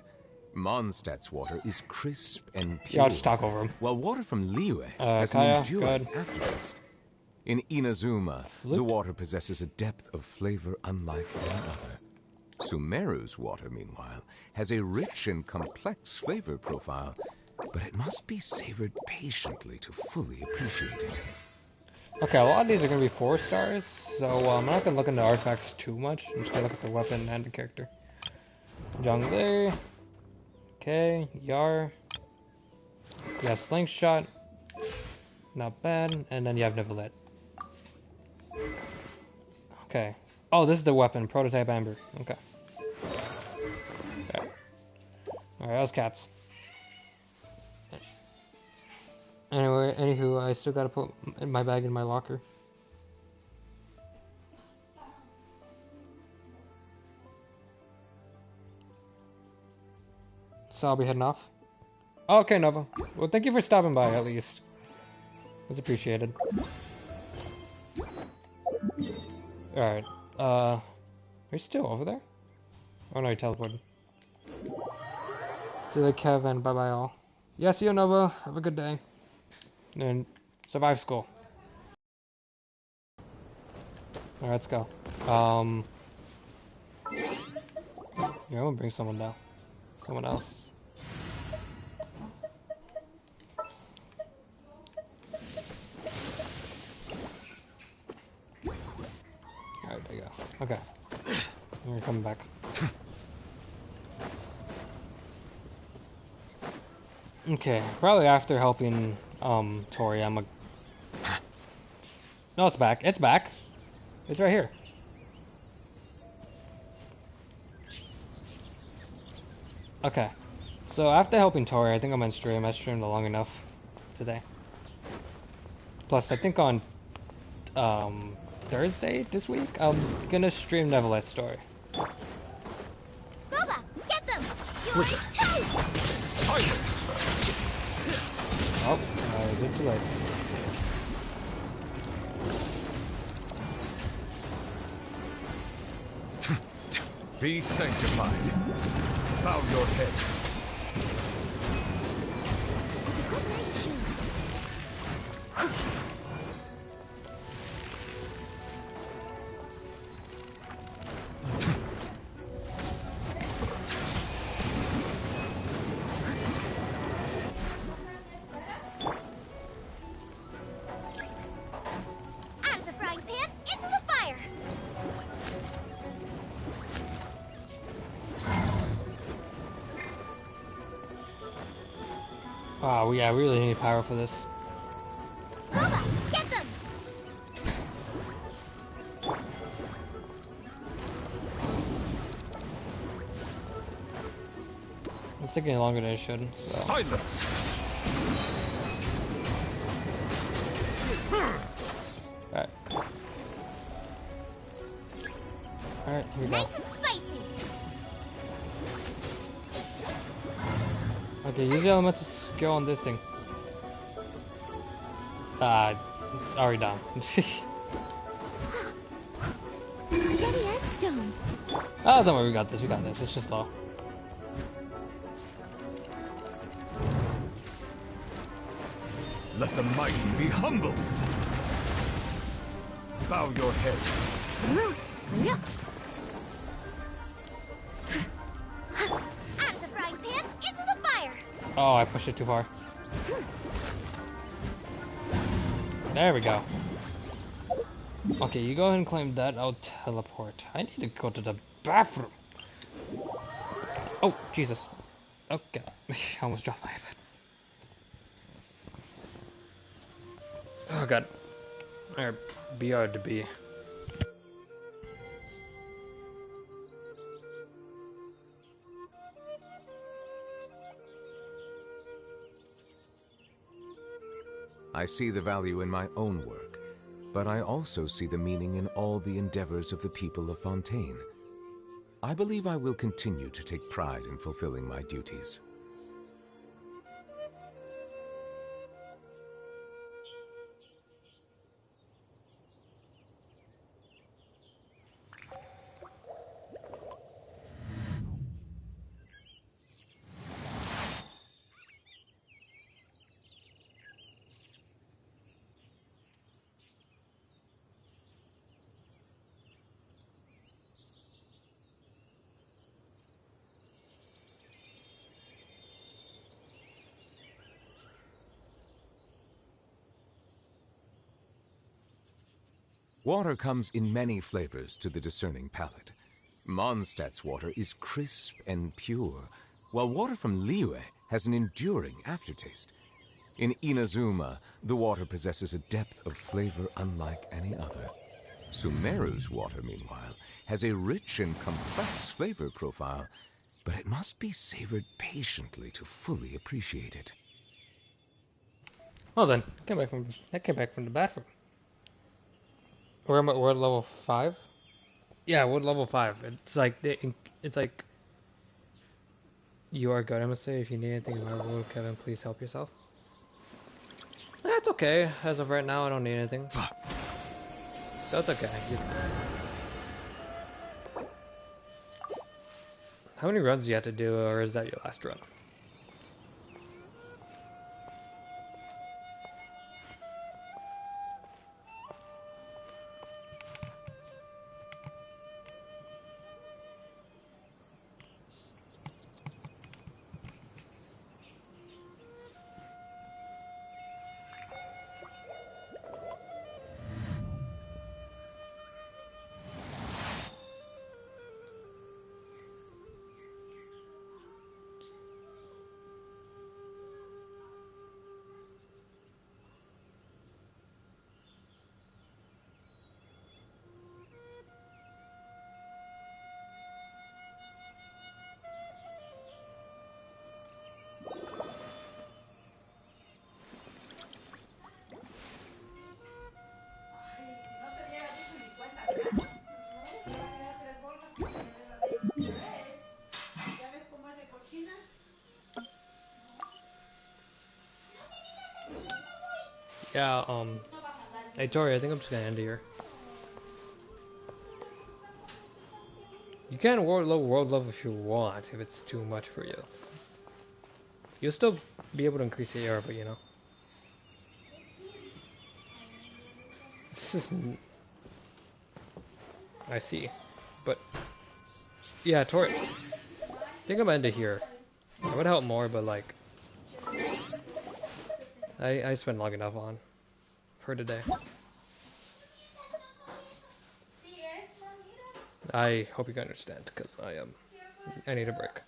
Mondstadt's water is crisp and pure. Yeah, I'll just talk over him. While water from Liyue has Kaya, an enduring aftertaste. In Inazuma, the water possesses a depth of flavor unlike any other. Sumeru's water, meanwhile, has a rich and complex flavor profile, but it must be savored patiently to fully appreciate it. Okay, a lot of these are going to be 4 stars, so I'm not going to look into artifacts too much. I'm just going to look at the weapon and the character. Zhonglei. Okay, Yar. You have slingshot, not bad, and then you have Nivalet. Okay. Oh, this is the weapon, prototype amber. Okay. Alright, those cats. Anyway, anywho, I still gotta put my bag in my locker. So I'll be heading off. Oh, okay, Nova. Well, thank you for stopping by, at least. It's appreciated. Alright, are you still over there? Oh no, you teleported. See you later, Kevin. Bye-bye, all. Yeah, see you, Nova. Have a good day. And survive school. Alright, let's go. Yeah, I'm gonna bring someone down. Someone else. Alright, there you go. Okay. We're coming back. Okay, probably after helping Tori, I'm a... No, it's back. It's back. It's right here. Okay. So after helping Tori, I think I'm on stream. I streamed long enough today. Plus, I think on Thursday this week, I'm gonna stream Neverlet's story. Boba, get them! You are too! Silence! Oh, I did too late. Be sanctified. Bow your head. Out of the frying pan, into the fire! Wow, yeah, we really need power for this. Boba, get them! It's taking longer than it should. So. Silence! Alright. Alright, here we go. Nice and spicy! Okay, use the elemental skill on this thing. It's already down. Steady as stone. Oh, don't worry, we got this, we got this. It's just low. Let the mighty be humbled. Bow your head. Out of the frying pan, into the fire! Oh, I pushed it too far. There we go. Okay, you go ahead and claim that. I'll teleport. I need to go to the bathroom. Oh, Jesus. Okay. I almost dropped my iPad. Oh, God. Alright, BR to B. I see the value in my own work, but I also see the meaning in all the endeavors of the people of Fontaine. I believe I will continue to take pride in fulfilling my duties. Water comes in many flavors to the discerning palate. Mondstadt's water is crisp and pure, while water from Liyue has an enduring aftertaste. In Inazuma, the water possesses a depth of flavor unlike any other. Sumeru's water, meanwhile, has a rich and complex flavor profile, but it must be savored patiently to fully appreciate it. Well then, I came back from the bathroom. We're at level 5? Yeah, we're level 5. It's like you are good. I'm gonna say if you need anything in my room, Kevin, please help yourself. That's okay. As of right now, I don't need anything. So it's okay. How many runs do you have to do, or is that your last run? Yeah, hey Tori, I think I'm just gonna end it here. You can world level if you want, if it's too much for you. You'll still be able to increase the AR, but you know. It's just... I see. But... yeah, Tori... I think I'm gonna end it here. It would help more, but like... I spent long enough on for today. I hope you can understand, because I need a break.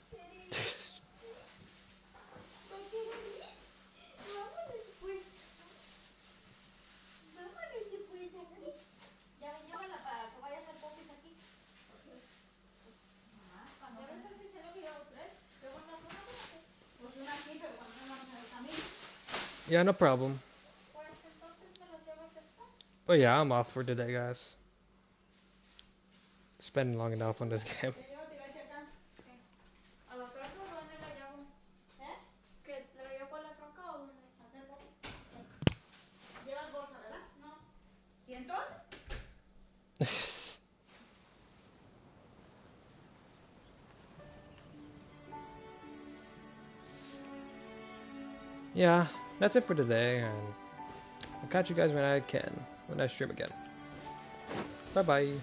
Yeah, no problem. But yeah, I'm off for today, guys. Spending long enough on this game. Yeah, that's it for today, and I'll catch you guys when I can, when I stream again. Bye bye.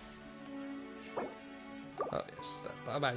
Oh, yes, bye bye.